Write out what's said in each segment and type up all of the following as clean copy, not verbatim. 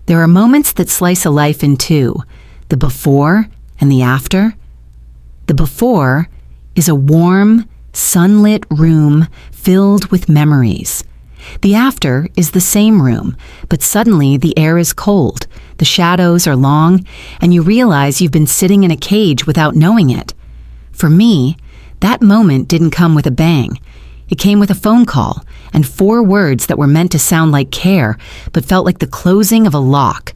There are moments that slice a life in two, the before and the after. The before is a warm, sunlit room filled with memories. The after is the same room, but suddenly the air is cold, the shadows are long, and you realize you've been sitting in a cage without knowing it. For me, that moment didn't come with a bang. It came with a phone call and 4 words that were meant to sound like care, but felt like the closing of a lock.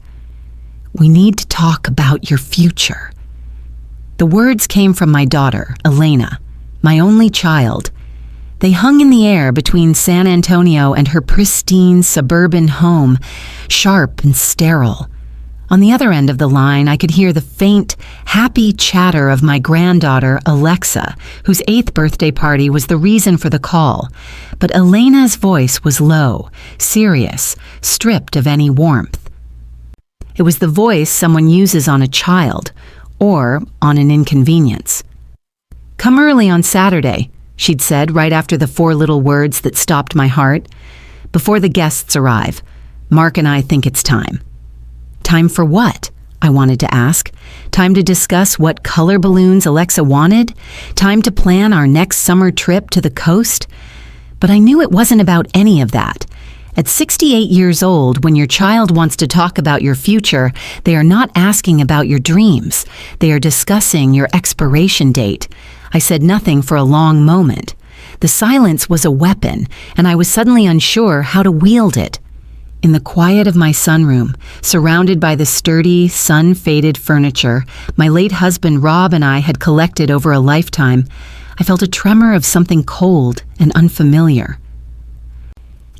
"We need to talk about your future." The words came from my daughter, Elena, my only child. They hung in the air between San Antonio and her pristine suburban home, sharp and sterile. On the other end of the line, I could hear the faint, happy chatter of my granddaughter, Alexa, whose 8th birthday party was the reason for the call. But Elena's voice was low, serious, stripped of any warmth. It was the voice someone uses on a child, or on an inconvenience. "Come early on Saturday," she'd said right after the 4 little words that stopped my heart. "Before the guests arrive, Mark and I think it's time." Time for what? I wanted to ask. Time to discuss what color balloons Alexa wanted? Time to plan our next summer trip to the coast? But I knew it wasn't about any of that. At 68 years old, when your child wants to talk about your future, they are not asking about your dreams. They are discussing your expiration date. I said nothing for a long moment. The silence was a weapon, and I was suddenly unsure how to wield it. In the quiet of my sunroom, surrounded by the sturdy, sun-faded furniture my late husband Rob and I had collected over a lifetime, I felt a tremor of something cold and unfamiliar.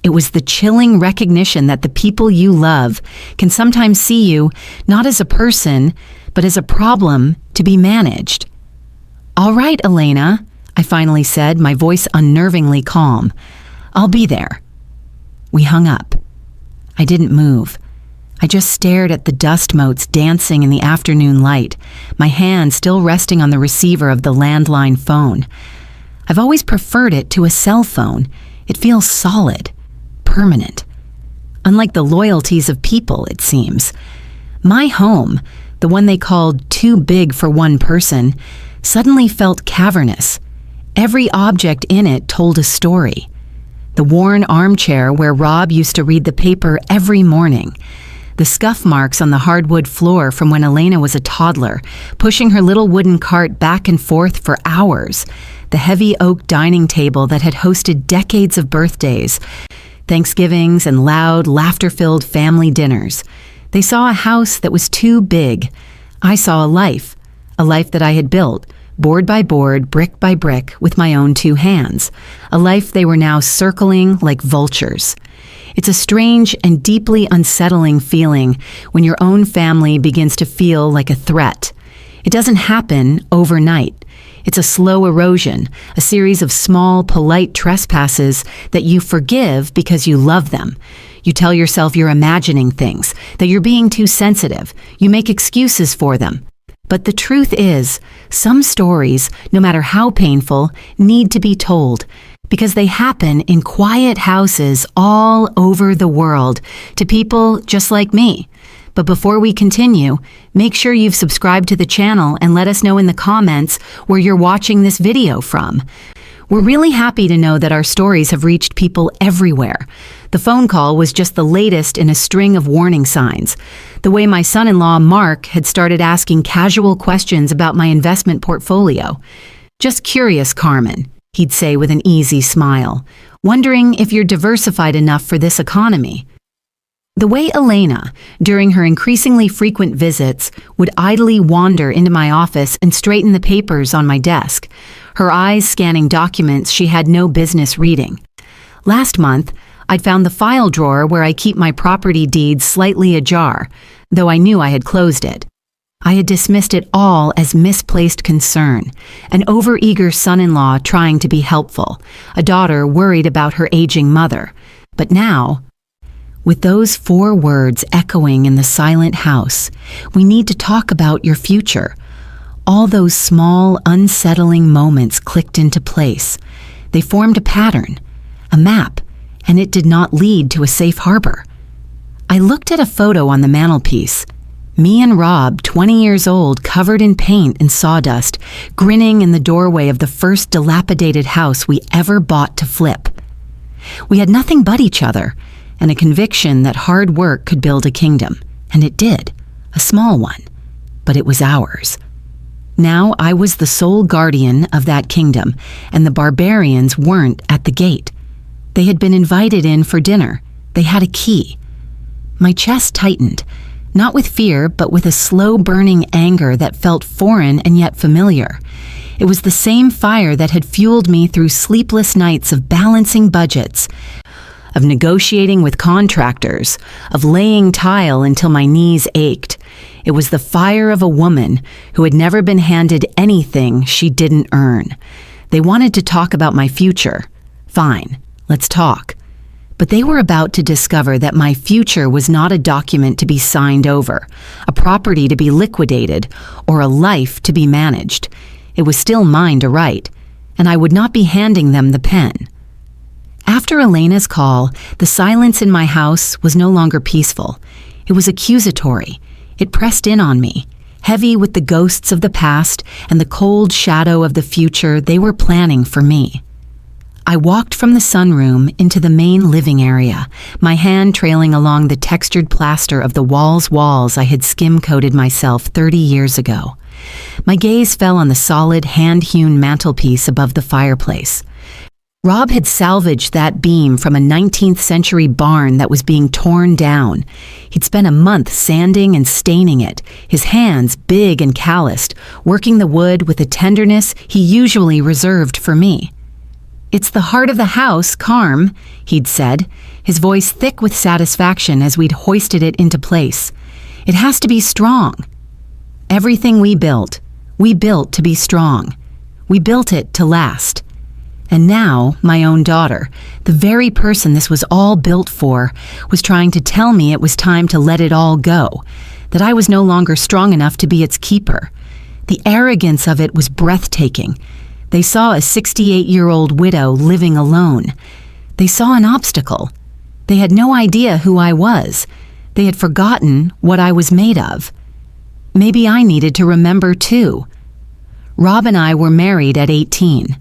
It was the chilling recognition that the people you love can sometimes see you not as a person, but as a problem to be managed. "All right, Elena," I finally said, my voice unnervingly calm. "I'll be there." We hung up. I didn't move. I just stared at the dust motes dancing in the afternoon light, my hand still resting on the receiver of the landline phone. I've always preferred it to a cell phone. It feels solid, permanent. Unlike the loyalties of people, it seems. My home, the one they called too big for one person, suddenly felt cavernous. Every object in it told a story. The worn armchair where Rob used to read the paper every morning. The scuff marks on the hardwood floor from when Elena was a toddler, pushing her little wooden cart back and forth for hours. The heavy oak dining table that had hosted decades of birthdays, Thanksgivings, and loud, laughter-filled family dinners. They saw a house that was too big. I saw a life that I had built, board by board, brick by brick, with my own 2 hands. A life they were now circling like vultures. It's a strange and deeply unsettling feeling when your own family begins to feel like a threat. It doesn't happen overnight. It's a slow erosion, a series of small, polite trespasses that you forgive because you love them. You tell yourself you're imagining things, that you're being too sensitive. You make excuses for them. But the truth is, some stories, no matter how painful, need to be told because they happen in quiet houses all over the world to people just like me. But before we continue, make sure you've subscribed to the channel and let us know in the comments where you're watching this video from. We're really happy to know that our stories have reached people everywhere. The phone call was just the latest in a string of warning signs. The way my son-in-law, Mark, had started asking casual questions about my investment portfolio. "Just curious, Carmen," he'd say with an easy smile, "wondering if you're diversified enough for this economy." The way Elena, during her increasingly frequent visits, would idly wander into my office and straighten the papers on my desk, her eyes scanning documents she had no business reading. Last month, I'd found the file drawer where I keep my property deeds slightly ajar, though I knew I had closed it. I had dismissed it all as misplaced concern, an overeager son-in-law trying to be helpful, a daughter worried about her aging mother. But now, with those 4 words echoing in the silent house, "We need to talk about your future," all those small, unsettling moments clicked into place. They formed a pattern, a map, and it did not lead to a safe harbor. I looked at a photo on the mantelpiece. Me and Rob, 20 years old, covered in paint and sawdust, grinning in the doorway of the first dilapidated house we ever bought to flip. We had nothing but each other, and a conviction that hard work could build a kingdom. And it did, a small one, but it was ours. Now I was the sole guardian of that kingdom, and the barbarians weren't at the gate. They had been invited in for dinner. They had a key. My chest tightened, not with fear, but with a slow-burning anger that felt foreign and yet familiar. It was the same fire that had fueled me through sleepless nights of balancing budgets, of negotiating with contractors, of laying tile until my knees ached. It was the fire of a woman who had never been handed anything she didn't earn. They wanted to talk about my future. Fine, let's talk. But they were about to discover that my future was not a document to be signed over, a property to be liquidated, or a life to be managed. It was still mine to write, and I would not be handing them the pen. After Elena's call, the silence in my house was no longer peaceful. It was accusatory. It pressed in on me, heavy with the ghosts of the past and the cold shadow of the future they were planning for me. I walked from the sunroom into the main living area, my hand trailing along the textured plaster of the walls I had skim-coated myself 30 years ago. My gaze fell on the solid, hand-hewn mantelpiece above the fireplace. Rob had salvaged that beam from a 19th century barn that was being torn down. He'd spent a month sanding and staining it, his hands big and calloused, working the wood with a tenderness he usually reserved for me. "It's the heart of the house, Carm," he'd said, his voice thick with satisfaction as we'd hoisted it into place. "It has to be strong." Everything we built to be strong. We built it to last. And now, my own daughter, the very person this was all built for, was trying to tell me it was time to let it all go, that I was no longer strong enough to be its keeper. The arrogance of it was breathtaking. They saw a 68-year-old widow living alone. They saw an obstacle. They had no idea who I was. They had forgotten what I was made of. Maybe I needed to remember too. Rob and I were married at 18.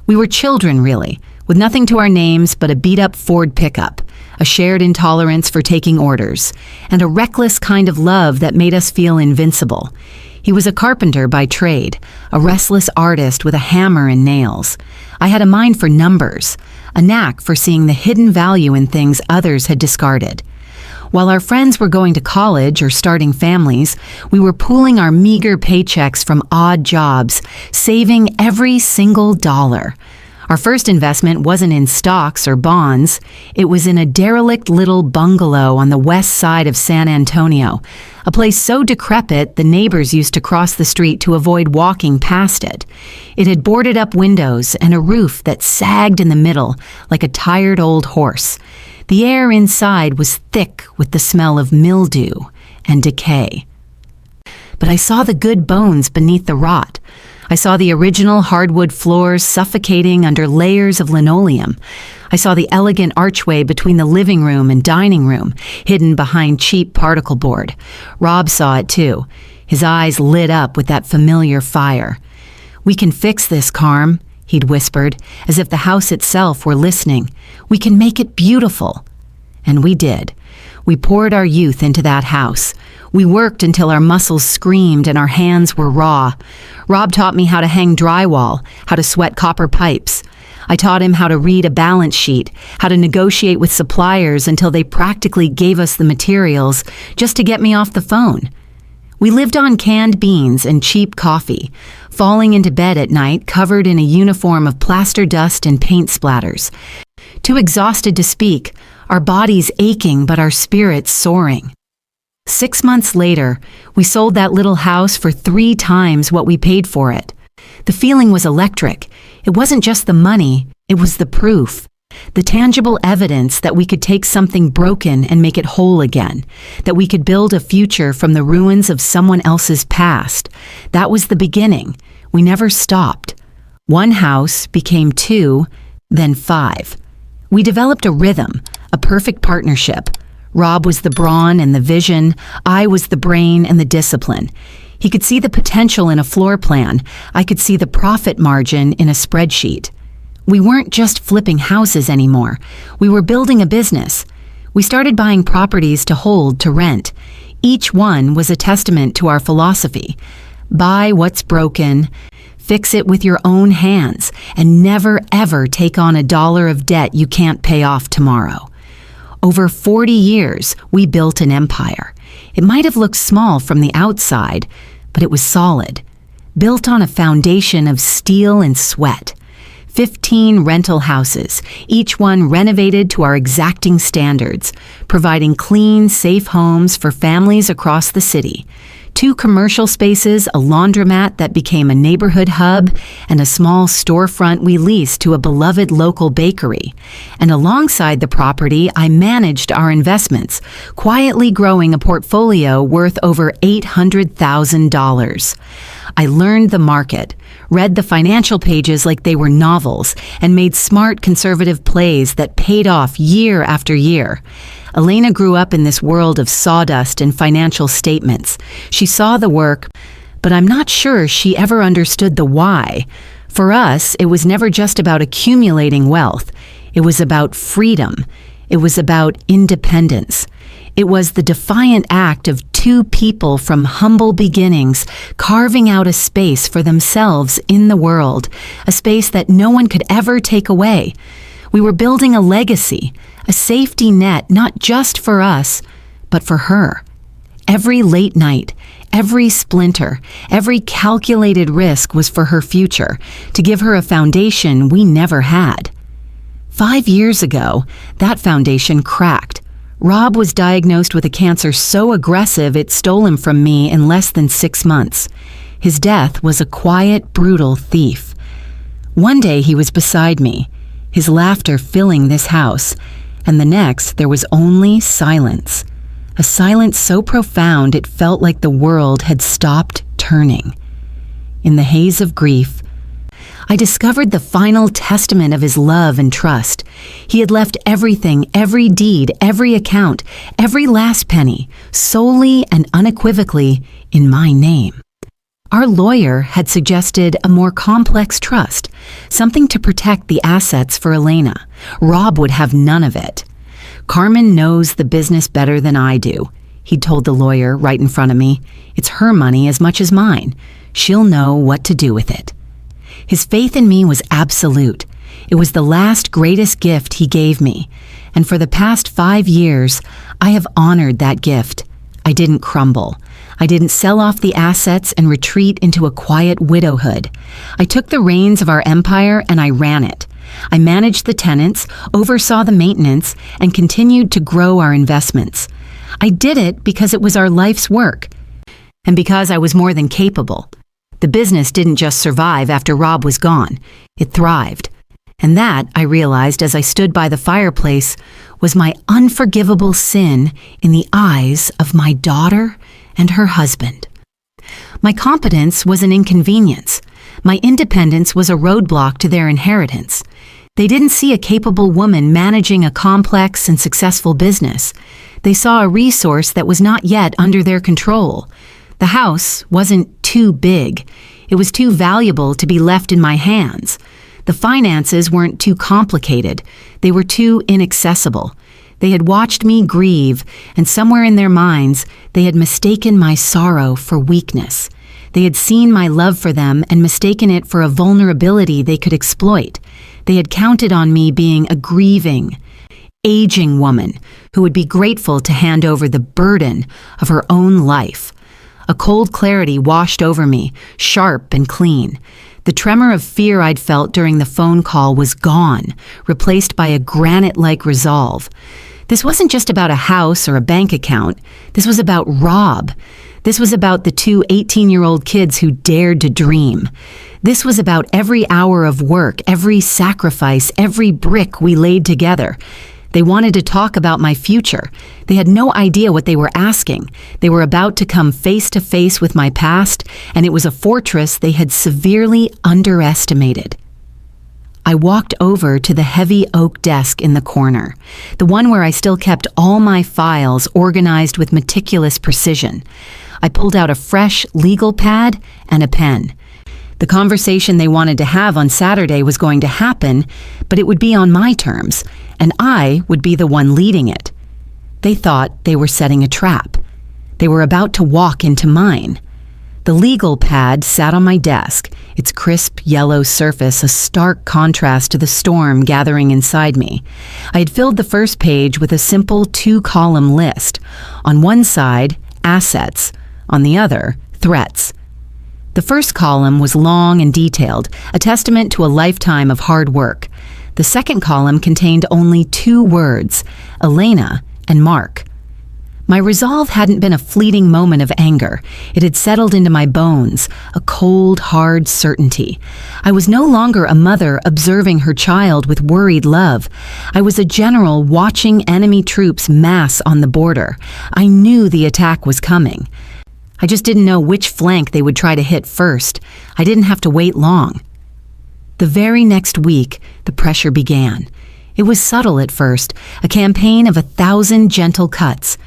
We were children, really, with nothing to our names but a beat-up Ford pickup, a shared intolerance for taking orders, and a reckless kind of love that made us feel invincible. He was a carpenter by trade, a restless artist with a hammer and nails. I had a mind for numbers, a knack for seeing the hidden value in things others had discarded. While our friends were going to college or starting families, we were pooling our meager paychecks from odd jobs, saving every single dollar. Our first investment wasn't in stocks or bonds. It was in a derelict little bungalow on the west side of San Antonio, a place so decrepit the neighbors used to cross the street to avoid walking past it. It had boarded up windows and a roof that sagged in the middle like a tired old horse. The air inside was thick with the smell of mildew and decay. But I saw the good bones beneath the rot. I saw the original hardwood floors suffocating under layers of linoleum. I saw the elegant archway between the living room and dining room, hidden behind cheap particle board. Rob saw it too. His eyes lit up with that familiar fire. "We can fix this, Carm," he'd whispered, as if the house itself were listening. "We can make it beautiful." And we did. We poured our youth into that house. We worked until our muscles screamed and our hands were raw. Rob taught me how to hang drywall, how to sweat copper pipes. I taught him how to read a balance sheet, how to negotiate with suppliers until they practically gave us the materials just to get me off the phone. We lived on canned beans and cheap coffee, falling into bed at night covered in a uniform of plaster dust and paint splatters. Too exhausted to speak, our bodies aching but our spirits soaring. 6 months later, we sold that little house for 3 times what we paid for it. The feeling was electric. It wasn't just the money, it was the proof. The tangible evidence that we could take something broken and make it whole again, that we could build a future from the ruins of someone else's past. That was the beginning. We never stopped. 1 house became 2, then 5. We developed a rhythm, a perfect partnership. Rob was the brawn and the vision. I was the brain and the discipline. He could see the potential in a floor plan. I could see the profit margin in a spreadsheet. We weren't just flipping houses anymore. We were building a business. We started buying properties to hold, to rent. Each one was a testament to our philosophy. Buy what's broken, fix it with your own hands, and never ever take on $1 of debt you can't pay off tomorrow. Over 40 years, we built an empire. It might have looked small from the outside, but it was solid, built on a foundation of steel and sweat. 15 rental houses, each one renovated to our exacting standards, providing clean, safe homes for families across the city. 2 commercial spaces, a laundromat that became a neighborhood hub, and a small storefront we leased to a beloved local bakery. And alongside the property, I managed our investments, quietly growing a portfolio worth over $800,000. I learned the market, read the financial pages like they were novels, and made smart conservative plays that paid off year after year. Elena grew up in this world of sawdust and financial statements. She saw the work, but I'm not sure she ever understood the why. For us, it was never just about accumulating wealth. It was about freedom. It was about independence. It was the defiant act of 2 people from humble beginnings carving out a space for themselves in the world, a space that no one could ever take away. We were building a legacy, a safety net not just for us, but for her. Every late night, every splinter, every calculated risk was for her future, to give her a foundation we never had. 5 years ago, that foundation cracked. Rob was diagnosed with a cancer so aggressive it stole him from me in less than 6 months. His death was a quiet, brutal thief. One day he was beside me, his laughter filling this house, and the next there was only silence. A silence so profound it felt like the world had stopped turning. In the haze of grief, I discovered the final testament of his love and trust. He had left everything, every deed, every account, every last penny, solely and unequivocally in my name. Our lawyer had suggested a more complex trust, something to protect the assets for Elena. Rob would have none of it. Carmen knows the business better than I do, he told the lawyer right in front of me. It's her money as much as mine. She'll know what to do with it. His faith in me was absolute. It was the last greatest gift he gave me, and for the past 5 years, I have honored that gift. I didn't crumble. I didn't sell off the assets and retreat into a quiet widowhood. I took the reins of our empire and I ran it. I managed the tenants, oversaw the maintenance, and continued to grow our investments. I did it because it was our life's work, and because I was more than capable. The business didn't just survive after Rob was gone. It thrived. And that, I realized as I stood by the fireplace, was my unforgivable sin in the eyes of my daughter and her husband. My competence was an inconvenience. My independence was a roadblock to their inheritance. They didn't see a capable woman managing a complex and successful business. They saw a resource that was not yet under their control. The house wasn't too big. It was too valuable to be left in my hands. The finances weren't too complicated. They were too inaccessible. They had watched me grieve, and somewhere in their minds, they had mistaken my sorrow for weakness. They had seen my love for them and mistaken it for a vulnerability they could exploit. They had counted on me being a grieving, aging woman who would be grateful to hand over the burden of her own life. A cold clarity washed over me, sharp and clean. The tremor of fear I'd felt during the phone call was gone, replaced by a granite-like resolve. This wasn't just about a house or a bank account. This was about Rob. This was about the 2 18-year-old kids who dared to dream. This was about every hour of work, every sacrifice, every brick we laid together. They wanted to talk about my future. They had no idea what they were asking. They were about to come face to face with my past, and it was a fortress they had severely underestimated. I walked over to the heavy oak desk in the corner, the one where I still kept all my files organized with meticulous precision. I pulled out a fresh legal pad and a pen. The conversation they wanted to have on Saturday was going to happen, but it would be on my terms, and I would be the one leading it. They thought they were setting a trap. They were about to walk into mine. The legal pad sat on my desk, its crisp yellow surface a stark contrast to the storm gathering inside me. I had filled the first page with a simple 2-column list. On one side, assets. On the other, threats. The first column was long and detailed, a testament to a lifetime of hard work. The second column contained only 2 words, Elena and Mark. My resolve hadn't been a fleeting moment of anger. It had settled into my bones, a cold, hard certainty. I was no longer a mother observing her child with worried love. I was a general watching enemy troops mass on the border. I knew the attack was coming. I just didn't know which flank they would try to hit first. I didn't have to wait long. The very next week, the pressure began. It was subtle at first, a campaign of 1,000 gentle cuts.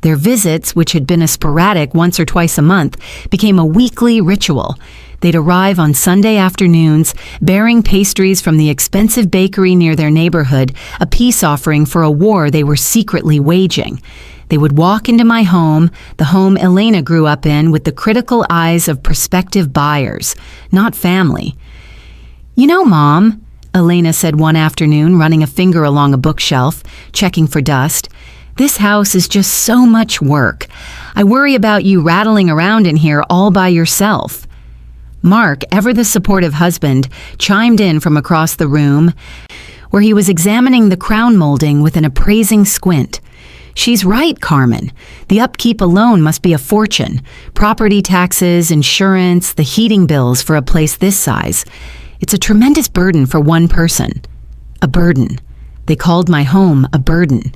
Their visits, which had been a sporadic once or twice a month, became a weekly ritual. They'd arrive on Sunday afternoons, bearing pastries from the expensive bakery near their neighborhood, a peace offering for a war they were secretly waging. They would walk into my home, the home Elena grew up in, with the critical eyes of prospective buyers, not family. "You know, Mom," Elena said one afternoon, running a finger along a bookshelf, checking for dust, "this house is just so much work. I worry about you rattling around in here all by yourself." Mark, ever the supportive husband, chimed in from across the room, where he was examining the crown molding with an appraising squint. "She's right, Carmen. The upkeep alone must be a fortune. Property taxes, insurance, the heating bills for a place this size. It's a tremendous burden for one person." A burden. They called my home a burden.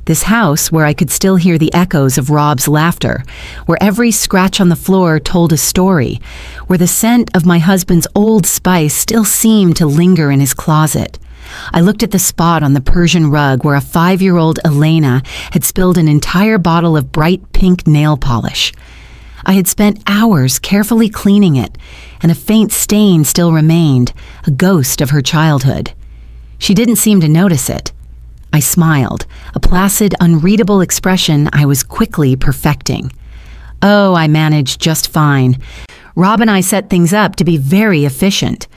This house, where I could still hear the echoes of Rob's laughter, where every scratch on the floor told a story, where the scent of my husband's Old Spice still seemed to linger in his closet. I looked at the spot on the Persian rug where a 5-year-old Elena had spilled an entire bottle of bright pink nail polish. I had spent hours carefully cleaning it, and a faint stain still remained, a ghost of her childhood. She didn't seem to notice it. I smiled, a placid, unreadable expression I was quickly perfecting. "Oh, I managed just fine. Rob and I set things up to be very efficient."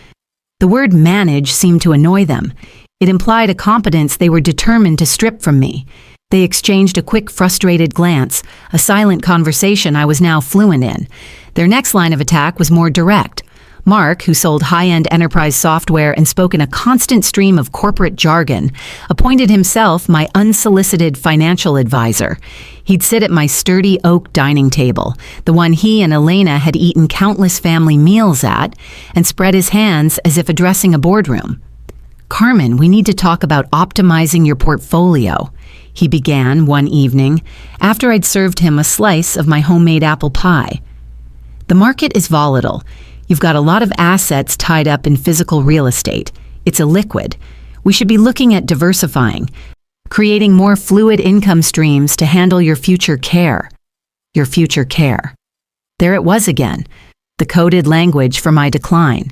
The word manage seemed to annoy them. It implied a competence they were determined to strip from me. They exchanged a quick, frustrated glance, a silent conversation I was now fluent in. Their next line of attack was more direct. Mark, who sold high-end enterprise software and spoke in a constant stream of corporate jargon, appointed himself my unsolicited financial advisor. He'd sit at my sturdy oak dining table, the one he and Elena had eaten countless family meals at, and spread his hands as if addressing a boardroom. "Carmen, we need to talk about optimizing your portfolio," he began one evening, after I'd served him a slice of my homemade apple pie. "The market is volatile. You've got a lot of assets tied up in physical real estate. It's illiquid. We should be looking at diversifying, creating more fluid income streams to handle your future care." Your future care. There it was again, the coded language for my decline.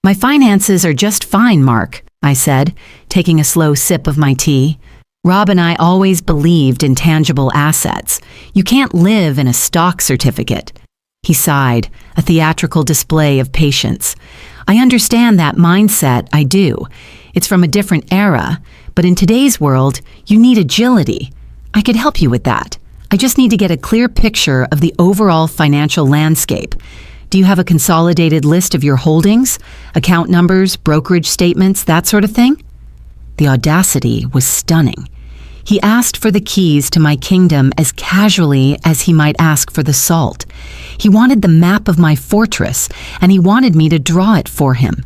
"My finances are just fine, Mark," I said, taking a slow sip of my tea. "Rob and I always believed in tangible assets. You can't live in a stock certificate." He sighed, a theatrical display of patience. "I understand that mindset, I do. It's from a different era, but in today's world, you need agility. I could help you with that. I just need to get a clear picture of the overall financial landscape. Do you have a consolidated list of your holdings? Account numbers, brokerage statements, that sort of thing?" The audacity was stunning. He asked for the keys to my kingdom as casually as he might ask for the salt. He wanted the map of my fortress, and he wanted me to draw it for him.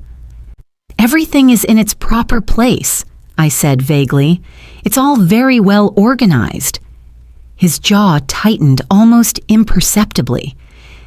"Everything is in its proper place," I said vaguely. "It's all very well organized." His jaw tightened almost imperceptibly.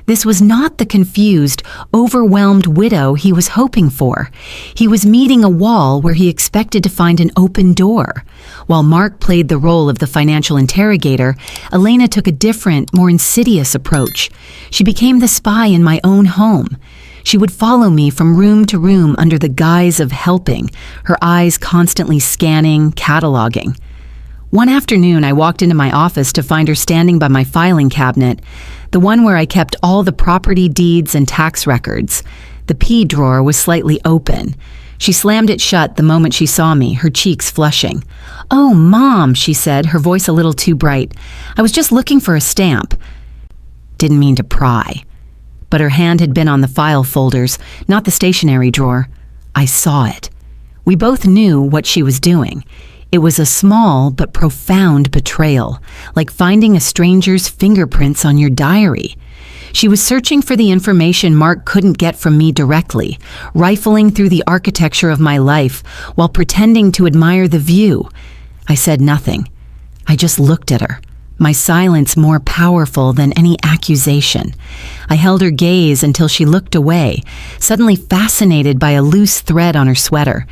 This was not the confused, overwhelmed widow he was hoping for. He was meeting a wall where he expected to find an open door. While Mark played the role of the financial interrogator, Elena took a different, more insidious approach. She became the spy in my own home. She would follow me from room to room under the guise of helping, her eyes constantly scanning, cataloging. One afternoon, I walked into my office to find her standing by my filing cabinet, the one where I kept all the property deeds and tax records. The P drawer was slightly open. She slammed it shut the moment she saw me, her cheeks flushing. "Oh, Mom," she said, her voice a little too bright. "I was just looking for a stamp." Didn't mean to pry. But her hand had been on the file folders, not the stationery drawer. I saw it. We both knew what she was doing. It was a small but profound betrayal, like finding a stranger's fingerprints on your diary. She was searching for the information Mark couldn't get from me directly, rifling through the architecture of my life while pretending to admire the view. I said nothing. I just looked at her, my silence more powerful than any accusation. I held her gaze until she looked away, suddenly fascinated by a loose thread on her sweater.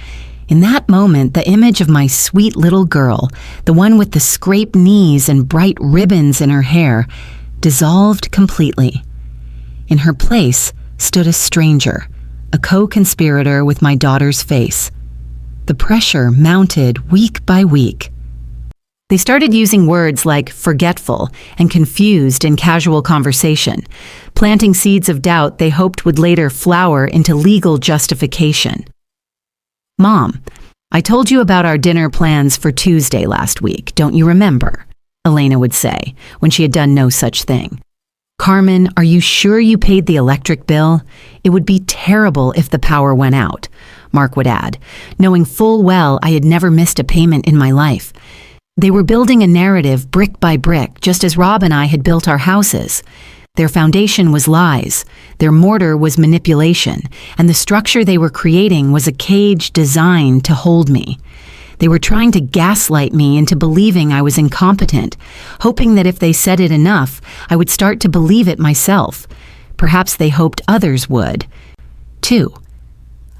In that moment, the image of my sweet little girl, the one with the scraped knees and bright ribbons in her hair, dissolved completely. In her place stood a stranger, a co-conspirator with my daughter's face. The pressure mounted week by week. They started using words like forgetful and confused in casual conversation, planting seeds of doubt they hoped would later flower into legal justification. "Mom, I told you about our dinner plans for Tuesday last week, don't you remember?" Elena would say, when she had done no such thing. "Carmen, are you sure you paid the electric bill? It would be terrible if the power went out," Mark would add, knowing full well I had never missed a payment in my life. They were building a narrative brick by brick, just as Rob and I had built our houses. Their foundation was lies, their mortar was manipulation, and the structure they were creating was a cage designed to hold me. They were trying to gaslight me into believing I was incompetent, hoping that if they said it enough, I would start to believe it myself. Perhaps they hoped others would, too.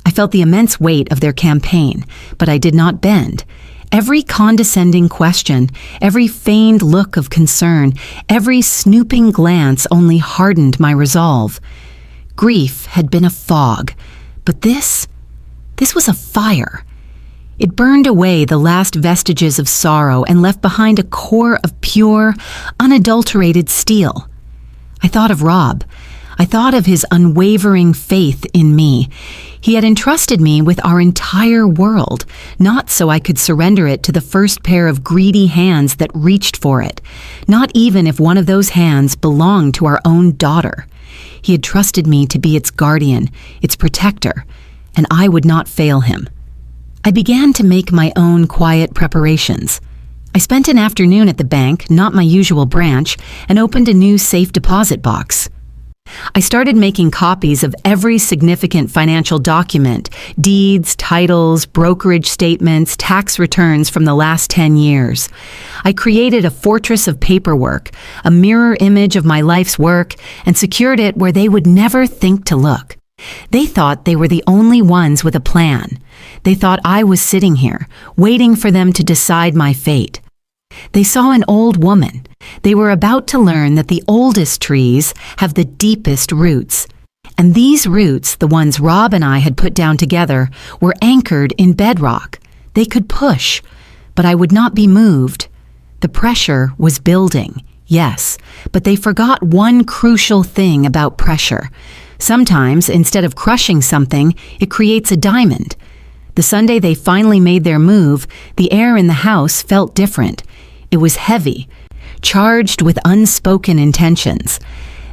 I felt the immense weight of their campaign, but I did not bend. Every condescending question, every feigned look of concern, every snooping glance only hardened my resolve. Grief had been a fog, but this was a fire. It burned away the last vestiges of sorrow and left behind a core of pure, unadulterated steel. I thought of Rob. I thought of his unwavering faith in me. He had entrusted me with our entire world, not so I could surrender it to the first pair of greedy hands that reached for it, not even if one of those hands belonged to our own daughter. He had trusted me to be its guardian, its protector, and I would not fail him. I began to make my own quiet preparations. I spent an afternoon at the bank, not my usual branch, and opened a new safe deposit box. I started making copies of every significant financial document, deeds, titles, brokerage statements, tax returns from the last 10 years. I created a fortress of paperwork, a mirror image of my life's work, and secured it where they would never think to look. They thought they were the only ones with a plan. They thought I was sitting here, waiting for them to decide my fate. They saw an old woman. They were about to learn that the oldest trees have the deepest roots. And these roots, the ones Rob and I had put down together, were anchored in bedrock. They could push, but I would not be moved. The pressure was building, yes, but they forgot one crucial thing about pressure. Sometimes, instead of crushing something, it creates a diamond. The Sunday they finally made their move, the air in the house felt different. It was heavy, charged with unspoken intentions.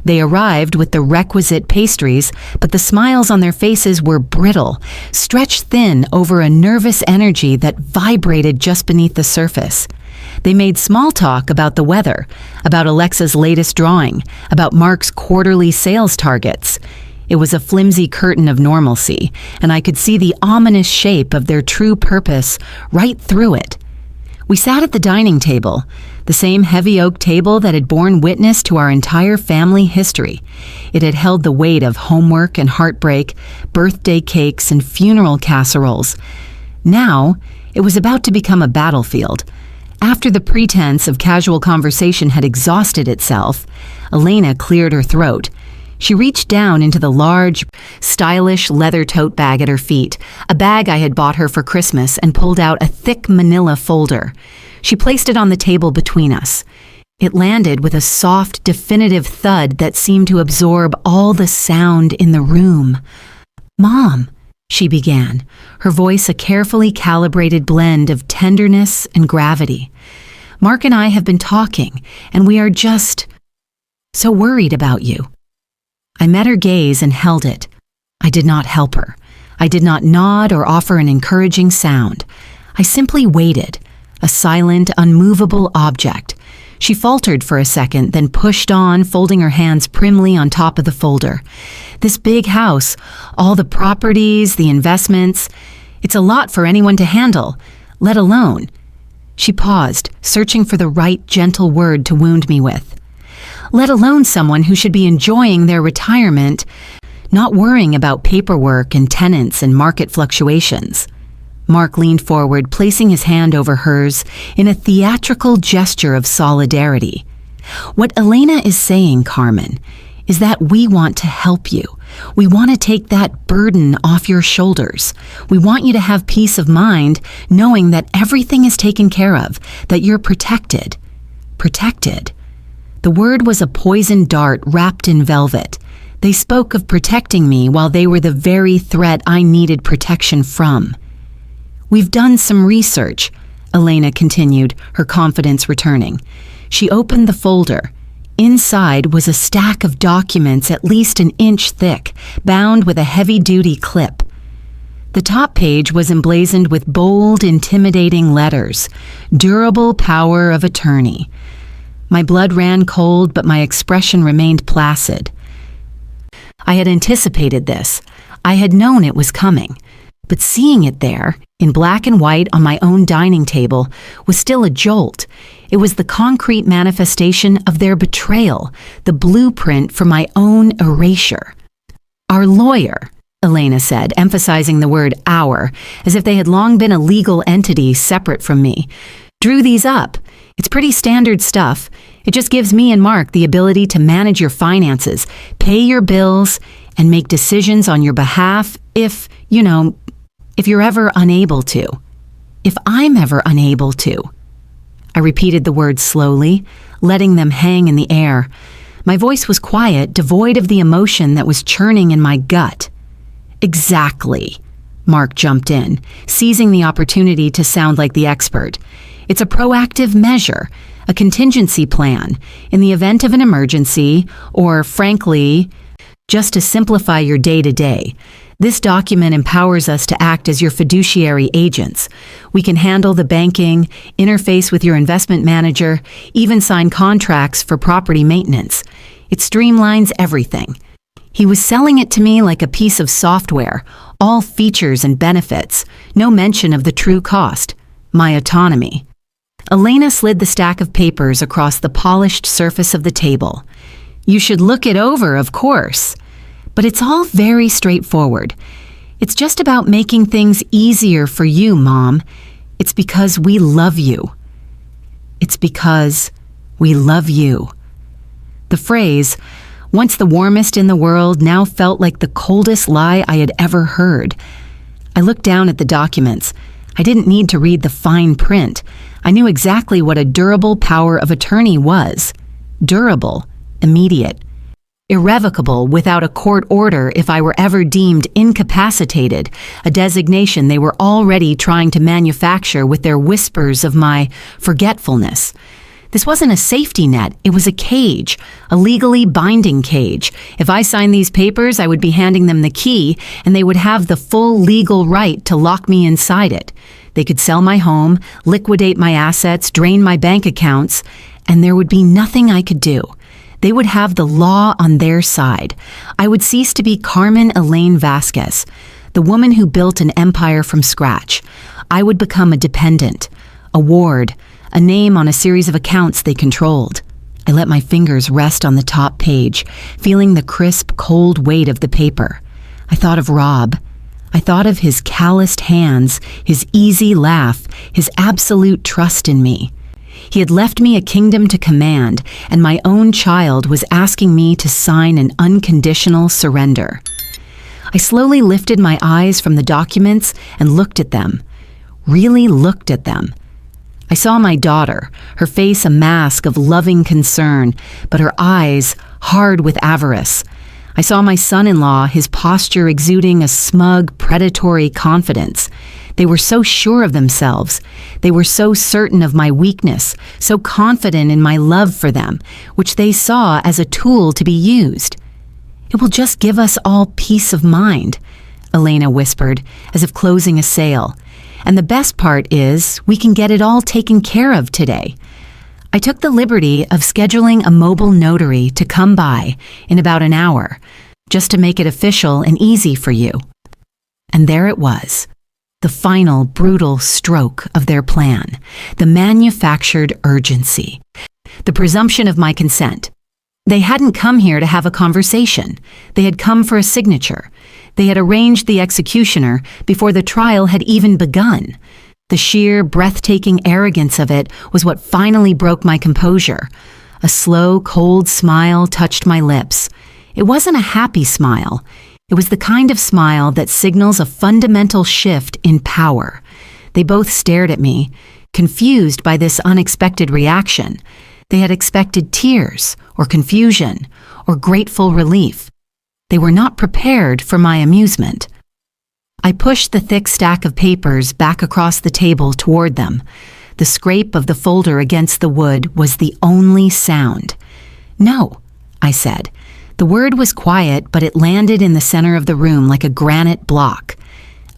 They arrived with the requisite pastries, but the smiles on their faces were brittle, stretched thin over a nervous energy that vibrated just beneath the surface. They made small talk about the weather, about Alexa's latest drawing, about Mark's quarterly sales targets. It was a flimsy curtain of normalcy, and I could see the ominous shape of their true purpose right through it. We sat at the dining table. the same heavy oak table that had borne witness to our entire family history. It had held the weight of homework and heartbreak, birthday cakes and funeral casseroles. Now, it was about to become a battlefield. After the pretense of casual conversation had exhausted itself, Elena cleared her throat. She reached down into the large, stylish leather tote bag at her feet, a bag I had bought her for Christmas, and pulled out a thick manila folder. She placed it on the table between us. It landed with a soft, definitive thud that seemed to absorb all the sound in the room. "Mom," she began, her voice a carefully calibrated blend of tenderness and gravity. "Mark and I have been talking, and we are just so worried about you." I met her gaze and held it. I did not help her. I did not nod or offer an encouraging sound. I simply waited, a silent, unmovable object. She faltered for a second, then pushed on, folding her hands primly on top of the folder. "This big house, all the properties, the investments, it's a lot for anyone to handle, let alone..." She paused, searching for the right, gentle word to wound me with. "Let alone someone who should be enjoying their retirement, not worrying about paperwork and tenants and market fluctuations." Mark leaned forward, placing his hand over hers in a theatrical gesture of solidarity. "What Elena is saying, Carmen, is that we want to help you. We want to take that burden off your shoulders. We want you to have peace of mind knowing that everything is taken care of, that you're protected." Protected. The word was a poisoned dart wrapped in velvet. They spoke of protecting me while they were the very threat I needed protection from. "We've done some research," Elena continued, her confidence returning. She opened the folder. Inside was a stack of documents at least an inch thick, bound with a heavy-duty clip. The top page was emblazoned with bold, intimidating letters, "Durable Power of Attorney." My blood ran cold, but my expression remained placid. I had anticipated this. I had known it was coming. But seeing it there, in black and white on my own dining table, was still a jolt. It was the concrete manifestation of their betrayal, the blueprint for my own erasure. "Our lawyer," Elena said, emphasizing the word "our," as if they had long been a legal entity separate from me, "drew these up. It's pretty standard stuff. It just gives me and Mark the ability to manage your finances, pay your bills, and make decisions on your behalf if you're ever unable to. If I'm ever unable to." I repeated the words slowly, letting them hang in the air. My voice was quiet, devoid of the emotion that was churning in my gut. "Exactly," Mark jumped in, seizing the opportunity to sound like the expert. "It's a proactive measure, a contingency plan, in the event of an emergency, or, frankly, just to simplify your day-to-day. This document empowers us to act as your fiduciary agents. We can handle the banking, interface with your investment manager, even sign contracts for property maintenance. It streamlines everything." He was selling it to me like a piece of software, all features and benefits, no mention of the true cost, my autonomy. Elena slid the stack of papers across the polished surface of the table. "You should look it over, of course. But it's all very straightforward. It's just about making things easier for you, Mom. It's because we love you. It's because we love you." The phrase, once the warmest in the world, now felt like the coldest lie I had ever heard. I looked down at the documents. I didn't need to read the fine print. I knew exactly what a durable power of attorney was. Durable, immediate, irrevocable without a court order if I were ever deemed incapacitated, a designation they were already trying to manufacture with their whispers of my forgetfulness. This wasn't a safety net, it was a cage, a legally binding cage. If I signed these papers, I would be handing them the key, and they would have the full legal right to lock me inside it. They could sell my home, liquidate my assets, drain my bank accounts, and there would be nothing I could do. They would have the law on their side. I would cease to be Carmen Elaine Vasquez, the woman who built an empire from scratch. I would become a dependent, a ward, a name on a series of accounts they controlled. I let my fingers rest on the top page, feeling the crisp, cold weight of the paper. I thought of Rob. I thought of his calloused hands, his easy laugh, his absolute trust in me. He had left me a kingdom to command, and my own child was asking me to sign an unconditional surrender. I slowly lifted my eyes from the documents and looked at them. Really looked at them. I saw my daughter, her face a mask of loving concern, but her eyes hard with avarice. I saw my son-in-law, his posture exuding a smug, predatory confidence. They were so sure of themselves. They were so certain of my weakness, so confident in my love for them, which they saw as a tool to be used. "It will just give us all peace of mind," Elena whispered, as if closing a sale. "And the best part is, we can get it all taken care of today." I took the liberty of scheduling a mobile notary to come by in about an hour, just to make it official and easy for you. And there it was, the final brutal stroke of their plan, the manufactured urgency, the presumption of my consent. They hadn't come here to have a conversation. They had come for a signature. They had arranged the executioner before the trial had even begun. The sheer, breathtaking arrogance of it was what finally broke my composure. A slow, cold smile touched my lips. It wasn't a happy smile. It was the kind of smile that signals a fundamental shift in power. They both stared at me, confused by this unexpected reaction. They had expected tears, or confusion, or grateful relief. They were not prepared for my amusement. I pushed the thick stack of papers back across the table toward them. The scrape of the folder against the wood was the only sound. "No," I said. The word was quiet, but it landed in the center of the room like a granite block.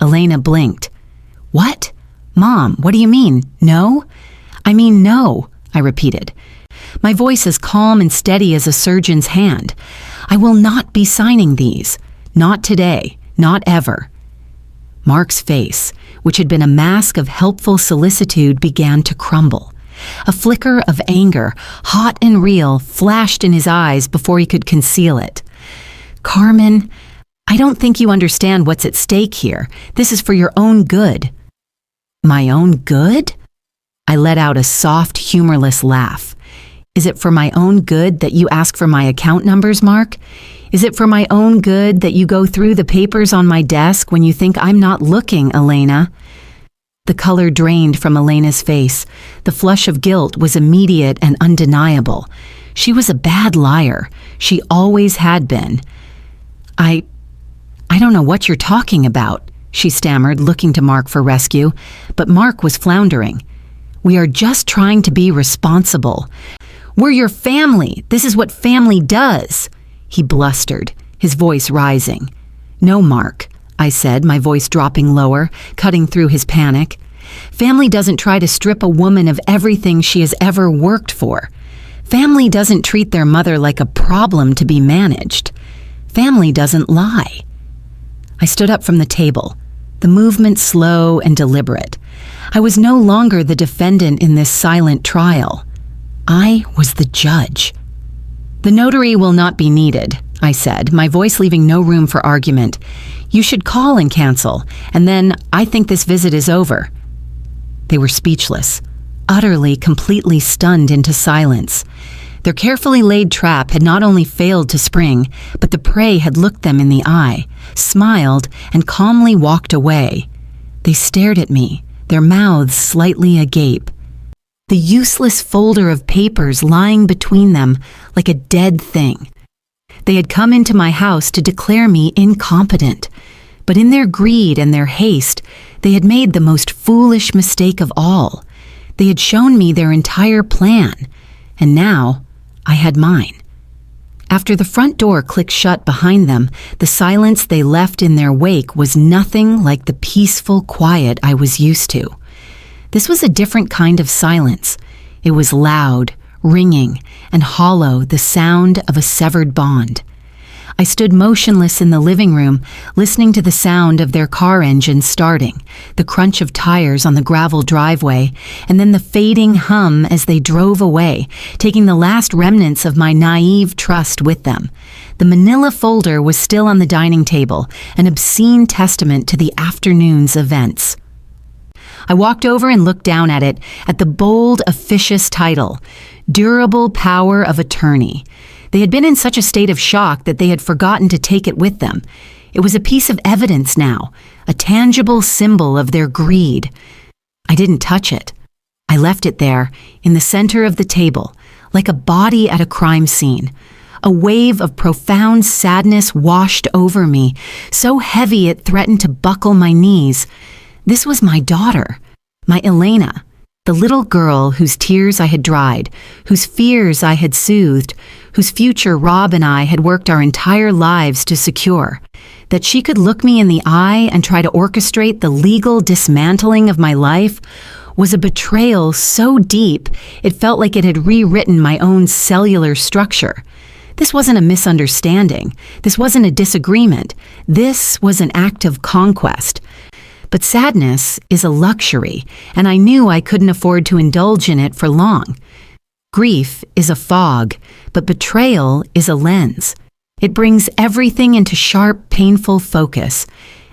Elena blinked. "What? Mom, what do you mean? No?" "I mean no," I repeated. My voice as calm and steady as a surgeon's hand. "I will not be signing these. Not today. Not ever." Mark's face, which had been a mask of helpful solicitude, began to crumble. A flicker of anger, hot and real, flashed in his eyes before he could conceal it. "Carmen, I don't think you understand what's at stake here. This is for your own good." "My own good?" I let out a soft, humorless laugh. "Is it for my own good that you ask for my account numbers, Mark? Is it for my own good that you go through the papers on my desk when you think I'm not looking, Elena?" The color drained from Elena's face. The flush of guilt was immediate and undeniable. She was a bad liar. She always had been. I don't know what you're talking about," she stammered, looking to Mark for rescue, but Mark was floundering. "We are just trying to be responsible. We're your family. This is what family does," he blustered, his voice rising. "No, Mark," I said, my voice dropping lower, cutting through his panic. "Family doesn't try to strip a woman of everything she has ever worked for. Family doesn't treat their mother like a problem to be managed. Family doesn't lie." I stood up from the table, the movement slow and deliberate. I was no longer the defendant in this silent trial. I was the judge. "The notary will not be needed," I said, my voice leaving no room for argument. "You should call and cancel, and then I think this visit is over." They were speechless, utterly, completely stunned into silence. Their carefully laid trap had not only failed to spring, but the prey had looked them in the eye, smiled, and calmly walked away. They stared at me, their mouths slightly agape. The useless folder of papers lying between them like a dead thing. They had come into my house to declare me incompetent, but in their greed and their haste, they had made the most foolish mistake of all. They had shown me their entire plan, and now I had mine. After the front door clicked shut behind them, the silence they left in their wake was nothing like the peaceful quiet I was used to. This was a different kind of silence. It was loud, ringing, and hollow, the sound of a severed bond. I stood motionless in the living room, listening to the sound of their car engine starting, the crunch of tires on the gravel driveway, and then the fading hum as they drove away, taking the last remnants of my naive trust with them. The manila folder was still on the dining table, an obscene testament to the afternoon's events. I walked over and looked down at it, at the bold, officious title, Durable Power of Attorney. They had been in such a state of shock that they had forgotten to take it with them. It was a piece of evidence now, a tangible symbol of their greed. I didn't touch it. I left it there, in the center of the table, like a body at a crime scene. A wave of profound sadness washed over me, so heavy it threatened to buckle my knees. This was my daughter, my Elena, the little girl whose tears I had dried, whose fears I had soothed, whose future Rob and I had worked our entire lives to secure. That she could look me in the eye and try to orchestrate the legal dismantling of my life was a betrayal so deep it felt like it had rewritten my own cellular structure. This wasn't a misunderstanding. This wasn't a disagreement. This was an act of conquest. But sadness is a luxury, and I knew I couldn't afford to indulge in it for long. Grief is a fog, but betrayal is a lens. It brings everything into sharp, painful focus.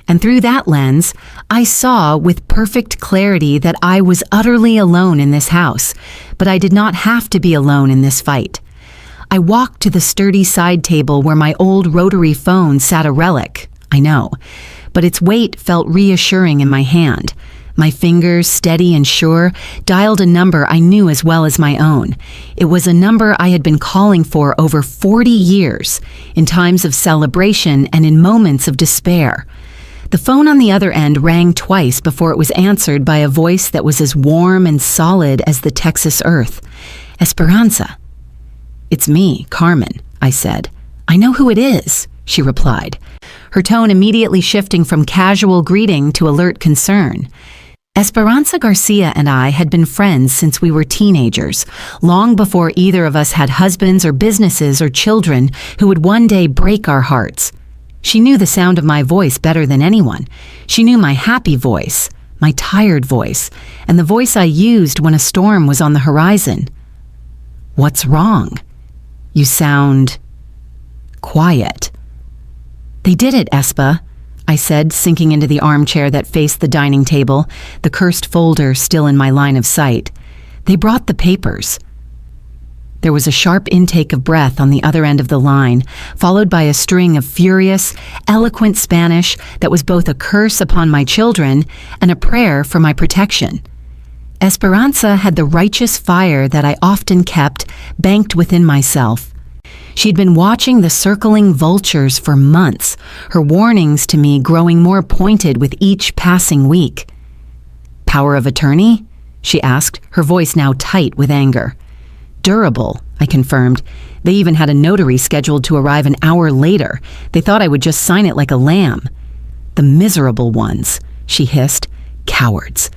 And through that lens, I saw with perfect clarity that I was utterly alone in this house, but I did not have to be alone in this fight. I walked to the sturdy side table where my old rotary phone sat a relic, I know, but its weight felt reassuring in my hand. My fingers, steady and sure, dialed a number I knew as well as my own. It was a number I had been calling for over 40 years, in times of celebration and in moments of despair. The phone on the other end rang twice before it was answered by a voice that was as warm and solid as the Texas earth. Esperanza. "It's me, Carmen," I said. "I know who it is," she replied, her tone immediately shifting from casual greeting to alert concern. Esperanza Garcia and I had been friends since we were teenagers, long before either of us had husbands or businesses or children who would one day break our hearts. She knew the sound of my voice better than anyone. She knew my happy voice, my tired voice, and the voice I used when a storm was on the horizon. "What's wrong? You sound quiet." "They did it, Espa," I said, sinking into the armchair that faced the dining table, the cursed folder still in my line of sight. "They brought the papers." There was a sharp intake of breath on the other end of the line, followed by a string of furious, eloquent Spanish that was both a curse upon my children and a prayer for my protection. Esperanza had the righteous fire that I often kept banked within myself. She'd been watching the circling vultures for months, her warnings to me growing more pointed with each passing week. "Power of attorney?" she asked, her voice now tight with anger. "Durable," I confirmed. "They even had a notary scheduled to arrive an hour later. They thought I would just sign it like a lamb." "The miserable ones," she hissed. "Cowards.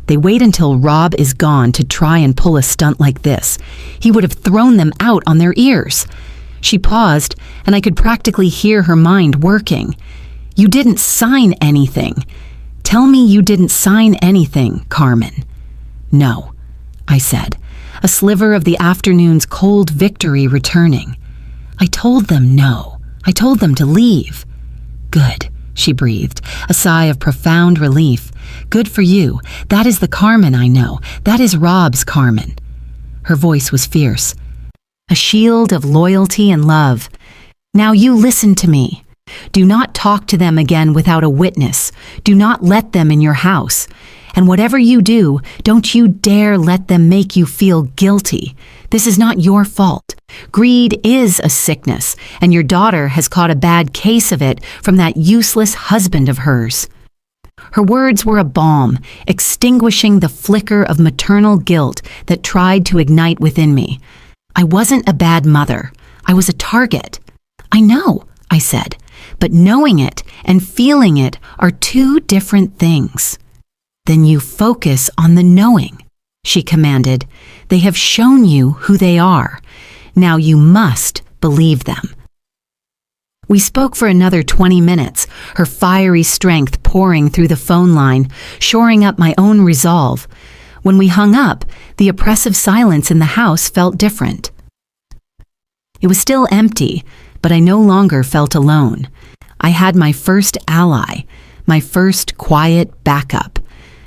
They wait until Rob is gone to try and pull a stunt like this. He would have thrown them out on their ears." She paused, and I could practically hear her mind working. "You didn't sign anything. Tell me you didn't sign anything, Carmen." "No," I said, a sliver of the afternoon's cold victory returning. "I told them no. I told them to leave." "Good," she breathed, a sigh of profound relief. "Good for you. That is the Carmen I know. That is Rob's Carmen." Her voice was fierce. "A shield of loyalty and love. Now you listen to me. Do not talk to them again without a witness. Do not let them in your house. And whatever you do, don't you dare let them make you feel guilty. This is not your fault. Greed is a sickness, and your daughter has caught a bad case of it from that useless husband of hers." Her words were a balm, extinguishing the flicker of maternal guilt that tried to ignite within me. I wasn't a bad mother. I was a target. "I know," I said, "but knowing it and feeling it are two different things." "Then you focus on the knowing," she commanded. "They have shown you who they are. Now you must believe them." We spoke for another 20 minutes, her fiery strength pouring through the phone line, shoring up my own resolve. When we hung up, the oppressive silence in the house felt different. It was still empty, but I no longer felt alone. I had my first ally, my first quiet backup.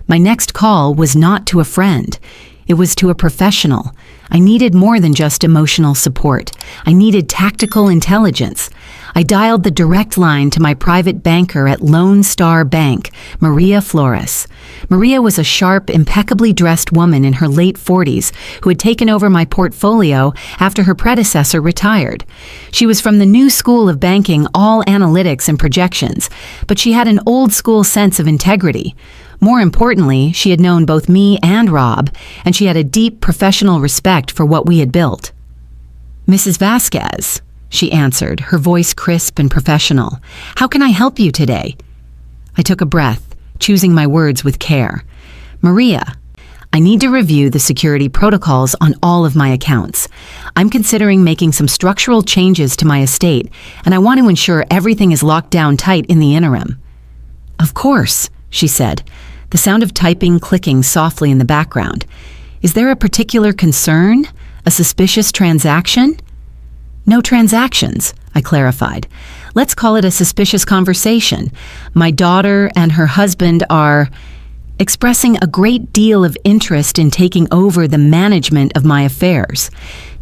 My next call was not to a friend. It was to a professional. I needed more than just emotional support. I needed tactical intelligence. I dialed the direct line to my private banker at Lone Star Bank, Maria Flores. Maria was a sharp, impeccably dressed woman in her late 40s who had taken over my portfolio after her predecessor retired. She was from the new school of banking, all analytics and projections, but she had an old-school sense of integrity. More importantly, she had known both me and Rob, and she had a deep professional respect for what we had built. "Mrs. Vasquez," she answered, her voice crisp and professional. "How can I help you today?" I took a breath, choosing my words with care. "Maria, I need to review the security protocols on all of my accounts. I'm considering making some structural changes to my estate, and I want to ensure everything is locked down tight in the interim." "Of course," she said, the sound of typing clicking softly in the background. "Is there a particular concern? A suspicious transaction?" "No transactions," I clarified. "Let's call it a suspicious conversation. My daughter and her husband are expressing a great deal of interest in taking over the management of my affairs.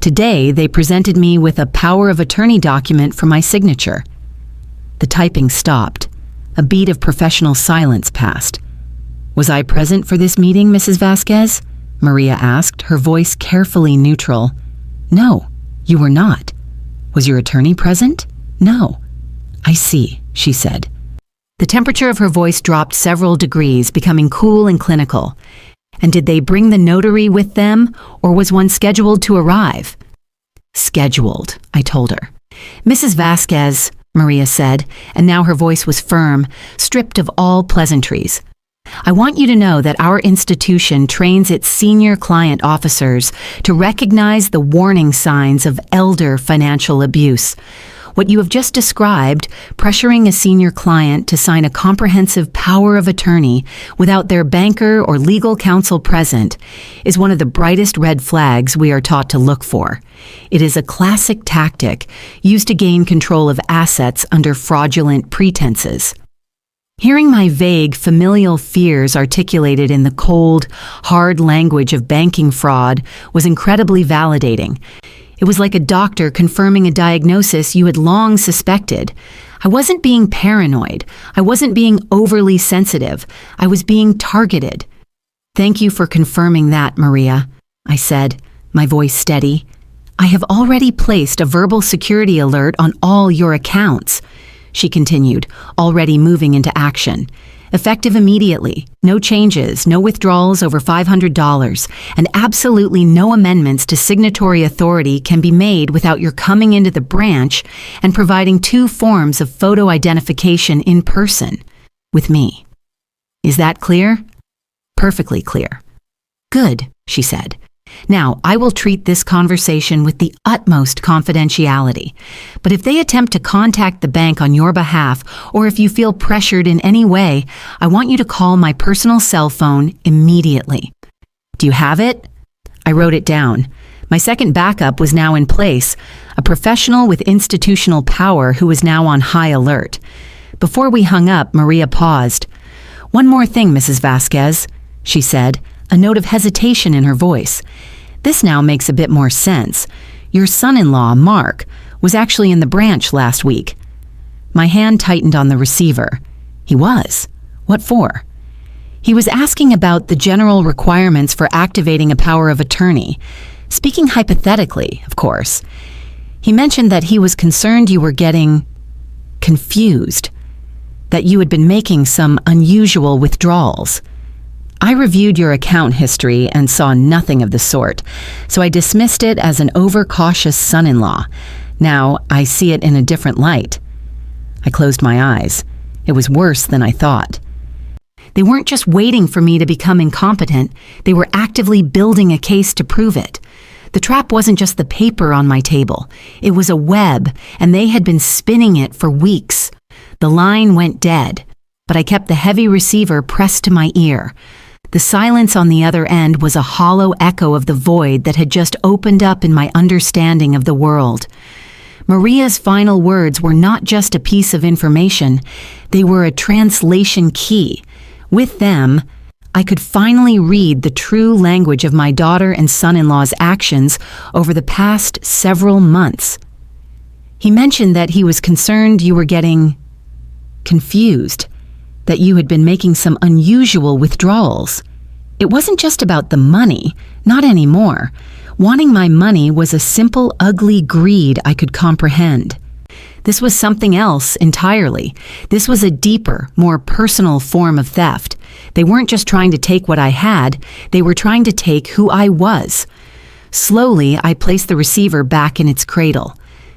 Today, they presented me with a power of attorney document for my signature." The typing stopped. A beat of professional silence passed. "Was I present for this meeting, Mrs. Vasquez?" Maria asked, her voice carefully neutral. "No, you were not." "Was your attorney present?" "No." "I see," she said. The temperature of her voice dropped several degrees, becoming cool and clinical. "And did they bring the notary with them, or was one scheduled to arrive?" "Scheduled," I told her. "Mrs. Vasquez," Maria said, and now her voice was firm, stripped of all pleasantries. "I want you to know that our institution trains its senior client officers to recognize the warning signs of elder financial abuse. What you have just described, pressuring a senior client to sign a comprehensive power of attorney without their banker or legal counsel present, is one of the brightest red flags we are taught to look for. It is a classic tactic used to gain control of assets under fraudulent pretenses." Hearing my vague, familial fears articulated in the cold, hard language of banking fraud was incredibly validating. It was like a doctor confirming a diagnosis you had long suspected. I wasn't being paranoid. I wasn't being overly sensitive. I was being targeted. "Thank you for confirming that, Maria," I said, my voice steady. "I have already placed a verbal security alert on all your accounts," she continued, already moving into action. "Effective immediately, no changes, no withdrawals over $500, and absolutely no amendments to signatory authority can be made without your coming into the branch and providing 2 forms of photo identification in person with me. Is that clear?" "Perfectly clear." "Good," she said. "Now, I will treat this conversation with the utmost confidentiality. But if they attempt to contact the bank on your behalf, or if you feel pressured in any way, I want you to call my personal cell phone immediately." "Do you have it?" I wrote it down. My second backup was now in place, a professional with institutional power who was now on high alert. Before we hung up, Maria paused. "One more thing, Mrs. Vasquez," she said, a note of hesitation in her voice. "This now makes a bit more sense. Your son-in-law, Mark, was actually in the branch last week." My hand tightened on the receiver. "He was? What for?" "He was asking about the general requirements for activating a power of attorney. Speaking hypothetically, of course. He mentioned that he was concerned you were getting confused, that you had been making some unusual withdrawals. I reviewed your account history and saw nothing of the sort, so I dismissed it as an overcautious son-in-law. Now I see it in a different light." I closed my eyes. It was worse than I thought. They weren't just waiting for me to become incompetent, they were actively building a case to prove it. The trap wasn't just the paper on my table. It was a web, and they had been spinning it for weeks. The line went dead, but I kept the heavy receiver pressed to my ear. The silence on the other end was a hollow echo of the void that had just opened up in my understanding of the world. Maria's final words were not just a piece of information, they were a translation key. With them, I could finally read the true language of my daughter and son-in-law's actions over the past several months. He mentioned that he was concerned you were getting confused, that you had been making some unusual withdrawals. It wasn't just about the money, not anymore. Wanting my money was a simple, ugly greed I could comprehend. This was something else entirely. This was a deeper, more personal form of theft. They weren't just trying to take what I had, they were trying to take who I was. Slowly, I placed the receiver back in its cradle.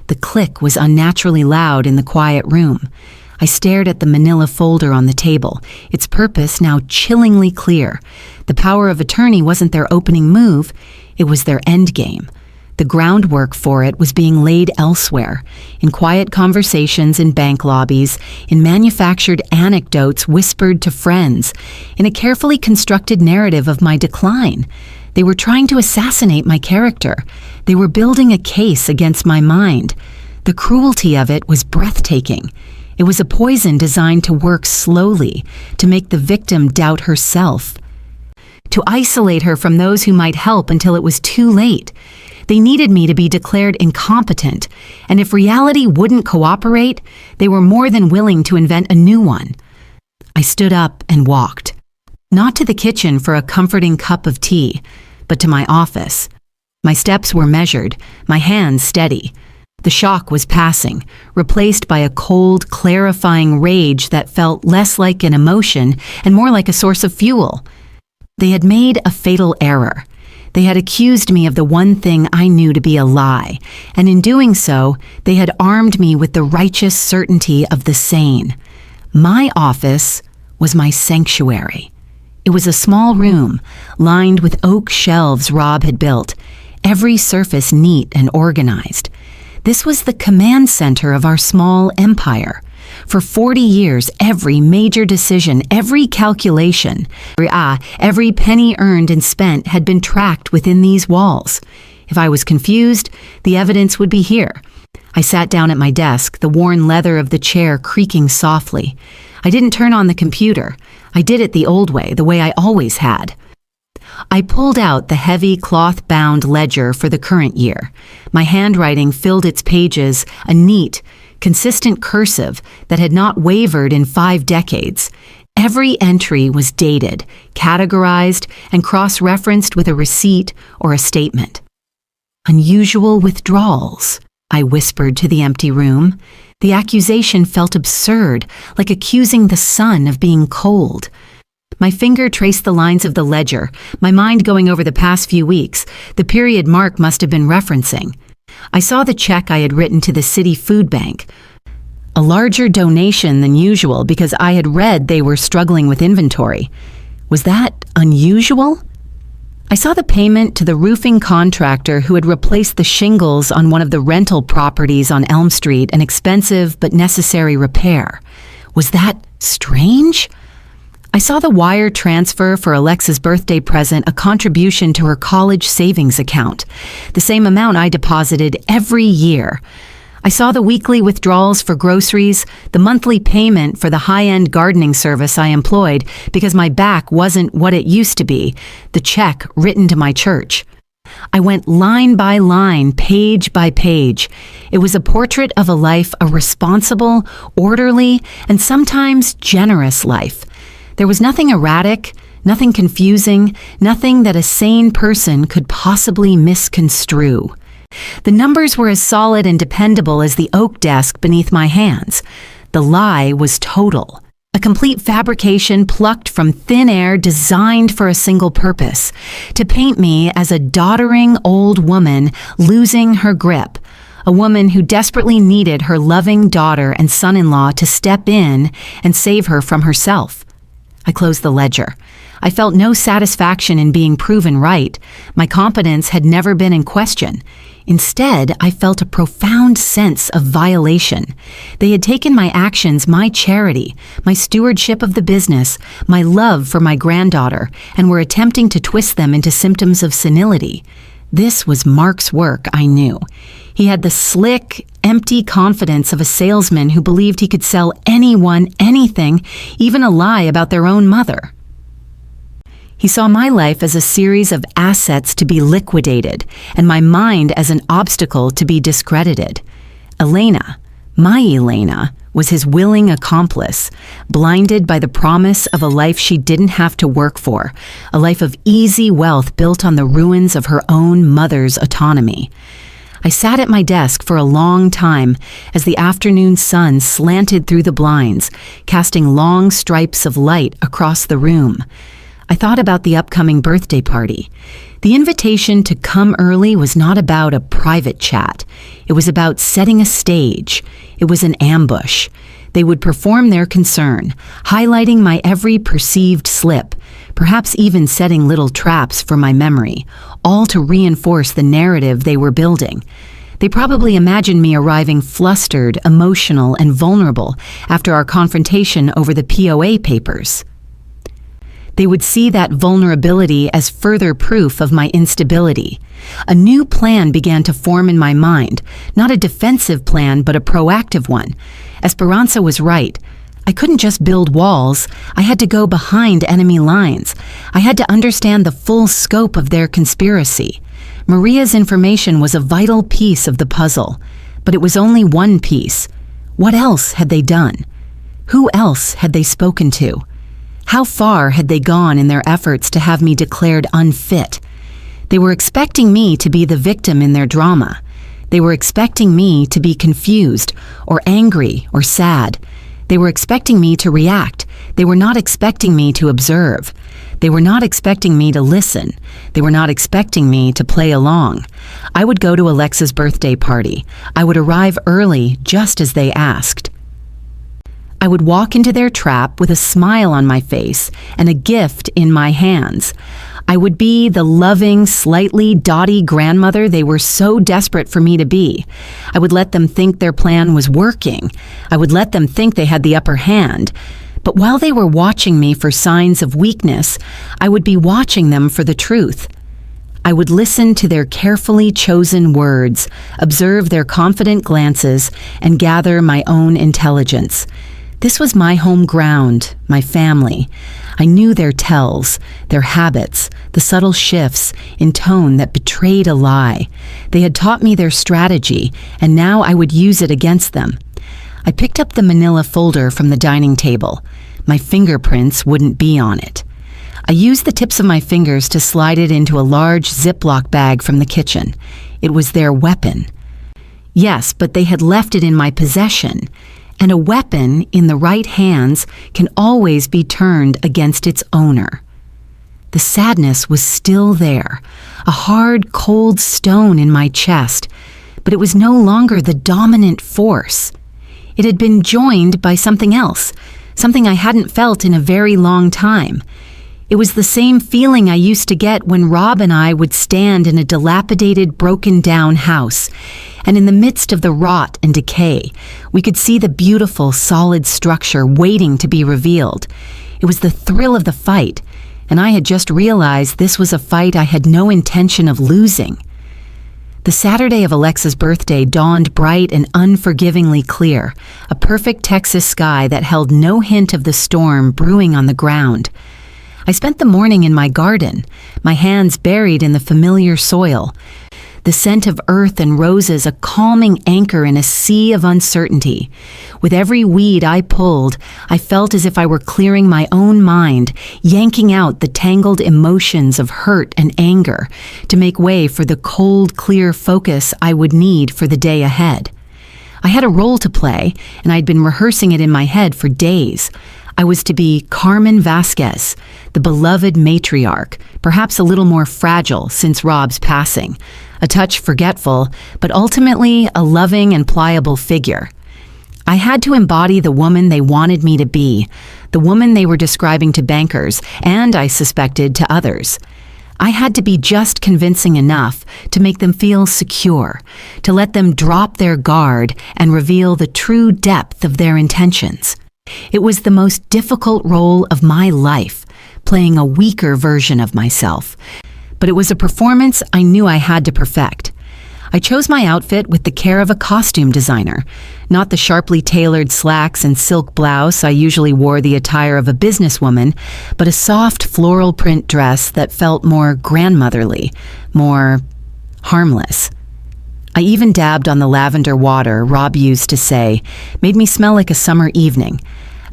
The click was unnaturally loud in the quiet room. I stared at the manila folder on the table, its purpose now chillingly clear. The power of attorney wasn't their opening move, it was their endgame. The groundwork for it was being laid elsewhere, in quiet conversations in bank lobbies, in manufactured anecdotes whispered to friends, in a carefully constructed narrative of my decline. They were trying to assassinate my character. They were building a case against my mind. The cruelty of it was breathtaking. It was a poison designed to work slowly, to make the victim doubt herself, to isolate her from those who might help until it was too late. They needed me to be declared incompetent, and if reality wouldn't cooperate, they were more than willing to invent a new one. I stood up and walked, not to the kitchen for a comforting cup of tea, but to my office. My steps were measured, my hands steady. The shock was passing, replaced by a cold, clarifying rage that felt less like an emotion and more like a source of fuel. They had made a fatal error. They had accused me of the one thing I knew to be a lie, and in doing so, they had armed me with the righteous certainty of the sane. My office was my sanctuary. It was a small room, lined with oak shelves Rob had built, every surface neat and organized. This was the command center of our small empire. For 40 years, every major decision, every calculation, every penny earned and spent had been tracked within these walls. If I was confused, the evidence would be here. I sat down at my desk, the worn leather of the chair creaking softly. I didn't turn on the computer. I did it the old way, the way I always had. I pulled out the heavy cloth-bound ledger for the current year. My handwriting filled its pages, a neat, consistent cursive that had not wavered in 5 decades. Every entry was dated, categorized, and cross-referenced with a receipt or a statement. Unusual withdrawals, I whispered to the empty room. The accusation felt absurd, like accusing the sun of being cold. My finger traced the lines of the ledger, my mind going over the past few weeks. The period Mark must have been referencing. I saw the check I had written to the city food bank. A larger donation than usual because I had read they were struggling with inventory. Was that unusual? I saw the payment to the roofing contractor who had replaced the shingles on one of the rental properties on Elm Street, an expensive but necessary repair. Was that strange? I saw the wire transfer for Alexa's birthday present, a contribution to her college savings account, the same amount I deposited every year. I saw the weekly withdrawals for groceries, the monthly payment for the high-end gardening service I employed because my back wasn't what it used to be, the check written to my church. I went line by line, page by page. It was a portrait of a life, a responsible, orderly, and sometimes generous life. There was nothing erratic, nothing confusing, nothing that a sane person could possibly misconstrue. The numbers were as solid and dependable as the oak desk beneath my hands. The lie was total, a complete fabrication plucked from thin air designed for a single purpose, to paint me as a doddering old woman losing her grip, a woman who desperately needed her loving daughter and son-in-law to step in and save her from herself. I closed the ledger. I felt no satisfaction in being proven right. My competence had never been in question. Instead, I felt a profound sense of violation. They had taken my actions, my charity, my stewardship of the business, my love for my granddaughter, and were attempting to twist them into symptoms of senility. This was Mark's work, I knew. He had the slick, empty confidence of a salesman who believed he could sell anyone anything, even a lie about their own mother. He saw my life as a series of assets to be liquidated, and my mind as an obstacle to be discredited. Elena, my Elena, was his willing accomplice, blinded by the promise of a life she didn't have to work for, a life of easy wealth built on the ruins of her own mother's autonomy. I sat at my desk for a long time as the afternoon sun slanted through the blinds, casting long stripes of light across the room. I thought about the upcoming birthday party. The invitation to come early was not about a private chat. It was about setting a stage. It was an ambush. They would perform their concern, highlighting my every perceived slip, perhaps even setting little traps for my memory, all to reinforce the narrative they were building. They probably imagined me arriving flustered, emotional, and vulnerable after our confrontation over the POA papers. They would see that vulnerability as further proof of my instability. A new plan began to form in my mind, not a defensive plan, but a proactive one. Esperanza was right. I couldn't just build walls. I had to go behind enemy lines. I had to understand the full scope of their conspiracy. Maria's information was a vital piece of the puzzle, but it was only one piece. What else had they done? Who else had they spoken to? How far had they gone in their efforts to have me declared unfit? They were expecting me to be the victim in their drama. They were expecting me to be confused or angry or sad. They were expecting me to react. They were not expecting me to observe. They were not expecting me to listen. They were not expecting me to play along. I would go to Alexa's birthday party. I would arrive early just as they asked. I would walk into their trap with a smile on my face and a gift in my hands. I would be the loving, slightly dotty grandmother they were so desperate for me to be. I would let them think their plan was working. I would let them think they had the upper hand. But while they were watching me for signs of weakness, I would be watching them for the truth. I would listen to their carefully chosen words, observe their confident glances, and gather my own intelligence. This was my home ground, my family. I knew their tells, their habits, the subtle shifts in tone that betrayed a lie. They had taught me their strategy, and now I would use it against them. I picked up the manila folder from the dining table. My fingerprints wouldn't be on it. I used the tips of my fingers to slide it into a large Ziploc bag from the kitchen. It was their weapon. Yes, but they had left it in my possession. And a weapon in the right hands can always be turned against its owner. The sadness was still there, a hard, cold stone in my chest, but it was no longer the dominant force. It had been joined by something else, something I hadn't felt in a very long time. It was the same feeling I used to get when Rob and I would stand in a dilapidated, broken-down house, and in the midst of the rot and decay, we could see the beautiful, solid structure waiting to be revealed. It was the thrill of the fight, and I had just realized this was a fight I had no intention of losing. The Saturday of Alexa's birthday dawned bright and unforgivingly clear, a perfect Texas sky that held no hint of the storm brewing on the ground. I spent the morning in my garden, my hands buried in the familiar soil. The scent of earth and roses a calming anchor in a sea of uncertainty. With every weed I pulled, I felt as if I were clearing my own mind, yanking out the tangled emotions of hurt and anger to make way for the cold, clear focus I would need for the day ahead. I had a role to play, and I'd been rehearsing it in my head for days. I was to be Carmen Vasquez, the beloved matriarch, perhaps a little more fragile since Rob's passing, a touch forgetful, but ultimately a loving and pliable figure. I had to embody the woman they wanted me to be, the woman they were describing to bankers, and I suspected to others. I had to be just convincing enough to make them feel secure, to let them drop their guard and reveal the true depth of their intentions. It was the most difficult role of my life, playing a weaker version of myself. But it was a performance I knew I had to perfect. I chose my outfit with the care of a costume designer, not the sharply tailored slacks and silk blouse I usually wore the attire of a businesswoman, but a soft floral print dress that felt more grandmotherly, more harmless. I even dabbed on the lavender water Rob used to say made me smell like a summer evening,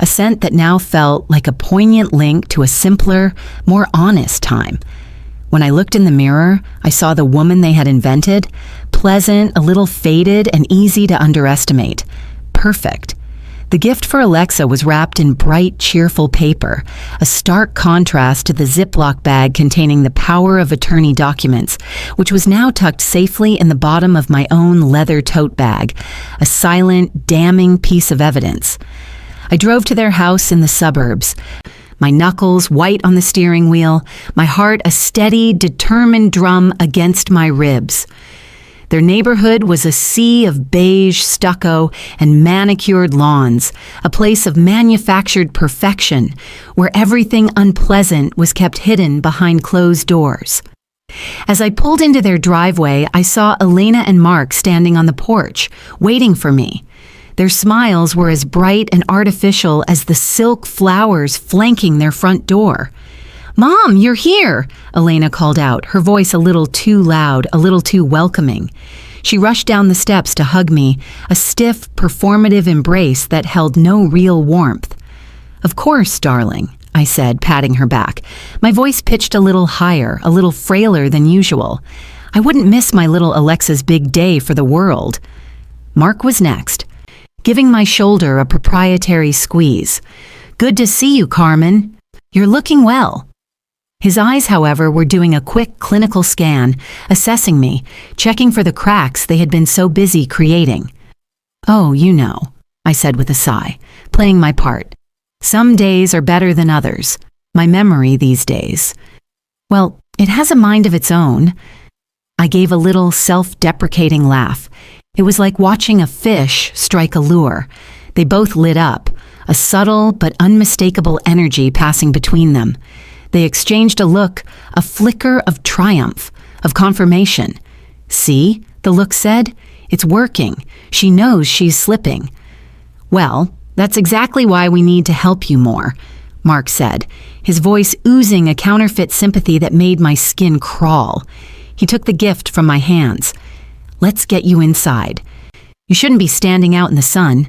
a scent that now felt like a poignant link to a simpler, more honest time. When I looked in the mirror, I saw the woman they had invented, pleasant, a little faded, and easy to underestimate. Perfect. The gift for Alexa was wrapped in bright, cheerful paper, a stark contrast to the Ziploc bag containing the power of attorney documents, which was now tucked safely in the bottom of my own leather tote bag, a silent, damning piece of evidence. I drove to their house in the suburbs, my knuckles white on the steering wheel, my heart a steady, determined drum against my ribs. Their neighborhood was a sea of beige stucco and manicured lawns, a place of manufactured perfection, where everything unpleasant was kept hidden behind closed doors. As I pulled into their driveway, I saw Elena and Mark standing on the porch, waiting for me. Their smiles were as bright and artificial as the silk flowers flanking their front door. "Mom, you're here!" Elena called out, her voice a little too loud, a little too welcoming. She rushed down the steps to hug me, a stiff, performative embrace that held no real warmth. "Of course, darling," I said, patting her back, my voice pitched a little higher, a little frailer than usual. I wouldn't miss my little Alexa's big day for the world. Mark was next, giving my shoulder a proprietary squeeze. "Good to see you, Carmen. You're looking well." His eyes, however, were doing a quick clinical scan, assessing me, checking for the cracks they had been so busy creating. "Oh, you know," I said with a sigh, playing my part. "Some days are better than others. My memory these days. Well, it has a mind of its own." I gave a little self-deprecating laugh. It was like watching a fish strike a lure. They both lit up, a subtle but unmistakable energy passing between them. They exchanged a look, a flicker of triumph, of confirmation. "See," the look said, "it's working. She knows she's slipping." "Well, that's exactly why we need to help you more," Mark said, his voice oozing a counterfeit sympathy that made my skin crawl. He took the gift from my hands. "Let's get you inside. You shouldn't be standing out in the sun."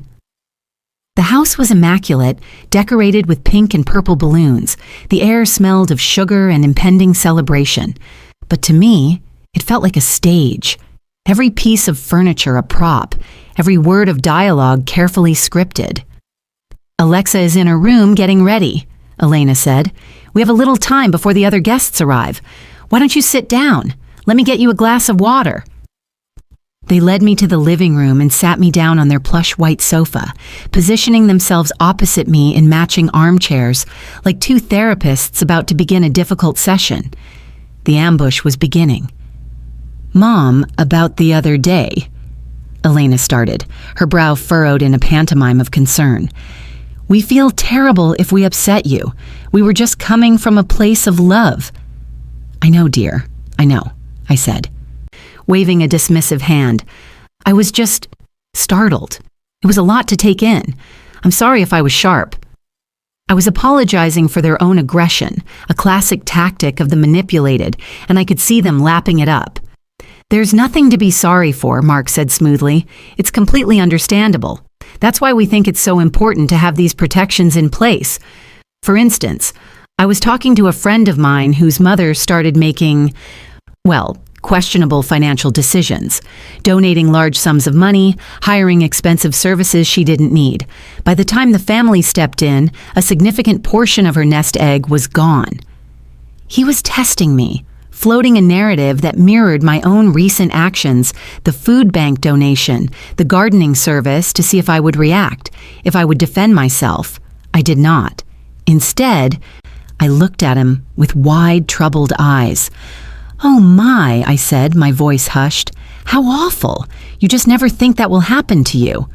The house was immaculate, decorated with pink and purple balloons. The air smelled of sugar and impending celebration. But to me, it felt like a stage. Every piece of furniture a prop, every word of dialogue carefully scripted. "Alexa is in her room getting ready," Elena said. "We have a little time before the other guests arrive. Why don't you sit down? Let me get you a glass of water." They led me to the living room and sat me down on their plush white sofa, positioning themselves opposite me in matching armchairs, like two therapists about to begin a difficult session. The ambush was beginning. "Mom, about the other day," Elena started, her brow furrowed in a pantomime of concern. "We feel terrible if we upset you. We were just coming from a place of love." "I know, dear, I know," I said, waving a dismissive hand. I was just startled. It was a lot to take in. I'm sorry if I was sharp. I was apologizing for their own aggression, a classic tactic of the manipulated, and I could see them lapping it up. "There's nothing to be sorry for," Mark said smoothly. "It's completely understandable. That's why we think it's so important to have these protections in place. For instance, I was talking to a friend of mine whose mother started making, well, questionable financial decisions, donating large sums of money, hiring expensive services she didn't need. By the time the family stepped in, a significant portion of her nest egg was gone." He was testing me, floating a narrative that mirrored my own recent actions, the food bank donation, the gardening service, to see if I would react, if I would defend myself. I did not. Instead, I looked at him with wide, troubled eyes. "Oh my," I said, my voice hushed. "How awful! You just never think that will happen to you."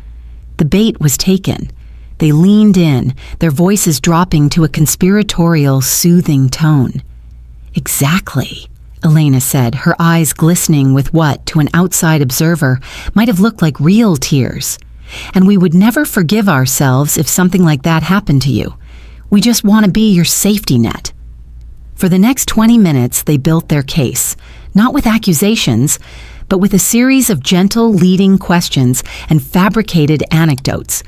The bait was taken. They leaned in, their voices dropping to a conspiratorial, soothing tone. "Exactly," Elena said, her eyes glistening with what, to an outside observer, might have looked like real tears. "And we would never forgive ourselves if something like that happened to you. We just want to be your safety net." For the next 20 minutes, they built their case, not with accusations, but with a series of gentle leading questions and fabricated anecdotes.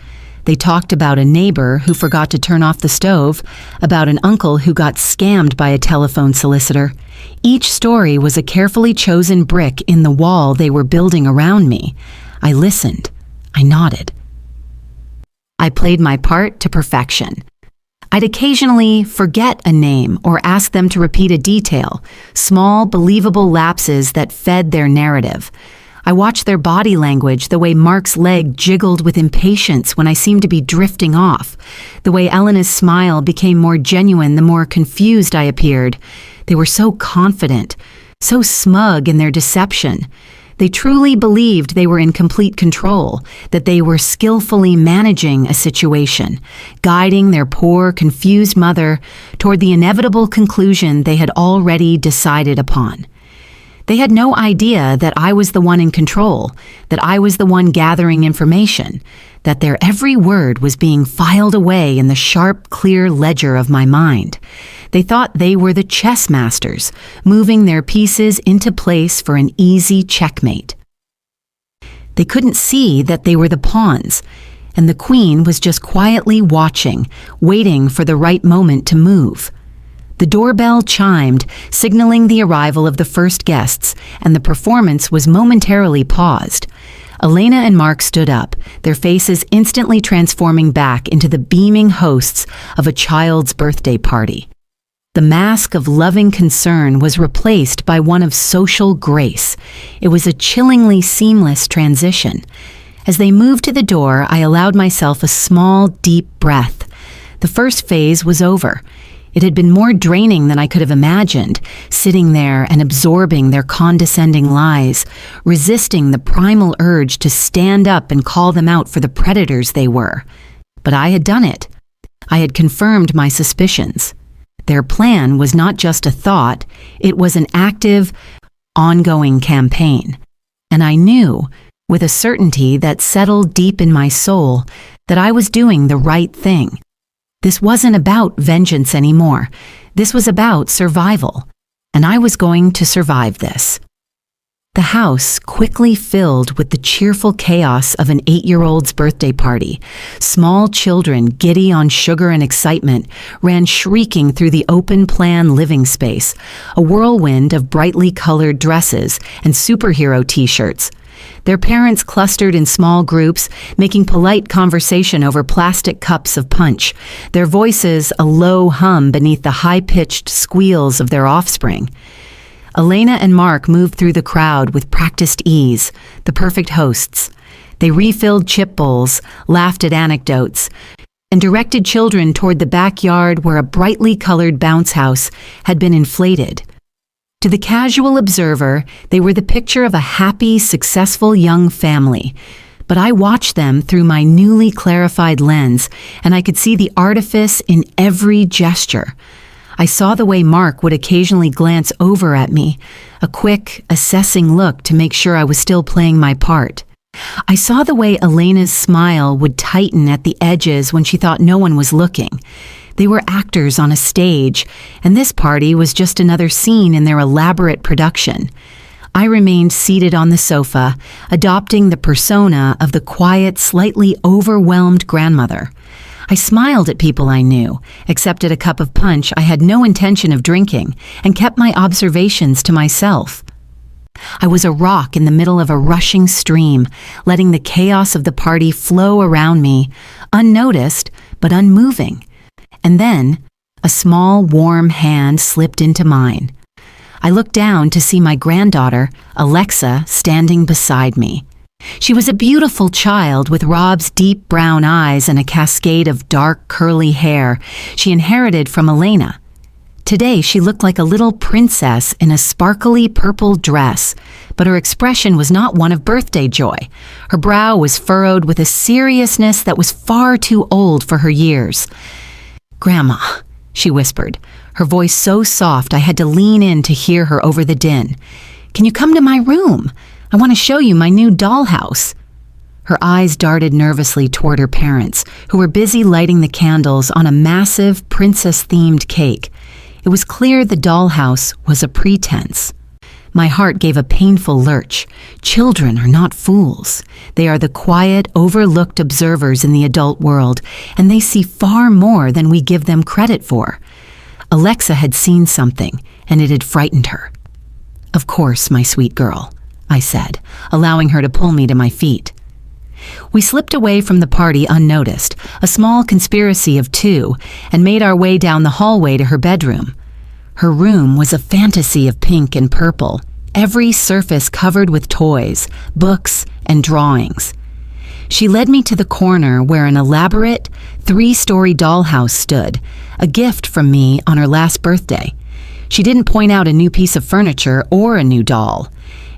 They talked about a neighbor who forgot to turn off the stove, about an uncle who got scammed by a telephone solicitor. Each story was a carefully chosen brick in the wall they were building around me. I listened. I nodded. I played my part to perfection. I'd occasionally forget a name or ask them to repeat a detail, small, believable lapses that fed their narrative. I watched their body language, the way Mark's leg jiggled with impatience when I seemed to be drifting off, the way Elena's smile became more genuine the more confused I appeared. They were so confident, so smug in their deception. They truly believed they were in complete control, that they were skillfully managing a situation, guiding their poor, confused mother toward the inevitable conclusion they had already decided upon. They had no idea that I was the one in control, that I was the one gathering information, that their every word was being filed away in the sharp, clear ledger of my mind. They thought they were the chess masters, moving their pieces into place for an easy checkmate. They couldn't see that they were the pawns, and the queen was just quietly watching, waiting for the right moment to move. The doorbell chimed, signaling the arrival of the first guests, and the performance was momentarily paused. Elena and Mark stood up, their faces instantly transforming back into the beaming hosts of a child's birthday party. The mask of loving concern was replaced by one of social grace. It was a chillingly seamless transition. As they moved to the door, I allowed myself a small, deep breath. The first phase was over. It had been more draining than I could have imagined, sitting there and absorbing their condescending lies, resisting the primal urge to stand up and call them out for the predators they were. But I had done it. I had confirmed my suspicions. Their plan was not just a thought, it was an active, ongoing campaign. And I knew, with a certainty that settled deep in my soul, that I was doing the right thing. This wasn't about vengeance anymore. This was about survival. And I was going to survive this. The house quickly filled with the cheerful chaos of an 8-year-old's birthday party. Small children, giddy on sugar and excitement, ran shrieking through the open-plan living space, a whirlwind of brightly colored dresses and superhero t-shirts. Their parents clustered in small groups, making polite conversation over plastic cups of punch, their voices a low hum beneath the high-pitched squeals of their offspring. Elena and Mark moved through the crowd with practiced ease, the perfect hosts. They refilled chip bowls, laughed at anecdotes, and directed children toward the backyard where a brightly colored bounce house had been inflated. To the casual observer, they were the picture of a happy, successful young family. But I watched them through my newly clarified lens, and I could see the artifice in every gesture. I saw the way Mark would occasionally glance over at me, a quick, assessing look to make sure I was still playing my part. I saw the way Elena's smile would tighten at the edges when she thought no one was looking. They were actors on a stage, and this party was just another scene in their elaborate production. I remained seated on the sofa, adopting the persona of the quiet, slightly overwhelmed grandmother. I smiled at people I knew, accepted a cup of punch I had no intention of drinking, and kept my observations to myself. I was a rock in the middle of a rushing stream, letting the chaos of the party flow around me, unnoticed but unmoving. And then, a small, warm hand slipped into mine. I looked down to see my granddaughter, Alexa, standing beside me. She was a beautiful child with Rob's deep brown eyes and a cascade of dark, curly hair she inherited from Elena. Today she looked like a little princess in a sparkly purple dress, but her expression was not one of birthday joy. Her brow was furrowed with a seriousness that was far too old for her years. "Grandma," she whispered, her voice so soft I had to lean in to hear her over the din. "Can you come to my room? I want to show you my new dollhouse." Her eyes darted nervously toward her parents, who were busy lighting the candles on a massive princess-themed cake. It was clear the dollhouse was a pretense. My heart gave a painful lurch. Children are not fools. They are the quiet, overlooked observers in the adult world, and they see far more than we give them credit for. Alexa had seen something, and it had frightened her. "Of course, my sweet girl," I said, allowing her to pull me to my feet. We slipped away from the party unnoticed, a small conspiracy of two, and made our way down the hallway to her bedroom. Her room was a fantasy of pink and purple, every surface covered with toys, books, and drawings. She led me to the corner where an elaborate, 3-story dollhouse stood, a gift from me on her last birthday. She didn't point out a new piece of furniture or a new doll.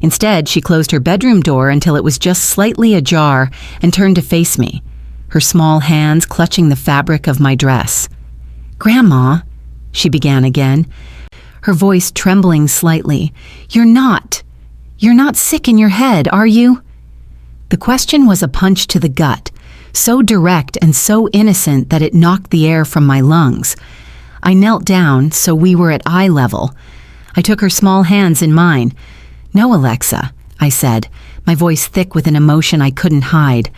Instead, she closed her bedroom door until it was just slightly ajar and turned to face me, her small hands clutching the fabric of my dress. "Grandma," she began again, her voice trembling slightly, You're not sick in your head, are you?" The question was a punch to the gut, so direct and so innocent that it knocked the air from my lungs. I knelt down so we were at eye level. I took her small hands in mine. "No, Alexa," I said, my voice thick with an emotion I couldn't hide.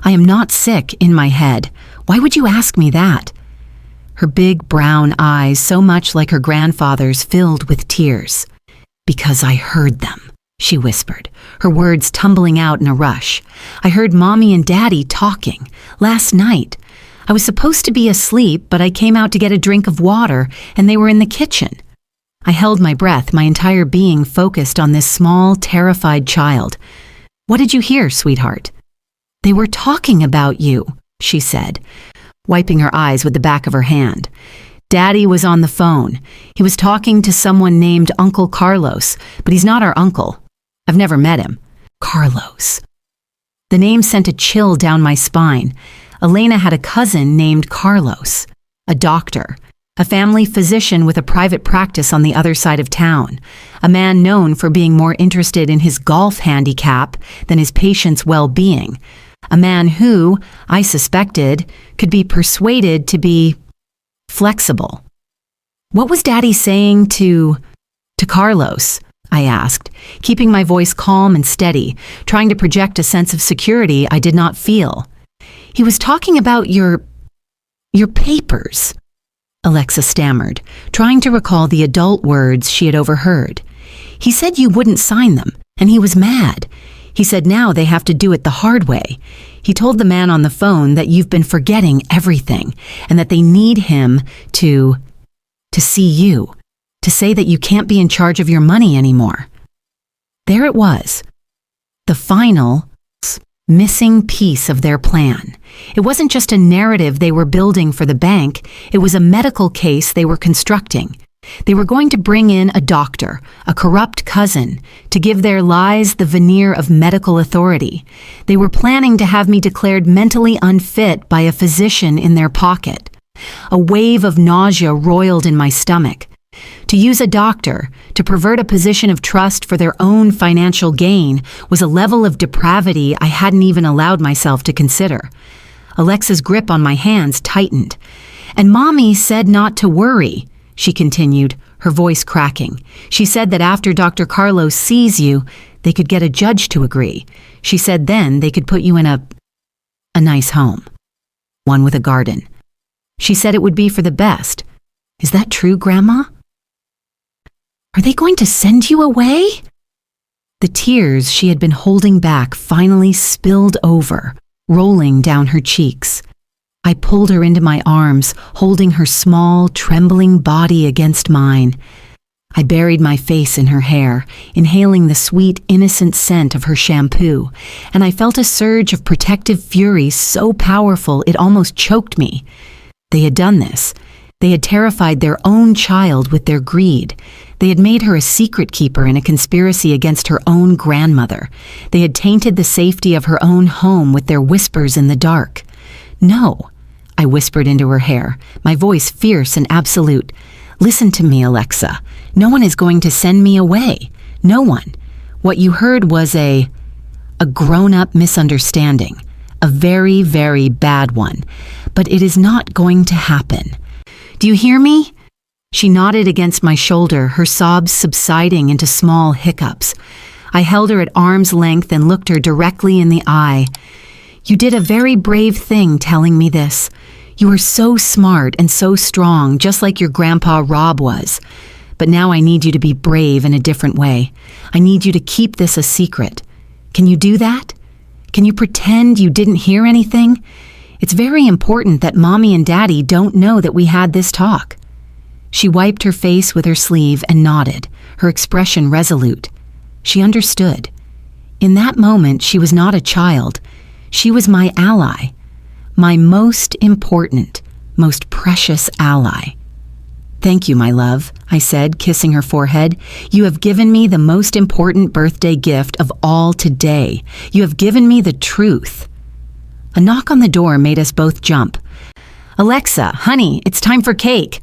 "I am not sick in my head. Why would you ask me that?" Her big brown eyes, so much like her grandfather's, filled with tears. "Because I heard them," she whispered, her words tumbling out in a rush. "I heard Mommy and Daddy talking last night. I was supposed to be asleep, but I came out to get a drink of water, and they were in the kitchen." I held my breath, my entire being focused on this small, terrified child. "What did you hear, sweetheart?" "They were talking about you," she said, wiping her eyes with the back of her hand. "Daddy was on the phone. He was talking to someone named Uncle Carlos, but he's not our uncle. I've never met him." Carlos. The name sent a chill down my spine. Elena had a cousin named Carlos, a doctor, a family physician with a private practice on the other side of town, a man known for being more interested in his golf handicap than his patients' well-being, a man who, I suspected, could be persuaded to be flexible. "What was Daddy saying to Carlos?" I asked, keeping my voice calm and steady, trying to project a sense of security I did not feel. "He was talking about your papers," Alexa stammered, trying to recall the adult words she had overheard. "He said you wouldn't sign them, and he was mad. He said now they have to do it the hard way. He told the man on the phone that you've been forgetting everything, and that they need him to see you, to say that you can't be in charge of your money anymore." There it was, the final, missing piece of their plan. It wasn't just a narrative they were building for the bank, it was a medical case they were constructing. They were going to bring in a doctor, a corrupt cousin, to give their lies the veneer of medical authority. They were planning to have me declared mentally unfit by a physician in their pocket. A wave of nausea roiled in my stomach. To use a doctor, to pervert a position of trust for their own financial gain, was a level of depravity I hadn't even allowed myself to consider. Alexa's grip on my hands tightened. "And Mommy said not to worry," she continued, her voice cracking. "She said that after Dr. Carlos sees you, they could get a judge to agree. She said then they could put you in a nice home, one with a garden. She said it would be for the best. Is that true, Grandma?" "Are they going to send you away?" The tears she had been holding back finally spilled over, rolling down her cheeks. I pulled her into my arms, holding her small, trembling body against mine. I buried my face in her hair, inhaling the sweet, innocent scent of her shampoo, and I felt a surge of protective fury so powerful it almost choked me. They had done this. They had terrified their own child with their greed. They had made her a secret keeper in a conspiracy against her own grandmother. They had tainted the safety of her own home with their whispers in the dark. "No," I whispered into her hair, my voice fierce and absolute. "Listen to me, Alexa. No one is going to send me away. No one. What you heard was a grown-up misunderstanding. A very, very bad one. But it is not going to happen. Do you hear me?" She nodded against my shoulder, her sobs subsiding into small hiccups. I held her at arm's length and looked her directly in the eye. "You did a very brave thing telling me this. You are so smart and so strong, just like your grandpa Rob was. But now I need you to be brave in a different way. I need you to keep this a secret. Can you do that? Can you pretend you didn't hear anything? It's very important that Mommy and Daddy don't know that we had this talk." She wiped her face with her sleeve and nodded, her expression resolute. She understood. In that moment, she was not a child. She was my ally. My most important, most precious ally. "Thank you, my love," I said, kissing her forehead. "You have given me the most important birthday gift of all today. You have given me the truth." A knock on the door made us both jump. "Alexa, honey, it's time for cake."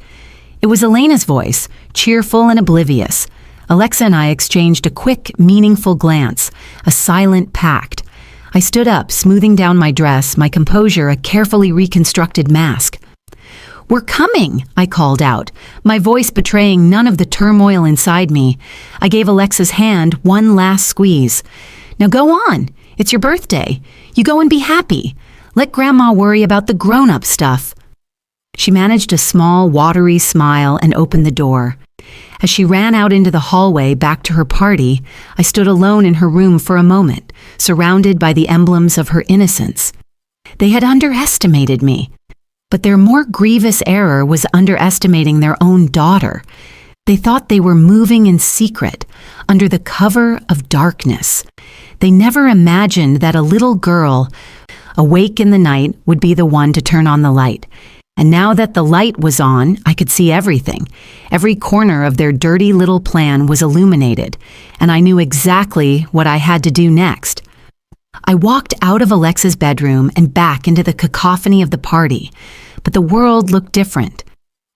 It was Elena's voice, cheerful and oblivious. Alexa and I exchanged a quick, meaningful glance, a silent pact. I stood up, smoothing down my dress, my composure a carefully reconstructed mask. "We're coming," I called out, my voice betraying none of the turmoil inside me. I gave Alexa's hand one last squeeze. "Now go on. It's your birthday. You go and be happy. Let Grandma worry about the grown-up stuff." She managed a small, watery smile and opened the door. As she ran out into the hallway back to her party, I stood alone in her room for a moment, surrounded by the emblems of her innocence. They had underestimated me, but their more grievous error was underestimating their own daughter. They thought they were moving in secret, under the cover of darkness. They never imagined that a little girl, awake in the night, would be the one to turn on the light. And now that the light was on, I could see everything. Every corner of their dirty little plan was illuminated, and I knew exactly what I had to do next. I walked out of Alexa's bedroom and back into the cacophony of the party, but the world looked different.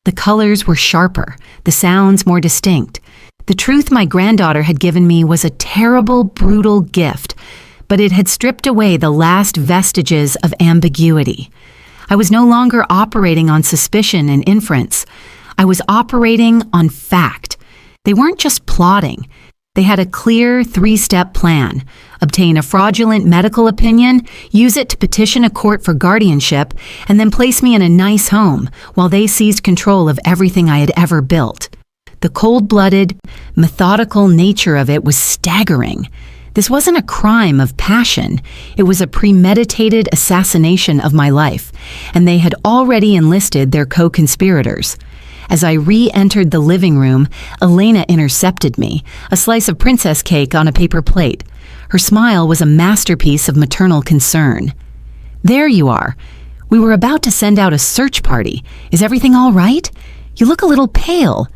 The colors were sharper, the sounds more distinct. The truth my granddaughter had given me was a terrible, brutal gift, but it had stripped away the last vestiges of ambiguity. I was no longer operating on suspicion and inference. I was operating on fact. They weren't just plotting. They had a clear 3-step plan. Obtain a fraudulent medical opinion, use it to petition a court for guardianship, and then place me in a nice home while they seized control of everything I had ever built. The cold-blooded, methodical nature of it was staggering. This wasn't a crime of passion. It was a premeditated assassination of my life, and they had already enlisted their co-conspirators. As I re-entered the living room, Elena intercepted me, a slice of princess cake on a paper plate. Her smile was a masterpiece of maternal concern. "There you are. We were about to send out a search party. Is everything all right? You look a little pale."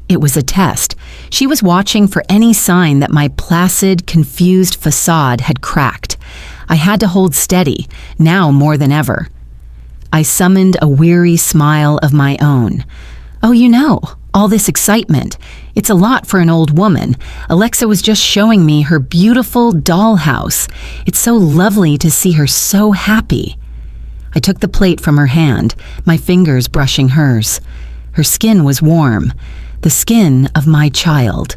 It was a test. She was watching for any sign that my placid, confused facade had cracked. I had to hold steady, now more than ever. I summoned a weary smile of my own. "Oh, you know, all this excitement. It's a lot for an old woman. Alexa was just showing me her beautiful dollhouse. It's so lovely to see her so happy." I took the plate from her hand, my fingers brushing hers. Her skin was warm. The skin of my child.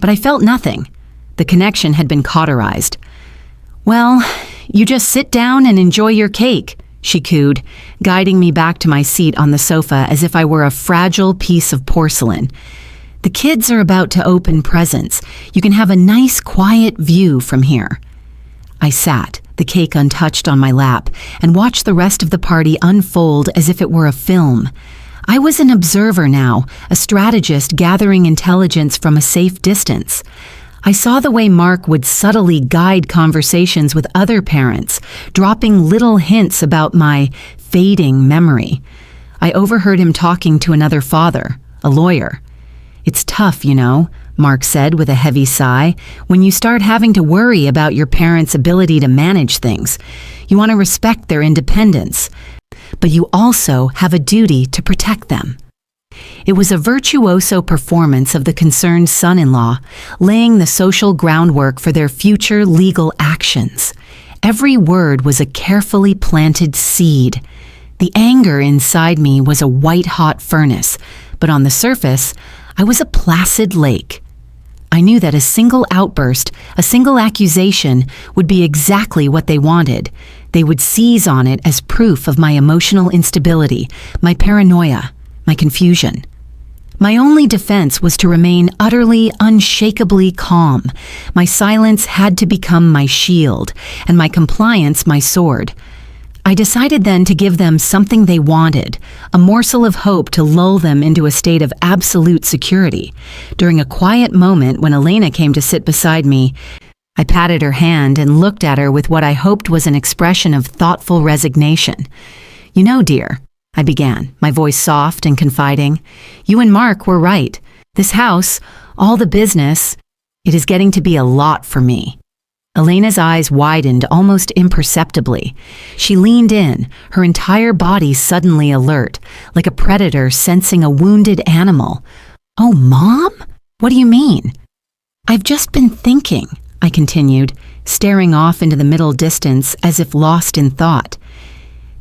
But I felt nothing. The connection had been cauterized. "Well, you just sit down and enjoy your cake," she cooed, guiding me back to my seat on the sofa as if I were a fragile piece of porcelain. "The kids are about to open presents. You can have a nice, quiet view from here." I sat, the cake untouched on my lap, and watched the rest of the party unfold as if it were a film. I was an observer now, a strategist gathering intelligence from a safe distance. I saw the way Mark would subtly guide conversations with other parents, dropping little hints about my fading memory. I overheard him talking to another father, a lawyer. "It's tough, you know," Mark said with a heavy sigh, "when you start having to worry about your parents' ability to manage things. You want to respect their independence, but you also have a duty to protect them." It was a virtuoso performance of the concerned son-in-law, laying the social groundwork for their future legal actions. Every word was a carefully planted seed. The anger inside me was a white-hot furnace, but on the surface, I was a placid lake. I knew that a single outburst, a single accusation, would be exactly what they wanted. They would seize on it as proof of my emotional instability, my paranoia, my confusion. My only defense was to remain utterly, unshakably calm. My silence had to become my shield, and my compliance my sword. I decided then to give them something they wanted, a morsel of hope to lull them into a state of absolute security. During a quiet moment when Elena came to sit beside me, I patted her hand and looked at her with what I hoped was an expression of thoughtful resignation. "You know, dear," I began, my voice soft and confiding, "you and Mark were right. This house, all the business, it is getting to be a lot for me." Elena's eyes widened almost imperceptibly. She leaned in, her entire body suddenly alert, like a predator sensing a wounded animal. "Oh, Mom? What do you mean?" "I've just been thinking," I continued, staring off into the middle distance as if lost in thought.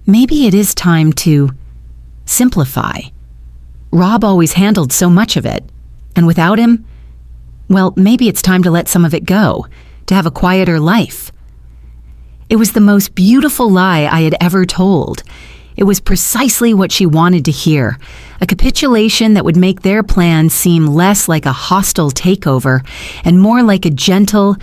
"Maybe it is time to simplify. Rob always handled so much of it, and without him, well, maybe it's time to let some of it go, to have a quieter life." It was the most beautiful lie I had ever told. It was precisely what she wanted to hear, a capitulation that would make their plan seem less like a hostile takeover and more like a gentle,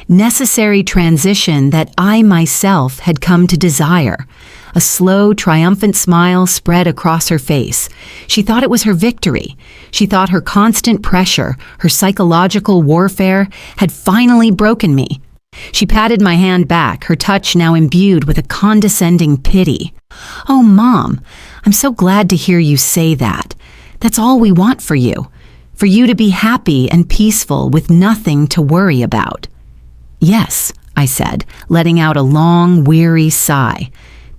necessary transition that I myself had come to desire. A slow, triumphant smile spread across her face. She thought it was her victory. She thought her constant pressure, her psychological warfare, had finally broken me. She patted my hand back, her touch now imbued with a condescending pity. "Oh, Mom, I'm so glad to hear you say that. That's all we want for you to be happy and peaceful with nothing to worry about." "Yes," I said, letting out a long, weary sigh.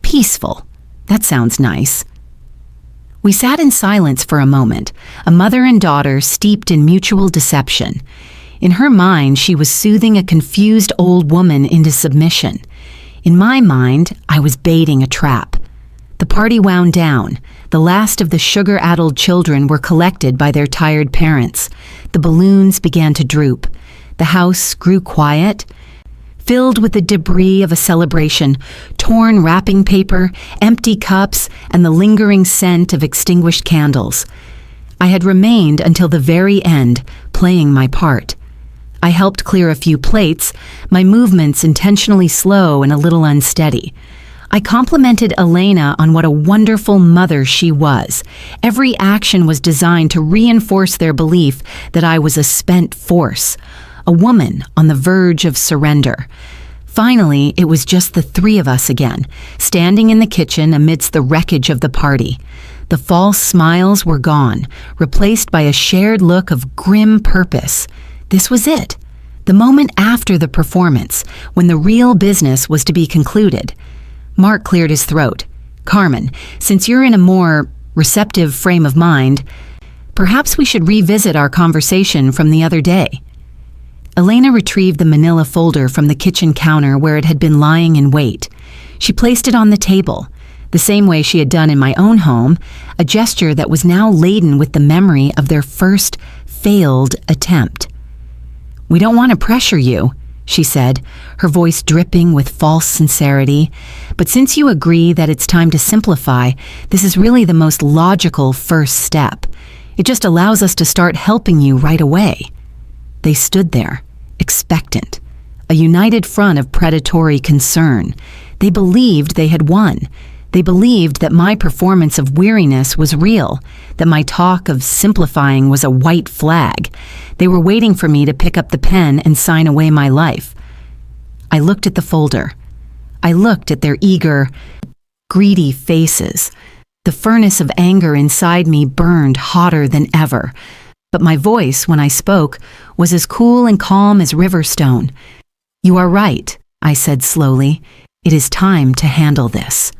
"Peaceful. That sounds nice." We sat in silence for a moment, a mother and daughter steeped in mutual deception. In her mind, she was soothing a confused old woman into submission. In my mind, I was baiting a trap. The party wound down. The last of the sugar-addled children were collected by their tired parents. The balloons began to droop. The house grew quiet, filled with the debris of a celebration, torn wrapping paper, empty cups, and the lingering scent of extinguished candles. I had remained until the very end, playing my part. I helped clear a few plates, my movements intentionally slow and a little unsteady. I complimented Elena on what a wonderful mother she was. Every action was designed to reinforce their belief that I was a spent force, a woman on the verge of surrender. Finally, it was just the three of us again, standing in the kitchen amidst the wreckage of the party. The false smiles were gone, replaced by a shared look of grim purpose. This was it, the moment after the performance, when the real business was to be concluded. Mark cleared his throat. "Carmen, since you're in a more receptive frame of mind, perhaps we should revisit our conversation from the other day." Elena retrieved the manila folder from the kitchen counter where it had been lying in wait. She placed it on the table, the same way she had done in my own home, a gesture that was now laden with the memory of their first failed attempt. "We don't want to pressure you," she said, her voice dripping with false sincerity, "but since you agree that it's time to simplify, this is really the most logical first step. It just allows us to start helping you right away." They stood there, expectant, a united front of predatory concern. They believed they had won. They believed that my performance of weariness was real, that my talk of simplifying was a white flag. They were waiting for me to pick up the pen and sign away my life. I looked at the folder. I looked at their eager, greedy faces. The furnace of anger inside me burned hotter than ever, but my voice, when I spoke, was as cool and calm as river stone. "You are right," I said slowly. "It is time to handle this."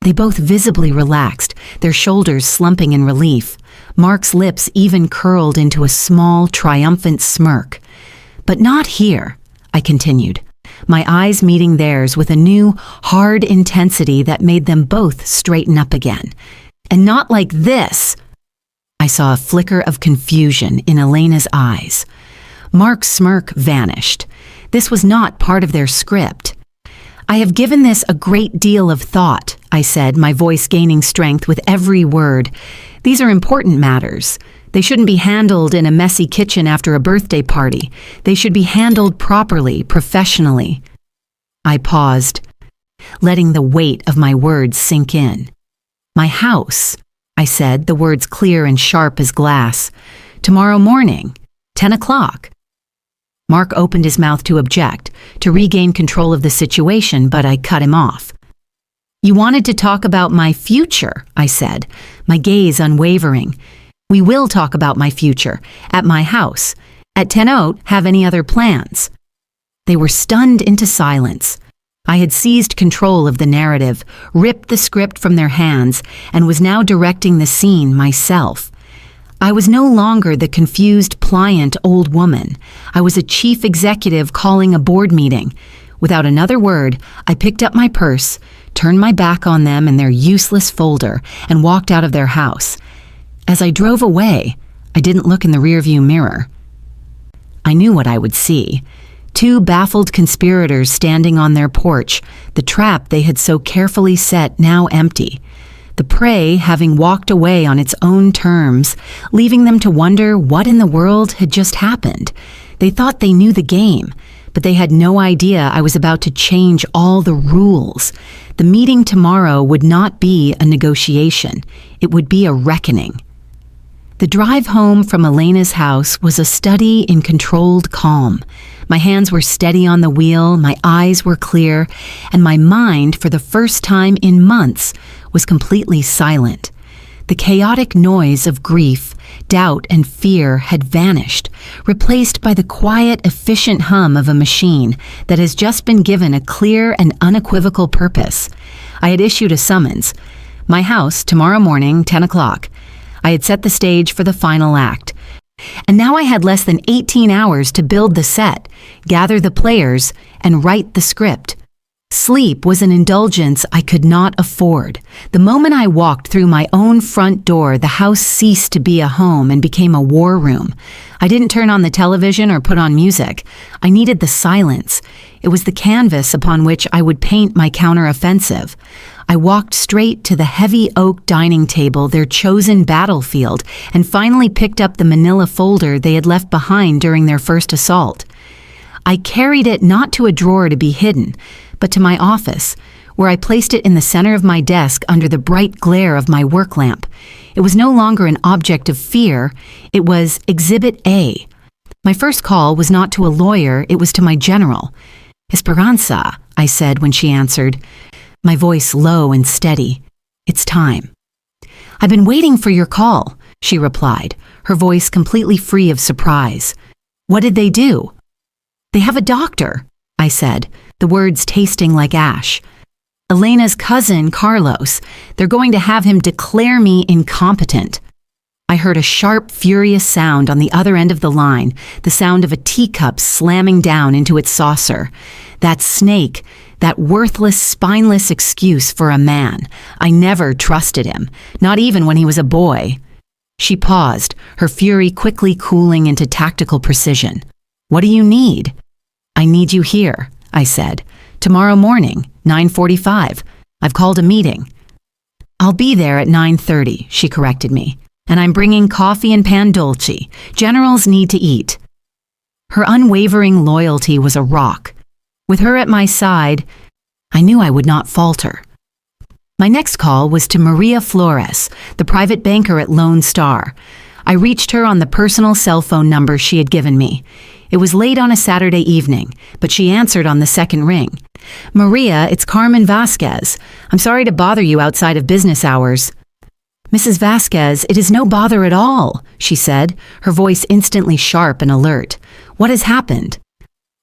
They both visibly relaxed, their shoulders slumping in relief. Mark's lips even curled into a small, triumphant smirk. "But not here," I continued, my eyes meeting theirs with a new, hard intensity that made them both straighten up again. "And not like this." I saw a flicker of confusion in Elena's eyes. Mark's smirk vanished. This was not part of their script. "I have given this a great deal of thought," I said, my voice gaining strength with every word. "These are important matters. They shouldn't be handled in a messy kitchen after a birthday party. They should be handled properly, professionally." I paused, letting the weight of my words sink in. "My house," I said, the words clear and sharp as glass. "Tomorrow morning, 10 o'clock. Mark opened his mouth to object, to regain control of the situation, but I cut him off. "You wanted to talk about my future," I said, my gaze unwavering. "We will talk about my future, at my house. At 10:00, have any other plans?" They were stunned into silence. I had seized control of the narrative, ripped the script from their hands, and was now directing the scene myself. I was no longer the confused, pliant old woman. I was a chief executive calling a board meeting. Without another word, I picked up my purse, turned my back on them and their useless folder, and walked out of their house. As I drove away, I didn't look in the rearview mirror. I knew what I would see. Two baffled conspirators standing on their porch, the trap they had so carefully set now empty. The prey having walked away on its own terms, leaving them to wonder what in the world had just happened. They thought they knew the game, but they had no idea I was about to change all the rules. The meeting tomorrow would not be a negotiation. It would be a reckoning. The drive home from Elena's house was a study in controlled calm. My hands were steady on the wheel, my eyes were clear, and my mind, for the first time in months, was completely silent. The chaotic noise of grief, doubt, and fear had vanished, replaced by the quiet, efficient hum of a machine that has just been given a clear and unequivocal purpose. I had issued a summons. My house, tomorrow morning, 10 o'clock. I had set the stage for the final act. And now I had less than 18 hours to build the set, gather the players, and write the script. Sleep was an indulgence I could not afford. The moment I walked through my own front door, the house ceased to be a home and became a war room. I didn't turn on the television or put on music. I needed the silence. It was the canvas upon which I would paint my counteroffensive. I walked straight to the heavy oak dining table, their chosen battlefield, and finally picked up the manila folder they had left behind during their first assault. I carried it not to a drawer to be hidden, but to my office, where I placed it in the center of my desk under the bright glare of my work lamp. It was no longer an object of fear, it was Exhibit A. My first call was not to a lawyer, it was to my general. "Esperanza," I said when she answered, my voice low and steady. "It's time." "I've been waiting for your call," she replied, her voice completely free of surprise. "What did they do?" "They have a doctor," I said, the words tasting like ash. "Elena's cousin, Carlos. They're going to have him declare me incompetent." I heard a sharp, furious sound on the other end of the line, the sound of a teacup slamming down into its saucer. That snake, that worthless, spineless excuse for a man. I never trusted him, not even when he was a boy. She paused, her fury quickly cooling into tactical precision. "What do you need?" "I need you here," I said. "Tomorrow morning, 9:45. I've called a meeting." "I'll be there at 9:30, she corrected me. "And I'm bringing coffee and pan dolce. Generals need to eat." Her unwavering loyalty was a rock. With her at my side, I knew I would not falter. My next call was to Maria Flores, the private banker at Lone Star. I reached her on the personal cell phone number she had given me. It was late on a Saturday evening, but she answered on the second ring. "Maria, it's Carmen Vasquez. I'm sorry to bother you outside of business hours." "Mrs. Vasquez, it is no bother at all," she said, her voice instantly sharp and alert. "What has happened?"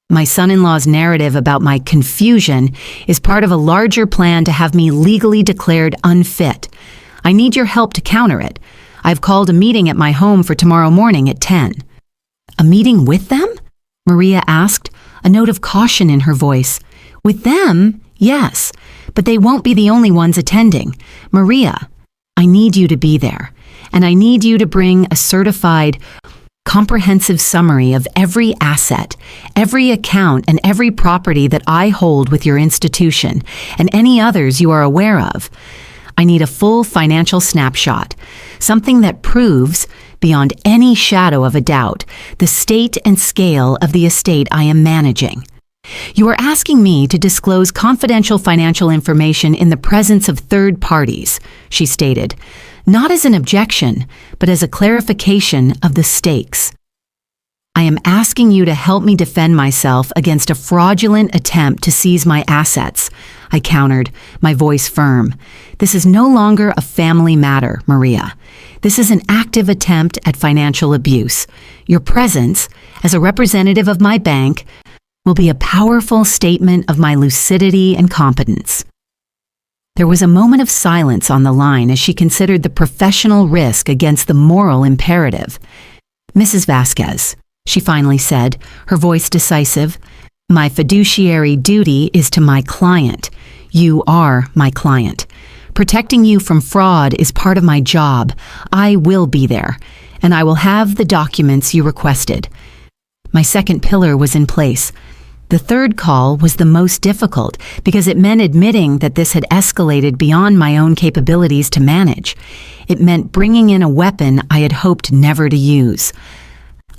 "My son-in-law's narrative about my confusion is part of a larger plan to have me legally declared unfit. I need your help to counter it. I've called a meeting at my home for tomorrow morning at 10. "A meeting with them?" Maria asked, a note of caution in her voice. "With them? Yes, but they won't be the only ones attending. Maria, I need you to be there, and I need you to bring a certified, comprehensive summary of every asset, every account, and every property that I hold with your institution, and any others you are aware of. I need a full financial snapshot, something that proves, beyond any shadow of a doubt, the state and scale of the estate I am managing. You are asking me to disclose confidential financial information in the presence of third parties," she stated, not as an objection, but as a clarification of the stakes. "I am asking you to help me defend myself against a fraudulent attempt to seize my assets," I countered, my voice firm. "This is no longer a family matter, Maria. This is an active attempt at financial abuse. Your presence, as a representative of my bank, will be a powerful statement of my lucidity and competence." There was a moment of silence on the line as she considered the professional risk against the moral imperative. "Mrs. Vasquez," she finally said, her voice decisive, "my fiduciary duty is to my client. You are my client. Protecting you from fraud is part of my job. I will be there, and I will have the documents you requested." My second pillar was in place. The third call was the most difficult because it meant admitting that this had escalated beyond my own capabilities to manage. It meant bringing in a weapon I had hoped never to use.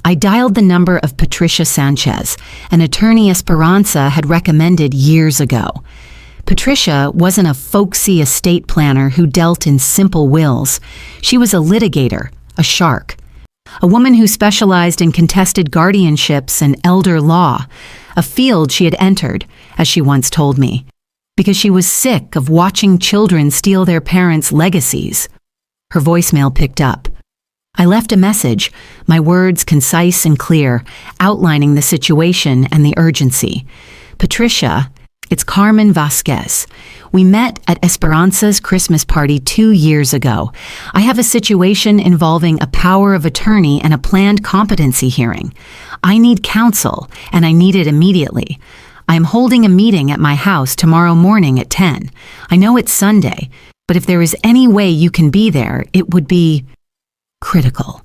I dialed the number of Patricia Sanchez, an attorney Esperanza had recommended years ago. Patricia wasn't a folksy estate planner who dealt in simple wills. She was a litigator, a shark. A woman who specialized in contested guardianships and elder law, a field she had entered, as she once told me, because she was sick of watching children steal their parents' legacies. Her voicemail picked up. I left a message, my words concise and clear, outlining the situation and the urgency. "Patricia, it's Carmen Vasquez. We met at Esperanza's Christmas party 2 years ago. I have a situation involving a power of attorney and a planned competency hearing. I need counsel, and I need it immediately. I am holding a meeting at my house tomorrow morning at 10. I know it's Sunday, but if there is any way you can be there, it would be critical."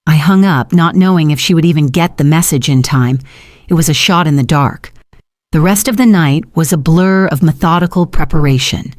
I hung up, not knowing if she would even get the message in time. It was a shot in the dark. The rest of the night was a blur of methodical preparation.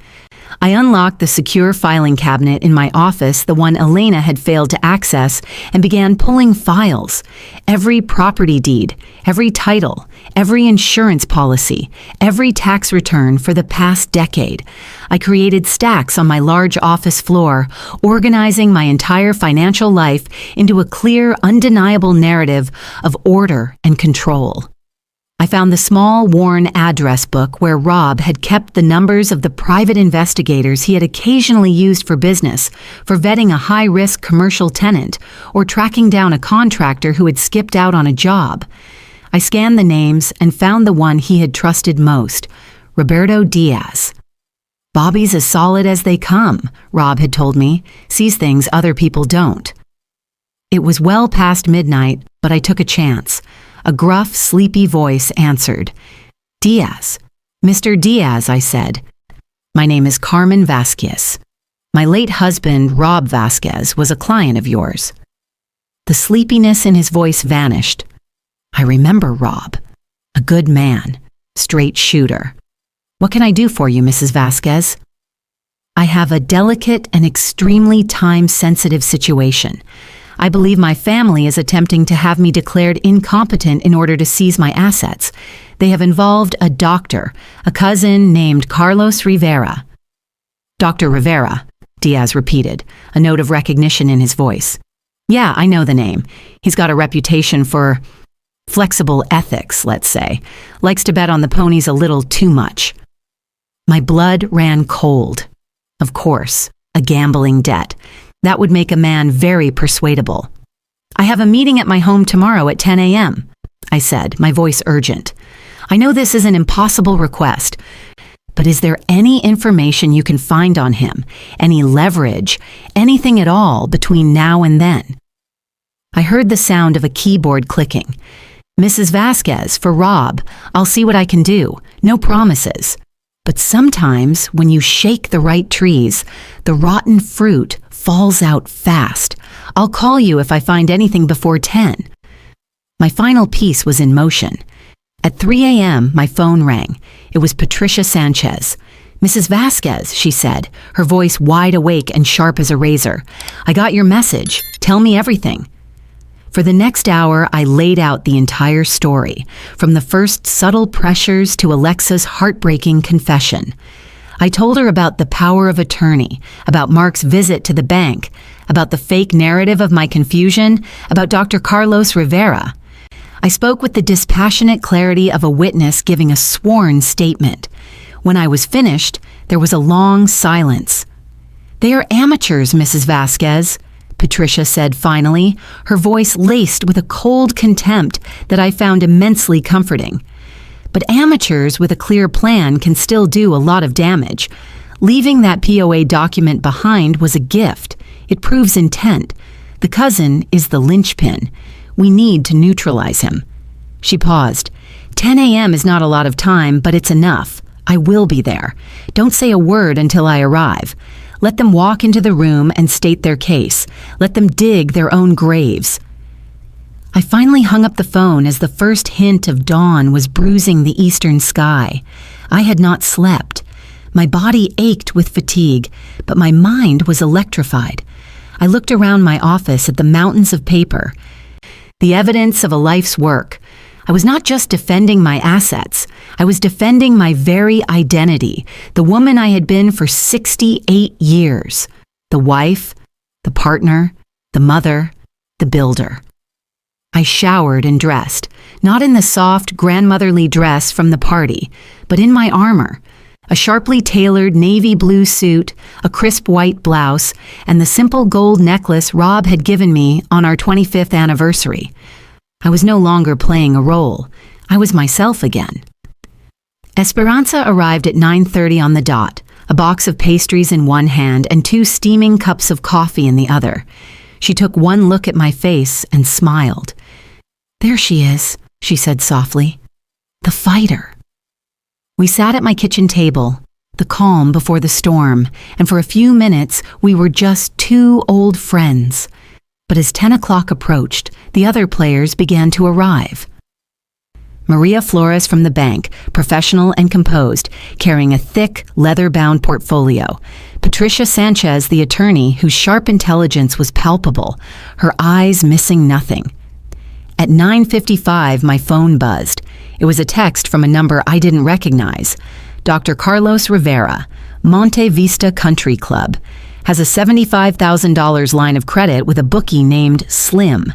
I unlocked the secure filing cabinet in my office, the one Elena had failed to access, and began pulling files. Every property deed, every title, every insurance policy, every tax return for the past decade. I created stacks on my large office floor, organizing my entire financial life into a clear, undeniable narrative of order and control. I found the small, worn address book where Rob had kept the numbers of the private investigators he had occasionally used for business, for vetting a high-risk commercial tenant or tracking down a contractor who had skipped out on a job. I scanned the names and found the one he had trusted most, Roberto Diaz. "Bobby's as solid as they come," Rob had told me, "sees things other people don't." It was well past midnight, but I took a chance. A gruff, sleepy voice answered. "Diaz. Mr. Diaz," I said. "My name is Carmen Vasquez. My late husband, Rob Vasquez, was a client of yours." The sleepiness in his voice vanished. "I remember Rob. A good man. Straight shooter. What can I do for you, Mrs. Vasquez?" "I have a delicate and extremely time-sensitive situation. I believe my family is attempting to have me declared incompetent in order to seize my assets. They have involved a doctor, a cousin named Carlos Rivera." Dr. Rivera, Diaz repeated, a note of recognition in his voice. Yeah, I know the name. He's got a reputation for flexible ethics, let's say. Likes to bet on the ponies a little too much. My blood ran cold. Of course, a gambling debt. That would make a man very persuadable. I have a meeting at my home tomorrow at 10 a.m., I said, my voice urgent. I know this is an impossible request, but is there any information you can find on him, any leverage, anything at all between now and then? I heard the sound of a keyboard clicking. Mrs. Vasquez, for Rob, I'll see what I can do. No promises. But sometimes, when you shake the right trees, the rotten fruit falls out fast. I'll call you if I find anything before 10. My final piece was in motion. At 3 a.m., my phone rang. It was Patricia Sanchez. Mrs. Vasquez, she said, her voice wide awake and sharp as a razor. I got your message. Tell me everything. For the next hour, I laid out the entire story, from the first subtle pressures to Alexa's heartbreaking confession. I told her about the power of attorney, about Mark's visit to the bank, about the fake narrative of my confusion, about Dr. Carlos Rivera. I spoke with the dispassionate clarity of a witness giving a sworn statement. When I was finished, there was a long silence. They are amateurs, Mrs. Vasquez, Patricia said finally, her voice laced with a cold contempt that I found immensely comforting. But amateurs with a clear plan can still do a lot of damage. Leaving that POA document behind was a gift. It proves intent. The cousin is the linchpin. We need to neutralize him. She paused. 10 a.m. is not a lot of time, but it's enough. I will be there. Don't say a word until I arrive. Let them walk into the room and state their case. Let them dig their own graves. I finally hung up the phone as the first hint of dawn was bruising the eastern sky. I had not slept. My body ached with fatigue, but my mind was electrified. I looked around my office at the mountains of paper, the evidence of a life's work. I was not just defending my assets. I was defending my very identity, the woman I had been for 68 years, the wife, the partner, the mother, the builder. I showered and dressed, not in the soft, grandmotherly dress from the party, but in my armor, a sharply tailored navy blue suit, a crisp white blouse, and the simple gold necklace Rob had given me on our 25th anniversary. I was no longer playing a role. I was myself again. Esperanza arrived at 9:30 on the dot, a box of pastries in one hand and 2 steaming cups of coffee in the other. She took one look at my face and smiled. There she is, she said softly. The fighter. We sat at my kitchen table, the calm before the storm, and for a few minutes we were just 2 old friends. But as 10 o'clock approached, the other players began to arrive. Maria Flores from the bank, professional and composed, carrying a thick, leather-bound portfolio. Patricia Sanchez, the attorney, whose sharp intelligence was palpable, her eyes missing nothing. At 9:55, my phone buzzed. It was a text from a number I didn't recognize. Dr. Carlos Rivera, Monte Vista Country Club, has a $75,000 line of credit with a bookie named Slim.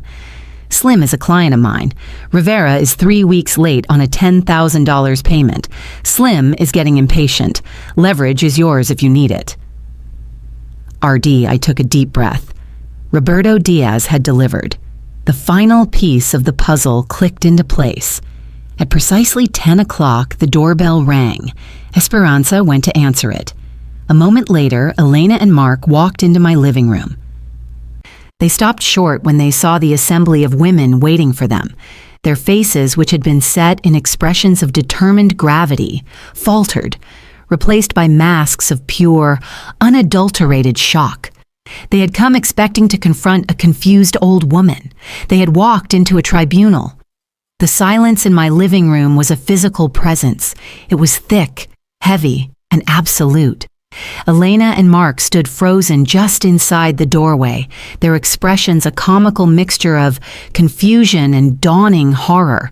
Slim is a client of mine. Rivera is 3 weeks late on a $10,000 payment. Slim is getting impatient. Leverage is yours if you need it. RD, I took a deep breath. Roberto Diaz had delivered. The final piece of the puzzle clicked into place. At precisely 10 o'clock, the doorbell rang. Esperanza went to answer it. A moment later, Elena and Mark walked into my living room. They stopped short when they saw the assembly of women waiting for them. Their faces, which had been set in expressions of determined gravity, faltered, replaced by masks of pure, unadulterated shock. They had come expecting to confront a confused old woman. They had walked into a tribunal. The silence in my living room was a physical presence. It was thick, heavy, and absolute. Elena and Mark stood frozen just inside the doorway, their expressions a comical mixture of confusion and dawning horror.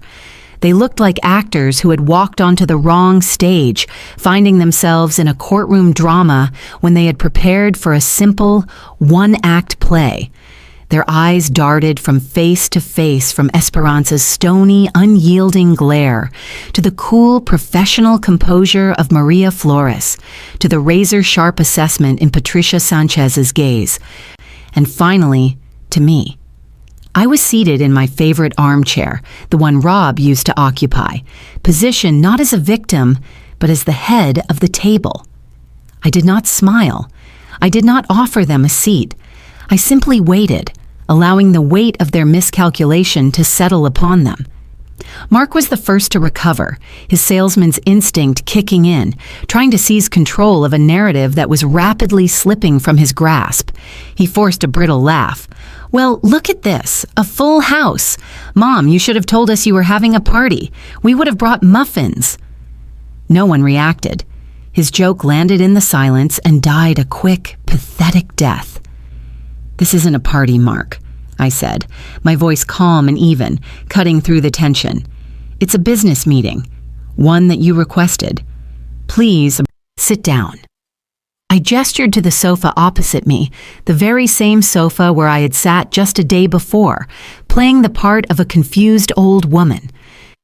They looked like actors who had walked onto the wrong stage, finding themselves in a courtroom drama when they had prepared for a simple, one-act play. Their eyes darted from face to face, from Esperanza's stony, unyielding glare to the cool, professional composure of Maria Flores, to the razor-sharp assessment in Patricia Sanchez's gaze, and finally, to me. I was seated in my favorite armchair, the one Rob used to occupy, positioned not as a victim, but as the head of the table. I did not smile. I did not offer them a seat. I simply waited, allowing the weight of their miscalculation to settle upon them. Mark was the first to recover, his salesman's instinct kicking in, trying to seize control of a narrative that was rapidly slipping from his grasp. He forced a brittle laugh. "Well, look at this. A full house. Mom, you should have told us you were having a party. We would have brought muffins." No one reacted. His joke landed in the silence and died a quick, pathetic death. "This isn't a party, Mark," I said, my voice calm and even, cutting through the tension. "It's a business meeting, one that you requested. Please, sit down." I gestured to the sofa opposite me, the very same sofa where I had sat just a day before, playing the part of a confused old woman.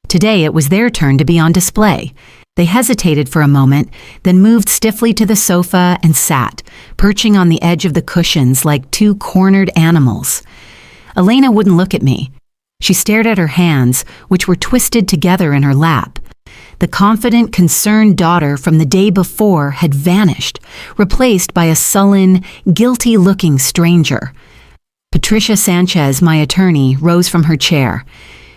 Today it was their turn to be on display. They hesitated for a moment, then moved stiffly to the sofa and sat, perching on the edge of the cushions like two cornered animals. Elena wouldn't look at me. She stared at her hands, which were twisted together in her lap. The confident, concerned daughter from the day before had vanished, replaced by a sullen, guilty-looking stranger. Patricia Sanchez, my attorney, rose from her chair.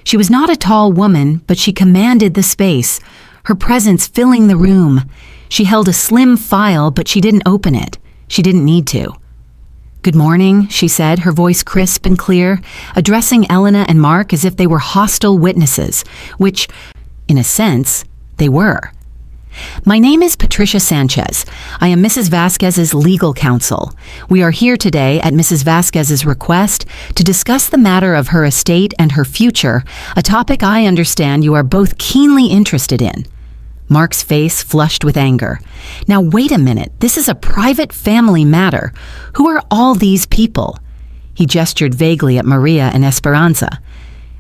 She was not a tall woman, but she commanded the space, her presence filling the room. She held a slim file, but she didn't open it. She didn't need to. "Good morning," she said, her voice crisp and clear, addressing Elena and Mark as if they were hostile witnesses, which, in a sense, they were. "My name is Patricia Sanchez. I am Mrs. Vasquez's legal counsel. We are here today at Mrs. Vasquez's request to discuss the matter of her estate and her future, a topic I understand you are both keenly interested in." Mark's face flushed with anger. "Now wait a minute, this is a private family matter. Who are all these people?" He gestured vaguely at Maria and Esperanza.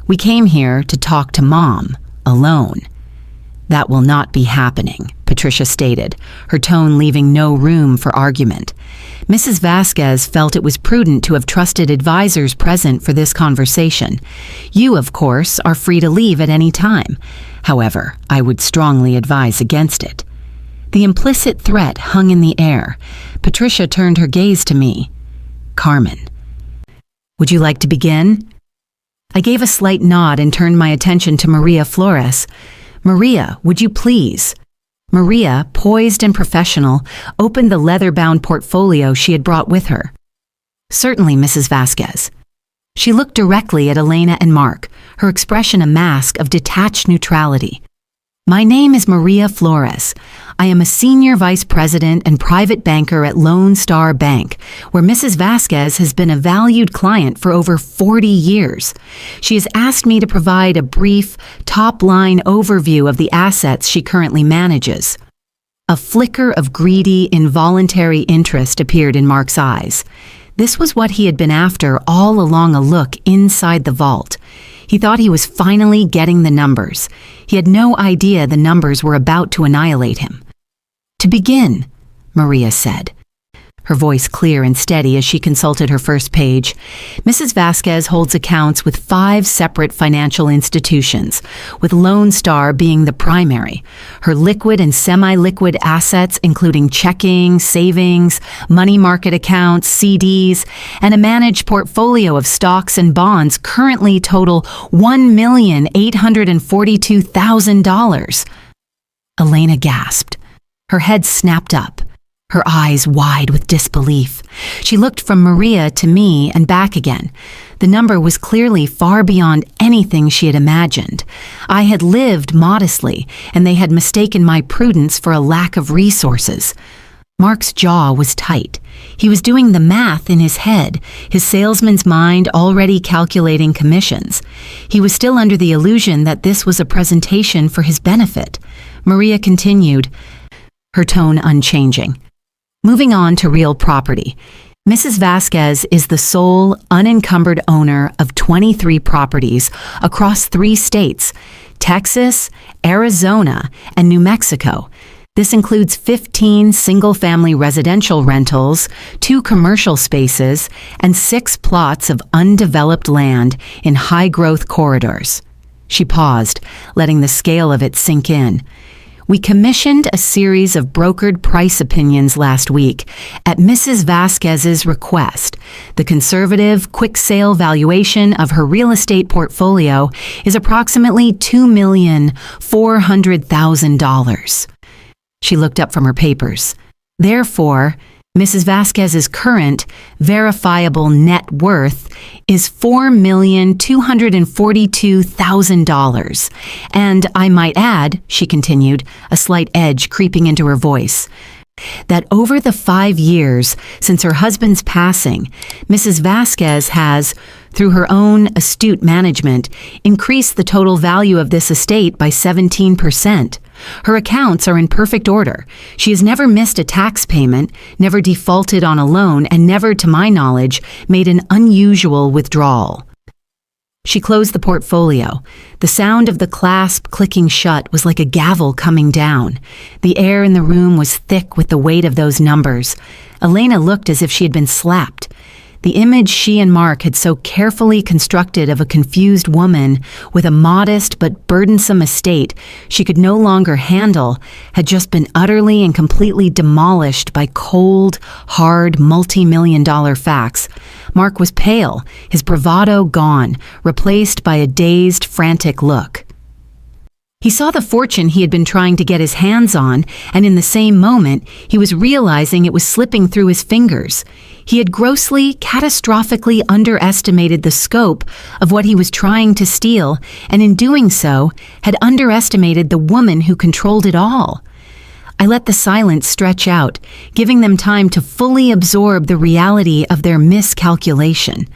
"We came here to talk to Mom, alone." "That will not be happening," Patricia stated, her tone leaving no room for argument. Mrs. Vasquez felt it was prudent to have trusted advisors present for this conversation. You, of course, are free to leave at any time. However, I would strongly advise against it. The implicit threat hung in the air. Patricia turned her gaze to me. "Carmen, would you like to begin?" I gave a slight nod and turned my attention to Maria Flores. "Maria, would you please?" Maria, poised and professional, opened the leather-bound portfolio she had brought with her. "Certainly, Mrs. Vasquez." She looked directly at Elena and Mark, her expression a mask of detached neutrality. "My name is Maria Flores. I am a senior vice president and private banker at Lone Star Bank, where Mrs. Vasquez has been a valued client for over 40 years. She has asked me to provide a brief, top-line overview of the assets she currently manages." A flicker of greedy, involuntary interest appeared in Mark's eyes. This was what he had been after all along, a look inside the vault. He thought he was finally getting the numbers. He had no idea the numbers were about to annihilate him. "To begin," Maria said, her voice clear and steady as she consulted her first page, "Mrs. Vasquez holds accounts with 5 separate financial institutions, with Lone Star being the primary. Her liquid and semi-liquid assets, including checking, savings, money market accounts, CDs, and a managed portfolio of stocks and bonds, currently total $1,842,000. Elena gasped. Her head snapped up, her eyes wide with disbelief. She looked from Maria to me and back again. The number was clearly far beyond anything she had imagined. I had lived modestly, and they had mistaken my prudence for a lack of resources. Mark's jaw was tight. He was doing the math in his head, his salesman's mind already calculating commissions. He was still under the illusion that this was a presentation for his benefit. Maria continued, her tone unchanging. Moving on to real property. Mrs. Vasquez is the sole, unencumbered owner of 23 properties across 3 states, Texas, Arizona, and New Mexico. This includes 15 single-family residential rentals, 2 commercial spaces, and 6 plots of undeveloped land in high-growth corridors. She paused, letting the scale of it sink in. We commissioned a series of brokered price opinions last week at Mrs. Vasquez's request. The conservative, quick sale valuation of her real estate portfolio is approximately $2,400,000. She looked up from her papers. Therefore, Mrs. Vasquez's current verifiable net worth is $4,242,000. And I might add, she continued, a slight edge creeping into her voice, that over the 5 years since her husband's passing, Mrs. Vasquez has, through her own astute management, increased the total value of this estate by 17%. Her accounts are in perfect order. She has never missed a tax payment, never defaulted on a loan, and never, to my knowledge, made an unusual withdrawal. She closed the portfolio. The sound of the clasp clicking shut was like a gavel coming down. The air in the room was thick with the weight of those numbers. Elena looked as if she had been slapped. The image she and Mark had so carefully constructed of a confused woman with a modest but burdensome estate she could no longer handle had just been utterly and completely demolished by cold, hard, multi-million-dollar facts. Mark was pale, his bravado gone, replaced by a dazed, frantic look. He saw the fortune he had been trying to get his hands on, and in the same moment, he was realizing it was slipping through his fingers. He had grossly, catastrophically underestimated the scope of what he was trying to steal, and in doing so, had underestimated the woman who controlled it all. I let the silence stretch out, giving them time to fully absorb the reality of their miscalculation.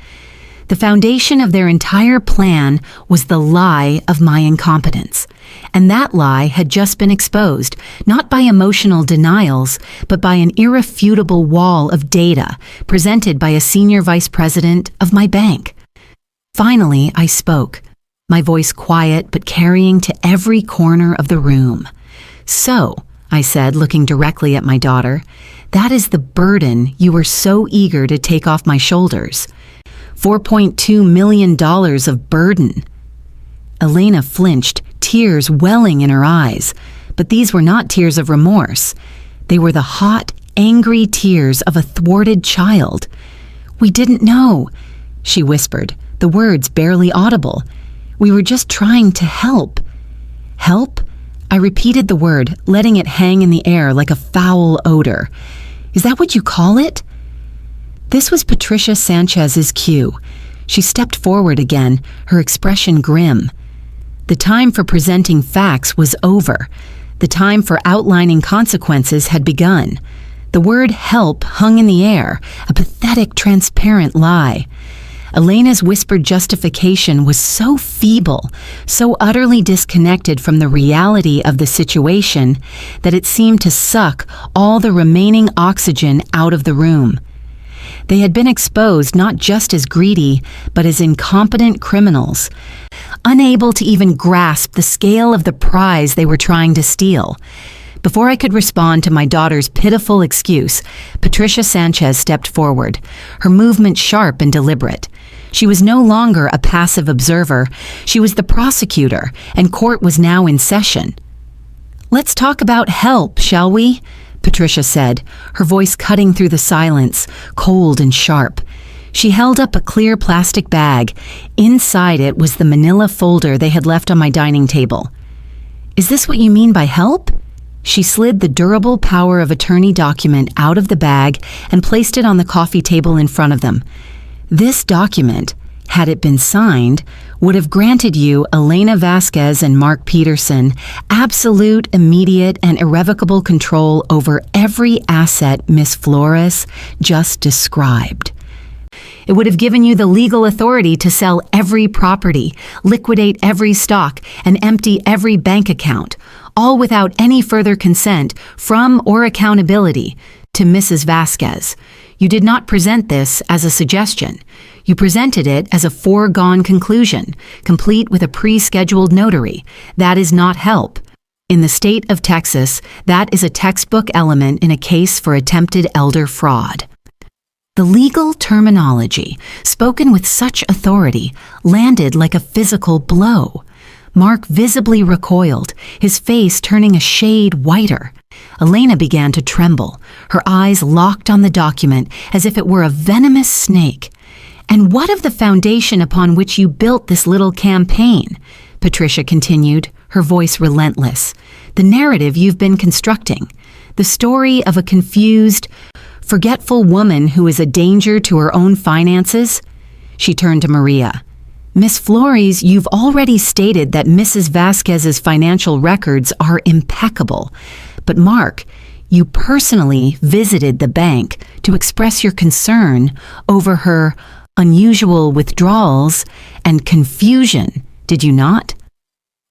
The foundation of their entire plan was the lie of my incompetence. And that lie had just been exposed, not by emotional denials, but by an irrefutable wall of data presented by a senior vice president of my bank. Finally, I spoke, my voice quiet but carrying to every corner of the room. So, I said, looking directly at my daughter, that is the burden you were so eager to take off my shoulders. $4.2 million of burden. Elena flinched, tears welling in her eyes. But these were not tears of remorse. They were the hot, angry tears of a thwarted child. "We didn't know," she whispered, the words barely audible. "We were just trying to help." "Help?" I repeated the word, letting it hang in the air like a foul odor. "Is that what you call it?" This was Patricia Sanchez's cue. She stepped forward again, her expression grim. The time for presenting facts was over. The time for outlining consequences had begun. The word help hung in the air, a pathetic, transparent lie. Elena's whispered justification was so feeble, so utterly disconnected from the reality of the situation, that it seemed to suck all the remaining oxygen out of the room. They had been exposed not just as greedy, but as incompetent criminals, unable to even grasp the scale of the prize they were trying to steal. Before I could respond to my daughter's pitiful excuse, Patricia Sanchez stepped forward, her movement sharp and deliberate. She was no longer a passive observer. She was the prosecutor, and court was now in session. "Let's talk about help, shall we?" Patricia said, her voice cutting through the silence, cold and sharp. She held up a clear plastic bag. Inside it was the manila folder they had left on my dining table. "Is this what you mean by help?" She slid the durable power of attorney document out of the bag and placed it on the coffee table in front of them. "This document, had it been signed, would have granted you, Elena Vasquez and Mark Peterson, absolute, immediate, and irrevocable control over every asset Miss Flores just described. It would have given you the legal authority to sell every property, liquidate every stock, and empty every bank account, all without any further consent from or accountability to Mrs. Vasquez. You did not present this as a suggestion. You presented it as a foregone conclusion, complete with a pre-scheduled notary. That is not help. In the state of Texas, that is a textbook element in a case for attempted elder fraud. The legal terminology, spoken with such authority, landed like a physical blow. Mark visibly recoiled, his face turning a shade whiter. Elena began to tremble, her eyes locked on the document as if it were a venomous snake. "And what of the foundation upon which you built this little campaign?" Patricia continued, her voice relentless. "The narrative you've been constructing. The story of a confused, forgetful woman who is a danger to her own finances?" She turned to Maria. "Miss Flores, you've already stated that Mrs. Vasquez's financial records are impeccable. But Mark, you personally visited the bank to express your concern over her unusual withdrawals and confusion, did you not?"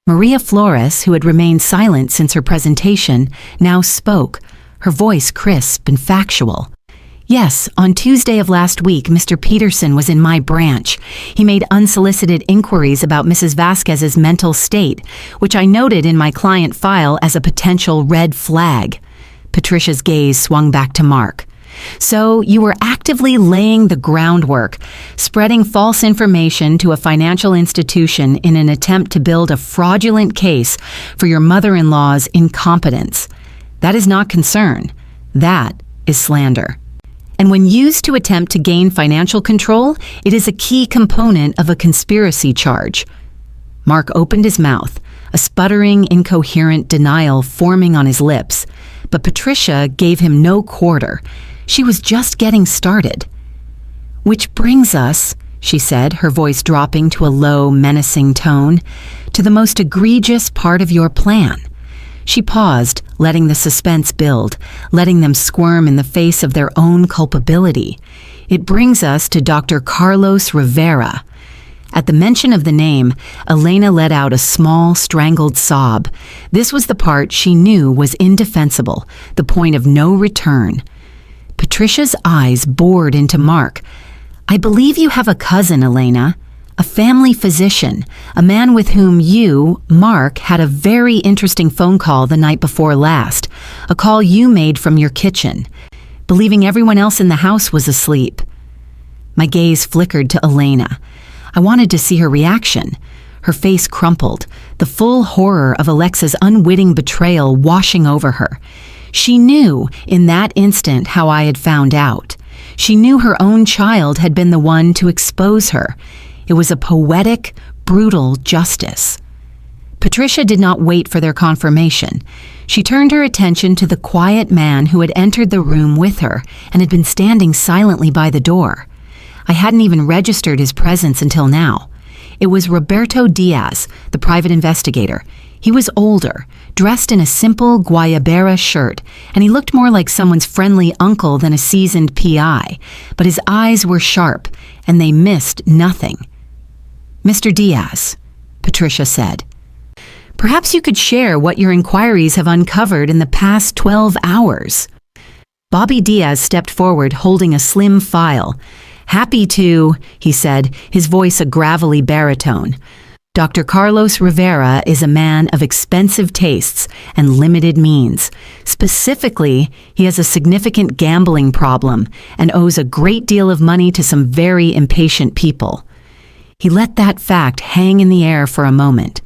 Maria Flores, who had remained silent since her presentation, now spoke, her voice crisp and factual. "Yes, on Tuesday of last week, Mr. Peterson was in my branch. He made unsolicited inquiries about Mrs. Vasquez's mental state, which I noted in my client file as a potential red flag." Patricia's gaze swung back to Mark. "So you were actively laying the groundwork, spreading false information to a financial institution in an attempt to build a fraudulent case for your mother-in-law's incompetence. That is not concern. That is slander. And when used to attempt to gain financial control, it is a key component of a conspiracy charge." Mark opened his mouth, a sputtering, incoherent denial forming on his lips. But Patricia gave him no quarter. She was just getting started. "Which brings us," she said, her voice dropping to a low, menacing tone, "to the most egregious part of your plan." She paused, letting the suspense build, letting them squirm in the face of their own culpability. "It brings us to Dr. Carlos Rivera." At the mention of the name, Elena let out a small, strangled sob. This was the part she knew was indefensible, the point of no return. Patricia's eyes bored into Mark. "I believe you have a cousin, Elena. A family physician, a man with whom you, Mark, had a very interesting phone call the night before last, a call you made from your kitchen, believing everyone else in the house was asleep." My gaze flickered to Elena. I wanted to see her reaction. Her face crumpled, the full horror of Alexa's unwitting betrayal washing over her. She knew in that instant how I had found out. She knew her own child had been the one to expose her. It was a poetic, brutal justice. Patricia did not wait for their confirmation. She turned her attention to the quiet man who had entered the room with her and had been standing silently by the door. I hadn't even registered his presence until now. It was Roberto Diaz, the private investigator. He was older, dressed in a simple guayabera shirt, and he looked more like someone's friendly uncle than a seasoned PI, but his eyes were sharp, and they missed nothing. "Mr. Diaz," Patricia said, "perhaps you could share what your inquiries have uncovered in the past 12 hours. Bobby Diaz stepped forward holding a slim file. "Happy to," he said, his voice a gravelly baritone. "Dr. Carlos Rivera is a man of expensive tastes and limited means. Specifically, he has a significant gambling problem and owes a great deal of money to some very impatient people." He let that fact hang in the air for a moment.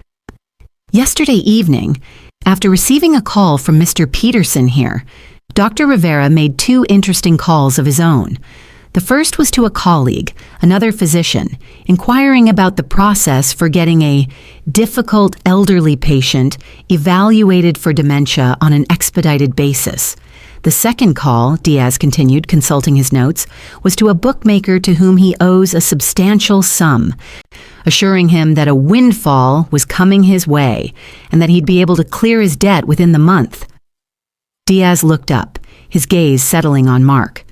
"Yesterday evening, after receiving a call from Mr. Peterson here, Dr. Rivera made 2 interesting calls of his own. The first was to a colleague, another physician, inquiring about the process for getting a difficult elderly patient evaluated for dementia on an expedited basis. The second call, Diaz continued, consulting his notes, was to a bookmaker to whom he owes a substantial sum, assuring him that a windfall was coming his way and that he'd be able to clear his debt within the month. Diaz looked up, his gaze settling on Mark.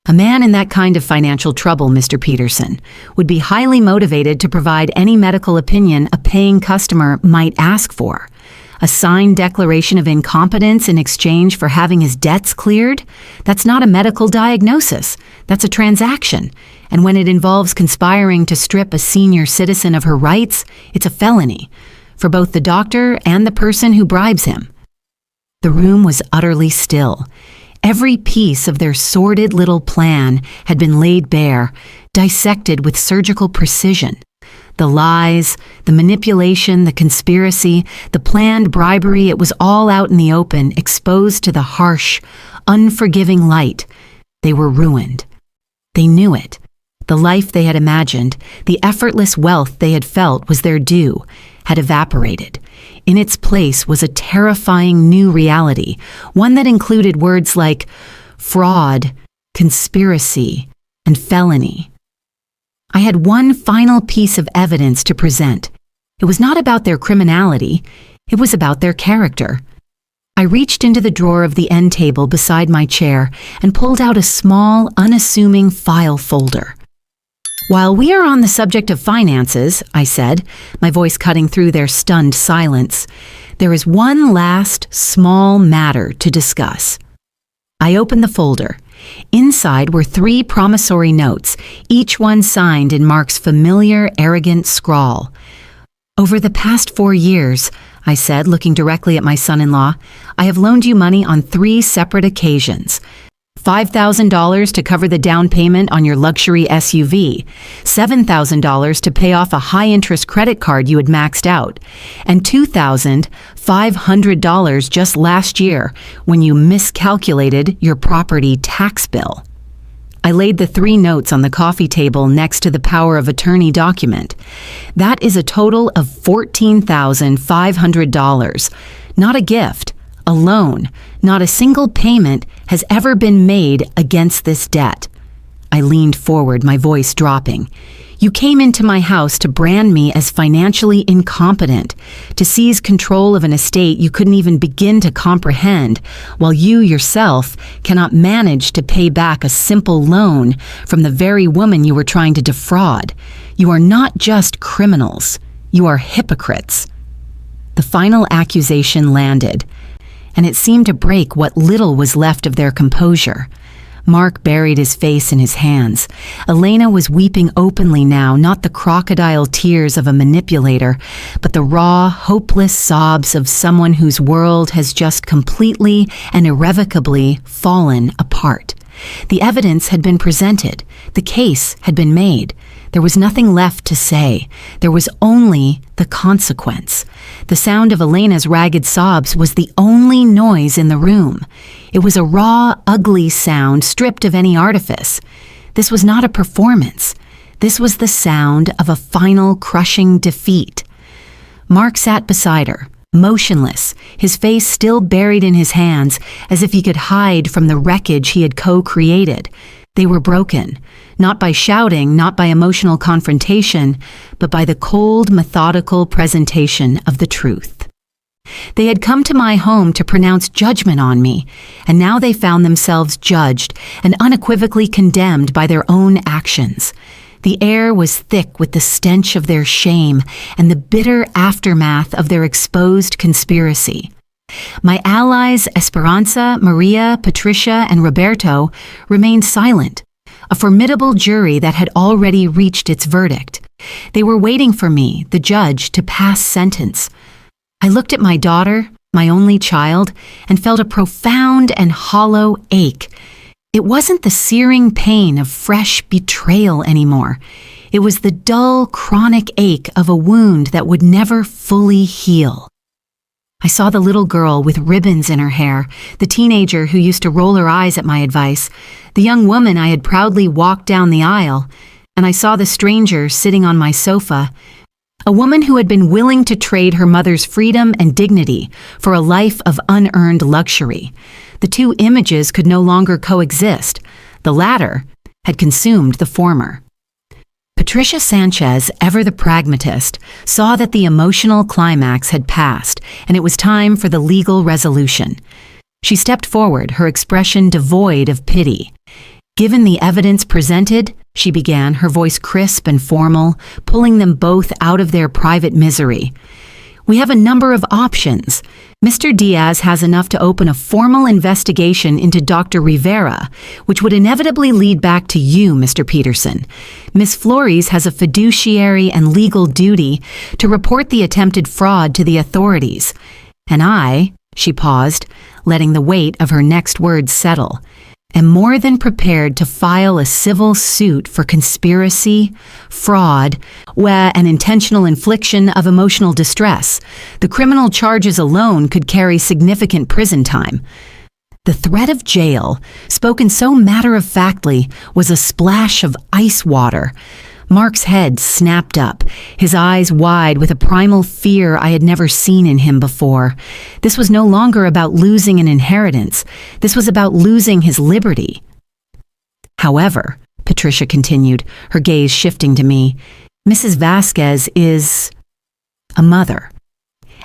A man in that kind of financial trouble, Mr. Peterson, would be highly motivated to provide any medical opinion a paying customer might ask for. A signed declaration of incompetence in exchange for having his debts cleared? That's not a medical diagnosis. That's a transaction. And when it involves conspiring to strip a senior citizen of her rights, it's a felony for both the doctor and the person who bribes him. The room was utterly still. Every piece of their sordid little plan had been laid bare, dissected with surgical precision. The lies, the manipulation, the conspiracy, the planned bribery, it was all out in the open, exposed to the harsh, unforgiving light. They were ruined. They knew it. The life they had imagined, the effortless wealth they had felt was their due, had evaporated. In its place was a terrifying new reality, one that included words like fraud, conspiracy, and felony. I had one final piece of evidence to present. It was not about their criminality, it was about their character. I reached into the drawer of the end table beside my chair and pulled out a small, unassuming file folder. "While we are on the subject of finances," I said, my voice cutting through their stunned silence, "there is one last, small matter to discuss." I opened the folder. Inside were 3 promissory notes, each one signed in Mark's familiar, arrogant scrawl. "Over the past 4 years," I said, looking directly at my son-in-law, "I have loaned you money on 3 separate occasions. $5,000 to cover the down payment on your luxury SUV, $7,000 to pay off a high-interest credit card you had maxed out, and $2,500 just last year when you miscalculated your property tax bill." I laid the 3 notes on the coffee table next to the power of attorney document. "That is a total of $14,500. Not a gift. A loan, not a single payment has ever been made against this debt." I leaned forward, my voice dropping. "You came into my house to brand me as financially incompetent, to seize control of an estate you couldn't even begin to comprehend, while you yourself cannot manage to pay back a simple loan from the very woman you were trying to defraud. You are not just criminals, you are hypocrites." The final accusation landed, and it seemed to break what little was left of their composure. Mark buried his face in his hands. Elena was weeping openly now, not the crocodile tears of a manipulator, but the raw, hopeless sobs of someone whose world has just completely and irrevocably fallen apart. The evidence had been presented. The case had been made. There was nothing left to say. There was only the consequence. The sound of Elena's ragged sobs was the only noise in the room. It was a raw, ugly sound stripped of any artifice. This was not a performance. This was the sound of a final, crushing defeat. Mark sat beside her, motionless, his face still buried in his hands, as if he could hide from the wreckage he had co-created. They were broken, not by shouting, not by emotional confrontation, but by the cold, methodical presentation of the truth. They had come to my home to pronounce judgment on me, and now they found themselves judged and unequivocally condemned by their own actions. The air was thick with the stench of their shame and the bitter aftermath of their exposed conspiracy. My allies Esperanza, Maria, Patricia, and Roberto remained silent, a formidable jury that had already reached its verdict. They were waiting for me, the judge, to pass sentence. I looked at my daughter, my only child, and felt a profound and hollow ache. It wasn't the searing pain of fresh betrayal anymore. It was the dull, chronic ache of a wound that would never fully heal. I saw the little girl with ribbons in her hair, the teenager who used to roll her eyes at my advice, the young woman I had proudly walked down the aisle, and I saw the stranger sitting on my sofa. A woman who had been willing to trade her mother's freedom and dignity for a life of unearned luxury. The two images could no longer coexist. The latter had consumed the former. Patricia Sanchez, ever the pragmatist, saw that the emotional climax had passed, and it was time for the legal resolution. She stepped forward, her expression devoid of pity. Given the evidence presented, she began, her voice crisp and formal, pulling them both out of their private misery. We have a number of options. Mr. Diaz has enough to open a formal investigation into Dr. Rivera, which would inevitably lead back to you, Mr. Peterson. Ms. Flores has a fiduciary and legal duty to report the attempted fraud to the authorities. And I, she paused, letting the weight of her next words settle, am more than prepared to file a civil suit for conspiracy, fraud, and intentional infliction of emotional distress. The criminal charges alone could carry significant prison time. The threat of jail, spoken so matter-of-factly, was a splash of ice water. Mark's head snapped up, his eyes wide with a primal fear I had never seen in him before. This was no longer about losing an inheritance. This was about losing his liberty. However, Patricia continued, her gaze shifting to me, Mrs. Vasquez is a mother.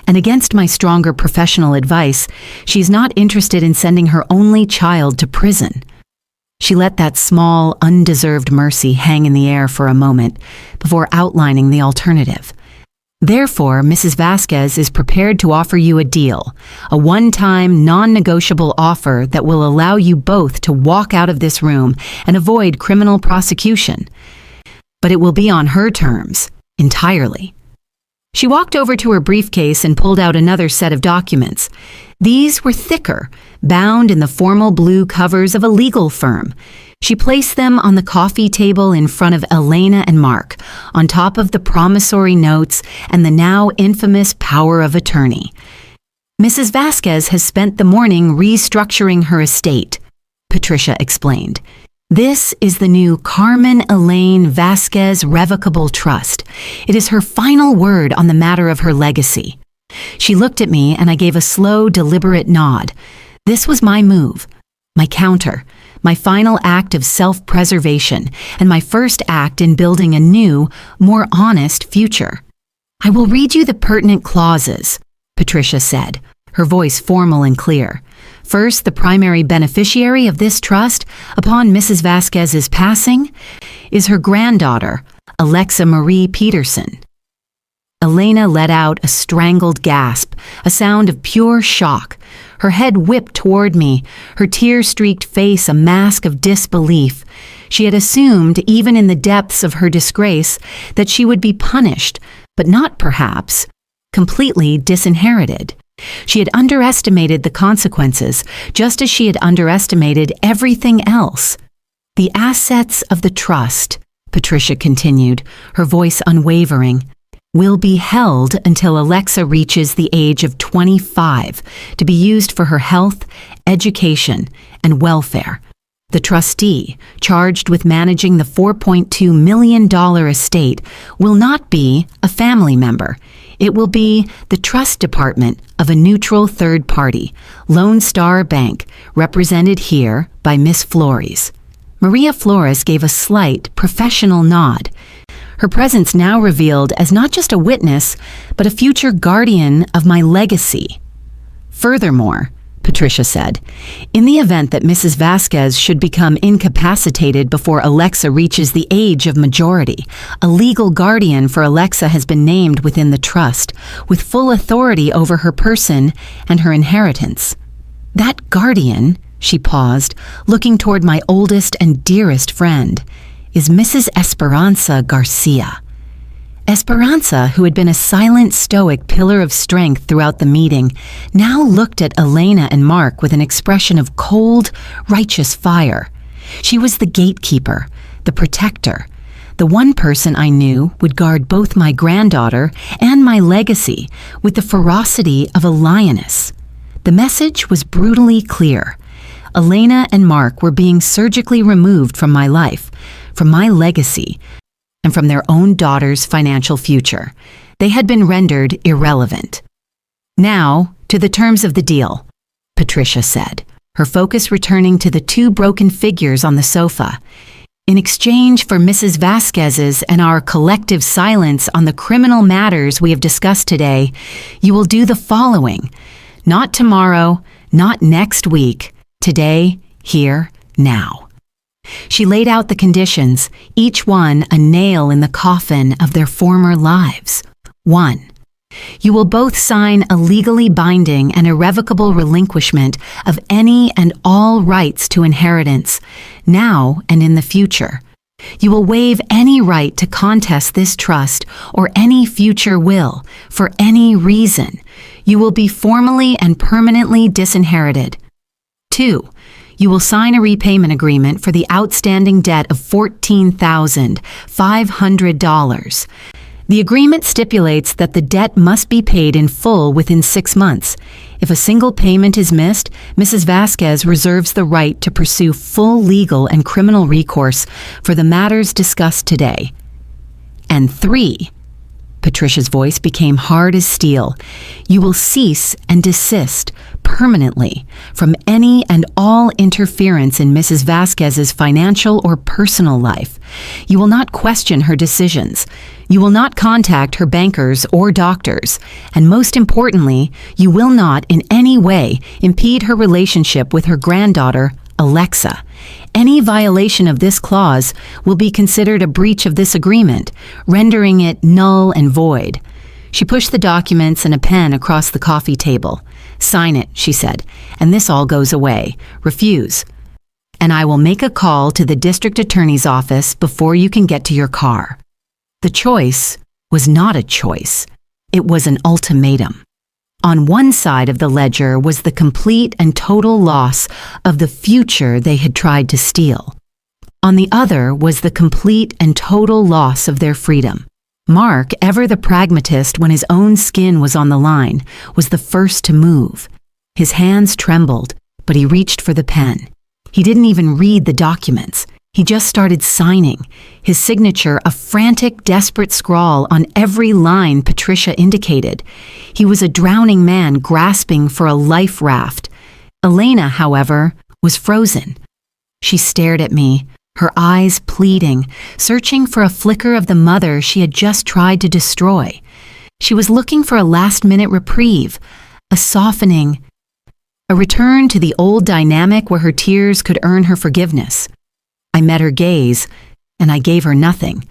And against my stronger professional advice, she's not interested in sending her only child to prison. She let that small, undeserved mercy hang in the air for a moment before outlining the alternative. Therefore, Mrs. Vasquez is prepared to offer you a deal, a one-time, non-negotiable offer that will allow you both to walk out of this room and avoid criminal prosecution. But it will be on her terms, entirely. She walked over to her briefcase and pulled out another set of documents. These were thicker, bound in the formal blue covers of a legal firm. She placed them on the coffee table in front of Elena and Mark, on top of the promissory notes and the now infamous power of attorney. Mrs. Vasquez has spent the morning restructuring her estate, Patricia explained. This is the new Carmen Elaine Vasquez Revocable Trust. It is her final word on the matter of her legacy. She looked at me and I gave a slow, deliberate nod. This was my move, my counter, my final act of self-preservation, and my first act in building a new, more honest future. I will read you the pertinent clauses, Patricia said, her voice formal and clear. First, the primary beneficiary of this trust, upon Mrs. Vasquez's passing, is her granddaughter, Alexa Marie Peterson. Elena let out a strangled gasp, a sound of pure shock. Her head whipped toward me, her tear-streaked face a mask of disbelief. She had assumed, even in the depths of her disgrace, that she would be punished, but not, perhaps, completely disinherited. She had underestimated the consequences, just as she had underestimated everything else. The assets of the trust, Patricia continued, her voice unwavering, will be held until Alexa reaches the age of 25 to be used for her health, education, and welfare. The trustee, charged with managing the $4.2 million estate, will not be a family member. It will be the trust department of a neutral third party, Lone Star Bank, represented here by Miss Flores. Maria Flores gave a slight, professional nod. Her presence now revealed as not just a witness, but a future guardian of my legacy. Furthermore, Patricia said, in the event that Mrs. Vasquez should become incapacitated before Alexa reaches the age of majority, a legal guardian for Alexa has been named within the trust, with full authority over her person and her inheritance. That guardian, she paused, looking toward my oldest and dearest friend, is Mrs. Esperanza Garcia. Esperanza, who had been a silent, stoic pillar of strength throughout the meeting, now looked at Elena and Mark with an expression of cold, righteous fire. She was the gatekeeper, the protector, the one person I knew would guard both my granddaughter and my legacy with the ferocity of a lioness. The message was brutally clear. Elena and Mark were being surgically removed from my life, from my legacy, and from their own daughter's financial future. They had been rendered irrelevant. "Now, to the terms of the deal," Patricia said, her focus returning to the two broken figures on the sofa. "In exchange for Mrs. Vasquez's and our collective silence on the criminal matters we have discussed today, you will do the following. Not tomorrow, not next week. Today, here, now." She laid out the conditions, each one a nail in the coffin of their former lives. 1. You will both sign a legally binding and irrevocable relinquishment of any and all rights to inheritance, now and in the future. You will waive any right to contest this trust or any future will, for any reason. You will be formally and permanently disinherited. 2. You will sign a repayment agreement for the outstanding debt of $14,500. The agreement stipulates that the debt must be paid in full within 6 months. If a single payment is missed, Mrs. Vasquez reserves the right to pursue full legal and criminal recourse for the matters discussed today. And 3, Patricia's voice became hard as steel, you will cease and desist permanently from any and all interference in Mrs. Vasquez's financial or personal life. You will not question her decisions. You will not contact her bankers or doctors. And most importantly, you will not in any way impede her relationship with her granddaughter, Alexa. Any violation of this clause will be considered a breach of this agreement, rendering it null and void. She pushed the documents and a pen across the coffee table. "Sign it," she said, "and this all goes away. Refuse. And I will make a call to the district attorney's office before you can get to your car." The choice was not a choice. It was an ultimatum. On one side of the ledger was the complete and total loss of the future they had tried to steal. On the other was the complete and total loss of their freedom. Mark, ever the pragmatist when his own skin was on the line, was the first to move. His hands trembled, but he reached for the pen. He didn't even read the documents. He just started signing, his signature a frantic, desperate scrawl on every line Patricia indicated. He was a drowning man grasping for a life raft. Elena, however, was frozen. She stared at me, her eyes pleading, searching for a flicker of the mother she had just tried to destroy. She was looking for a last-minute reprieve, a softening, a return to the old dynamic where her tears could earn her forgiveness. I met her gaze, and I gave her nothing.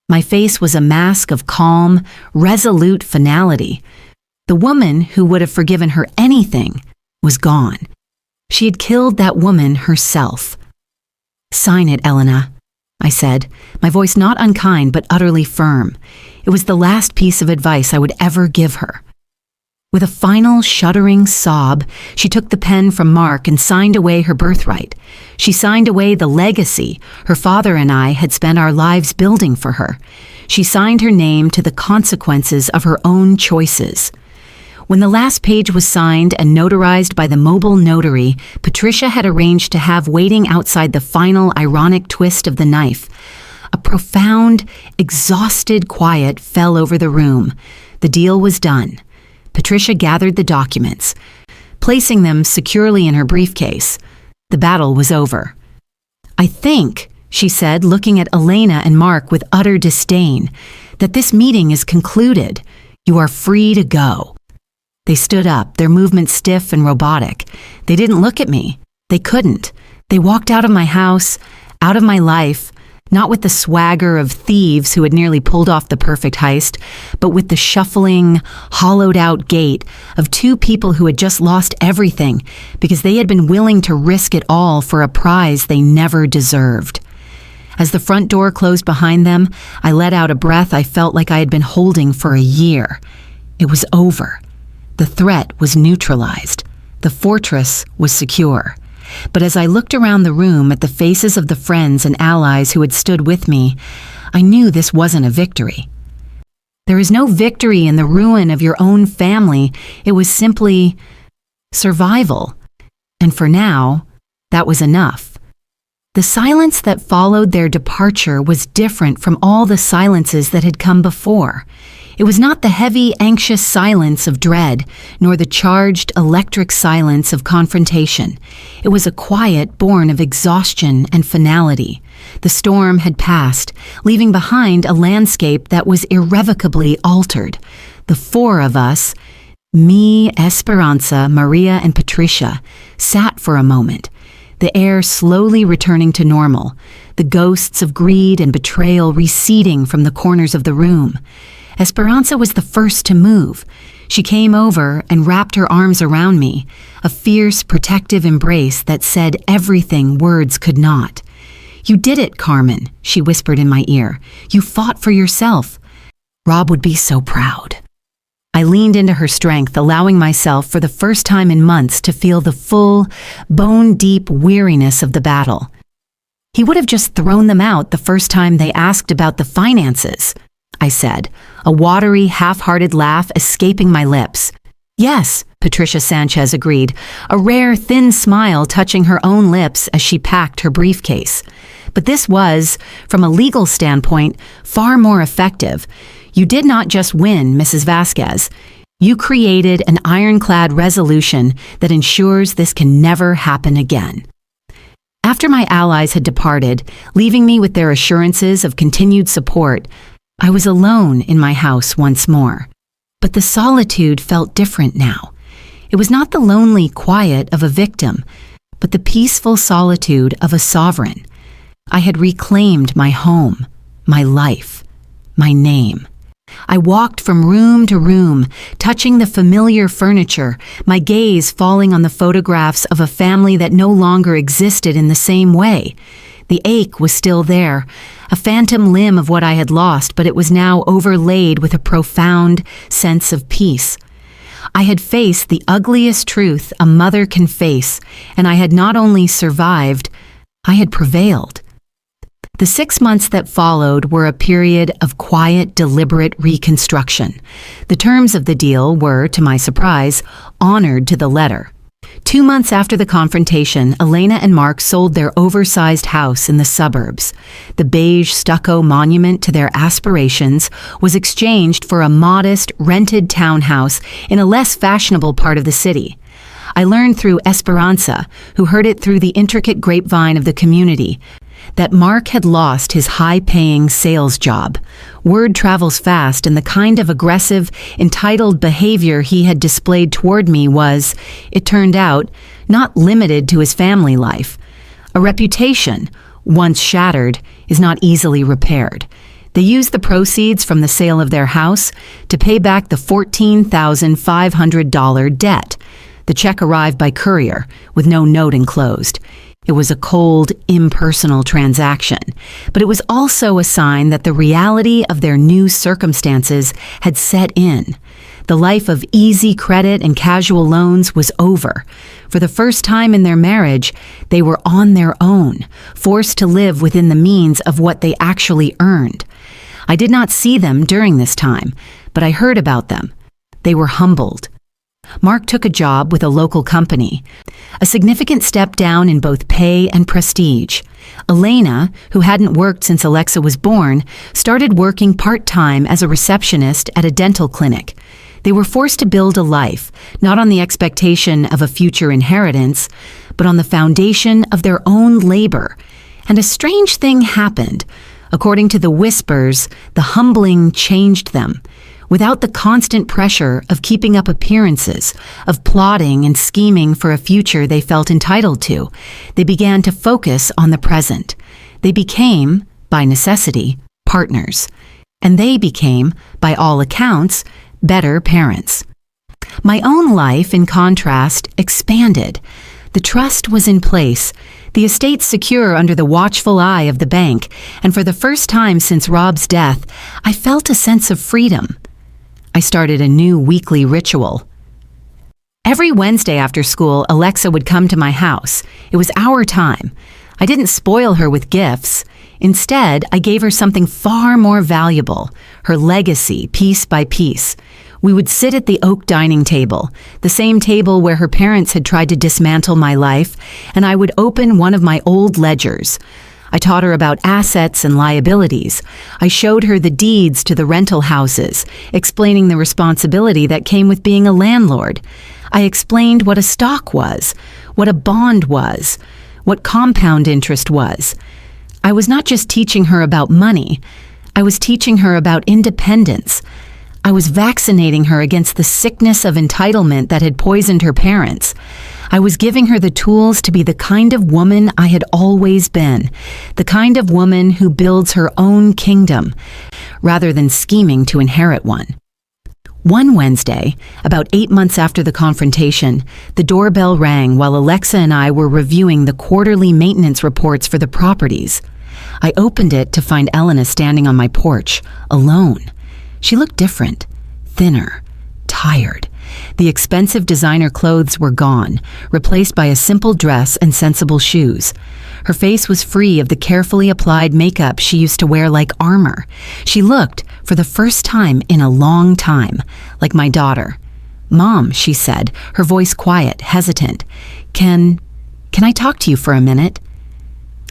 My face was a mask of calm, resolute finality. The woman who would have forgiven her anything was gone. She had killed that woman herself. "Sign it, Elena," I said, my voice not unkind but utterly firm. It was the last piece of advice I would ever give her. With a final shuddering sob, she took the pen from Mark and signed away her birthright. She signed away the legacy her father and I had spent our lives building for her. She signed her name to the consequences of her own choices. When the last page was signed and notarized by the mobile notary, Patricia had arranged to have waiting outside the final ironic twist of the knife. A profound, exhausted quiet fell over the room. The deal was done. Patricia gathered the documents, placing them securely in her briefcase. The battle was over. "I think," she said, looking at Elena and Mark with utter disdain, "that this meeting is concluded. You are free to go." They stood up, their movements stiff and robotic. They didn't look at me. They couldn't. They walked out of my house, out of my life, not with the swagger of thieves who had nearly pulled off the perfect heist, but with the shuffling, hollowed-out gait of two people who had just lost everything because they had been willing to risk it all for a prize they never deserved. As the front door closed behind them, I let out a breath I felt like I had been holding for a year. It was over. The threat was neutralized. The fortress was secure. But as I looked around the room at the faces of the friends and allies who had stood with me, I knew this wasn't a victory. There is no victory in the ruin of your own family. It was simply survival. And for now, that was enough. The silence that followed their departure was different from all the silences that had come before. It was not the heavy, anxious silence of dread, nor the charged, electric silence of confrontation. It was a quiet born of exhaustion and finality. The storm had passed, leaving behind a landscape that was irrevocably altered. The four of us, me, Esperanza, Maria, and Patricia, sat for a moment, the air slowly returning to normal, the ghosts of greed and betrayal receding from the corners of the room. Esperanza was the first to move. She came over and wrapped her arms around me, a fierce, protective embrace that said everything words could not. "You did it, Carmen," she whispered in my ear. "You fought for yourself. Rob would be so proud." I leaned into her strength, allowing myself for the first time in months to feel the full, bone-deep weariness of the battle. "He would have just thrown them out the first time they asked about the finances," I said, a watery, half-hearted laugh escaping my lips. "Yes," Patricia Sanchez agreed, a rare, thin smile touching her own lips as she packed her briefcase. "But this was, from a legal standpoint, far more effective. You did not just win, Mrs. Vasquez. You created an ironclad resolution that ensures this can never happen again." After my allies had departed, leaving me with their assurances of continued support, I was alone in my house once more. But the solitude felt different now. It was not the lonely quiet of a victim, but the peaceful solitude of a sovereign. I had reclaimed my home, my life, my name. I walked from room to room, touching the familiar furniture, my gaze falling on the photographs of a family that no longer existed in the same way. The ache was still there, a phantom limb of what I had lost, but it was now overlaid with a profound sense of peace. I had faced the ugliest truth a mother can face, and I had not only survived, I had prevailed. The 6 months that followed were a period of quiet, deliberate reconstruction. The terms of the deal were, to my surprise, honored to the letter. 2 months after the confrontation, Elena and Mark sold their oversized house in the suburbs. The beige stucco monument to their aspirations was exchanged for a modest, rented townhouse in a less fashionable part of the city. I learned through Esperanza, who heard it through the intricate grapevine of the community, that Mark had lost his high-paying sales job. Word travels fast, and the kind of aggressive, entitled behavior he had displayed toward me was, it turned out, not limited to his family life. A reputation, once shattered, is not easily repaired. They used the proceeds from the sale of their house to pay back the $14,500 debt. The check arrived by courier, with no note enclosed. It was a cold, impersonal transaction, but it was also a sign that the reality of their new circumstances had set in. The life of easy credit and casual loans was over. For the first time in their marriage, they were on their own, forced to live within the means of what they actually earned. I did not see them during this time, but I heard about them. They were humbled. Mark took a job with a local company, a significant step down in both pay and prestige. Elena, who hadn't worked since Alexa was born, started working part-time as a receptionist at a dental clinic. They were forced to build a life, not on the expectation of a future inheritance, but on the foundation of their own labor. And a strange thing happened. According to the whispers, the humbling changed them. Without the constant pressure of keeping up appearances, of plotting and scheming for a future they felt entitled to, they began to focus on the present. They became, by necessity, partners. And they became, by all accounts, better parents. My own life, in contrast, expanded. The trust was in place, the estate secure under the watchful eye of the bank, and for the first time since Rob's death, I felt a sense of freedom. I started a new weekly ritual. Every Wednesday after school, Alexa would come to my house. It was our time. I didn't spoil her with gifts. Instead, I gave her something far more valuable, her legacy, piece by piece. We would sit at the oak dining table, the same table where her parents had tried to dismantle my life, and I would open one of my old ledgers. I taught her about assets and liabilities. I showed her the deeds to the rental houses, explaining the responsibility that came with being a landlord. I explained what a stock was, what a bond was, what compound interest was. I was not just teaching her about money. I was teaching her about independence. I was vaccinating her against the sickness of entitlement that had poisoned her parents. I was giving her the tools to be the kind of woman I had always been, the kind of woman who builds her own kingdom, rather than scheming to inherit one. One Wednesday, about 8 months after the confrontation, the doorbell rang while Alexa and I were reviewing the quarterly maintenance reports for the properties. I opened it to find Elena standing on my porch, alone. She looked different, thinner, tired. The expensive designer clothes were gone, replaced by a simple dress and sensible shoes. Her face was free of the carefully applied makeup she used to wear like armor. She looked, for the first time in a long time, like my daughter. "Mom," she said, her voice quiet, hesitant. Can I talk to you for a minute?"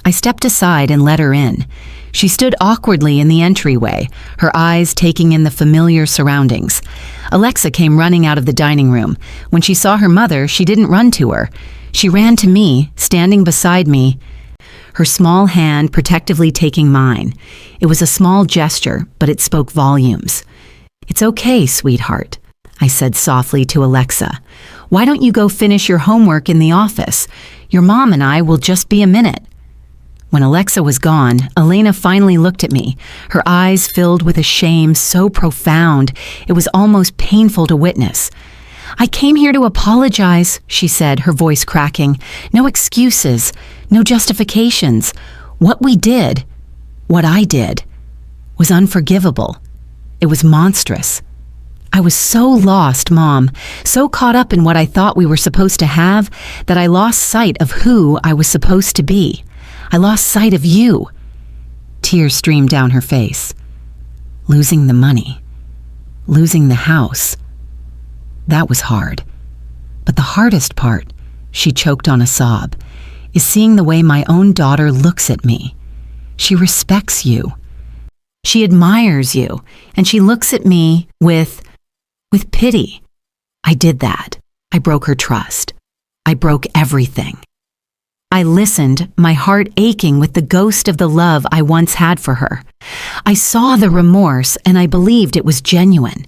I stepped aside and let her in. She stood awkwardly in the entryway, her eyes taking in the familiar surroundings. Alexa came running out of the dining room. When she saw her mother, she didn't run to her. She ran to me, standing beside me, her small hand protectively taking mine. It was a small gesture, but it spoke volumes. "It's okay, sweetheart," I said softly to Alexa. "Why don't you go finish your homework in the office? Your mom and I will just be a minute." When Alexa was gone, Elena finally looked at me, her eyes filled with a shame so profound it was almost painful to witness. "I came here to apologize," she said, her voice cracking. "No excuses, no justifications. What we did, what I did, was unforgivable. It was monstrous. I was so lost, Mom, so caught up in what I thought we were supposed to have that I lost sight of who I was supposed to be. I lost sight of you." Tears streamed down her face. Losing the money, losing the house. That was hard. But the hardest part, she choked on a sob, is seeing the way my own daughter looks at me. She respects you. She admires you, and she looks at me with pity. I did that. I broke her trust. I broke everything. I listened, my heart aching with the ghost of the love I once had for her. I saw the remorse, and I believed it was genuine.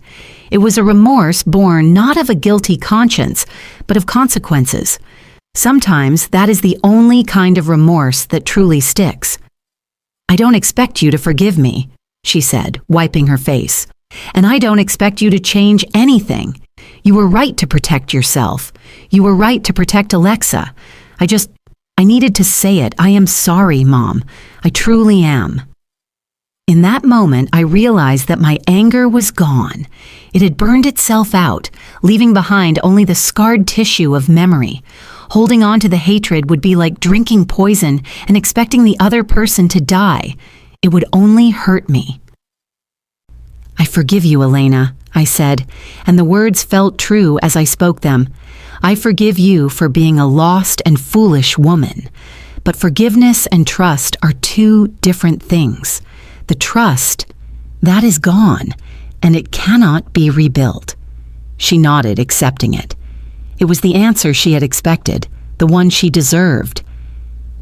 It was a remorse born not of a guilty conscience, but of consequences. Sometimes that is the only kind of remorse that truly sticks. "I don't expect you to forgive me," she said, wiping her face. "And I don't expect you to change anything. You were right to protect yourself. You were right to protect Alexa. I needed to say it. I am sorry, Mom. I truly am." In that moment, I realized that my anger was gone. It had burned itself out, leaving behind only the scarred tissue of memory. Holding on to the hatred would be like drinking poison and expecting the other person to die. It would only hurt me. "I forgive you, Elena," I said, and the words felt true as I spoke them. "I forgive you for being a lost and foolish woman." But forgiveness and trust are two different things. The trust, that is gone, and it cannot be rebuilt. She nodded, accepting it. It was the answer she had expected, the one she deserved.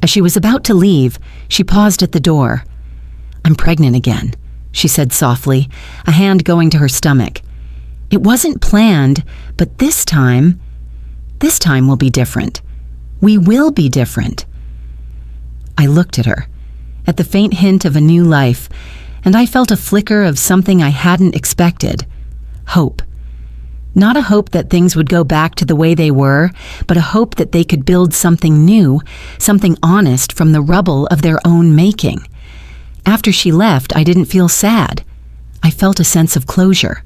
As she was about to leave, she paused at the door. "I'm pregnant again," she said softly, a hand going to her stomach. "It wasn't planned, but this time will be different. We will be different." I looked at her, at the faint hint of a new life, and I felt a flicker of something I hadn't expected. Hope. Not a hope that things would go back to the way they were, but a hope that they could build something new, something honest from the rubble of their own making. After she left, I didn't feel sad. I felt a sense of closure.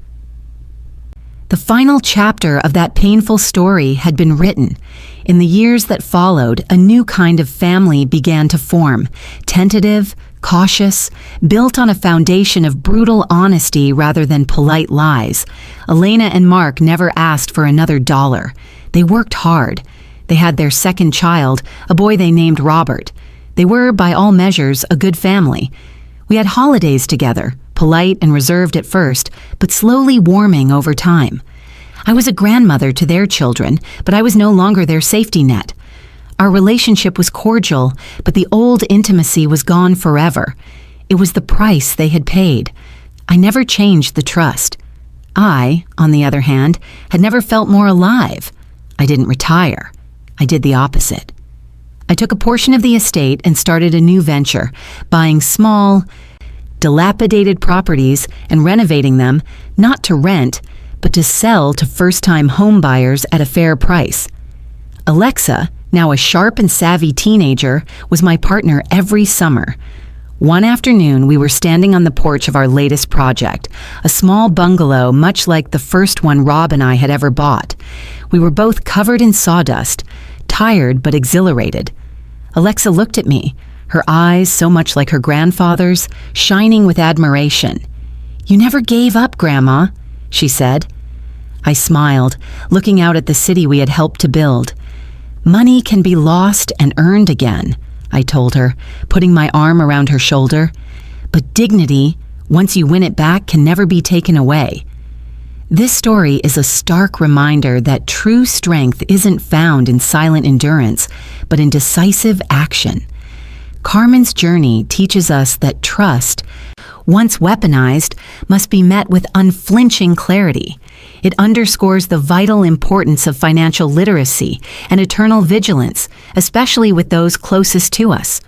The final chapter of that painful story had been written. In the years that followed, a new kind of family began to form, tentative, cautious, built on a foundation of brutal honesty rather than polite lies. Elena and Mark never asked for another dollar. They worked hard. They had their second child, a boy they named Robert. They were, by all measures, a good family. We had holidays together, polite and reserved at first, but slowly warming over time. I was a grandmother to their children, but I was no longer their safety net. Our relationship was cordial, but the old intimacy was gone forever. It was the price they had paid. I never changed the trust. I, on the other hand, had never felt more alive. I didn't retire. I did the opposite. I took a portion of the estate and started a new venture, buying small, dilapidated properties and renovating them, not to rent, but to sell to first-time home buyers at a fair price. Alexa, now a sharp and savvy teenager, was my partner every summer. One afternoon, we were standing on the porch of our latest project, a small bungalow much like the first one Rob and I had ever bought. We were both covered in sawdust, tired but exhilarated. Alexa looked at me, her eyes so much like her grandfather's, shining with admiration. "You never gave up, Grandma," she said. I smiled, looking out at the city we had helped to build. "Money can be lost and earned again," I told her, putting my arm around her shoulder. "But dignity, once you win it back, can never be taken away." This story is a stark reminder that true strength isn't found in silent endurance, but in decisive action. Carmen's journey teaches us that trust, once weaponized, must be met with unflinching clarity. It underscores the vital importance of financial literacy and eternal vigilance, especially with those closest to us.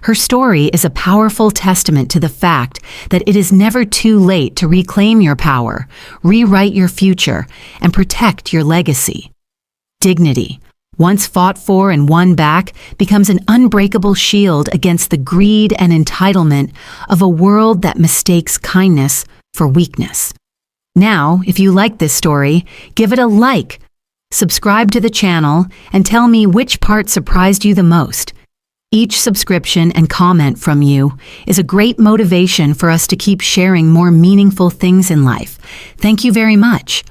Her story is a powerful testament to the fact that it is never too late to reclaim your power, rewrite your future, and protect your legacy. Dignity, once fought for and won back, becomes an unbreakable shield against the greed and entitlement of a world that mistakes kindness for weakness. Now, if you like this story, give it a like, subscribe to the channel, and tell me which part surprised you the most. Each subscription and comment from you is a great motivation for us to keep sharing more meaningful things in life. Thank you very much.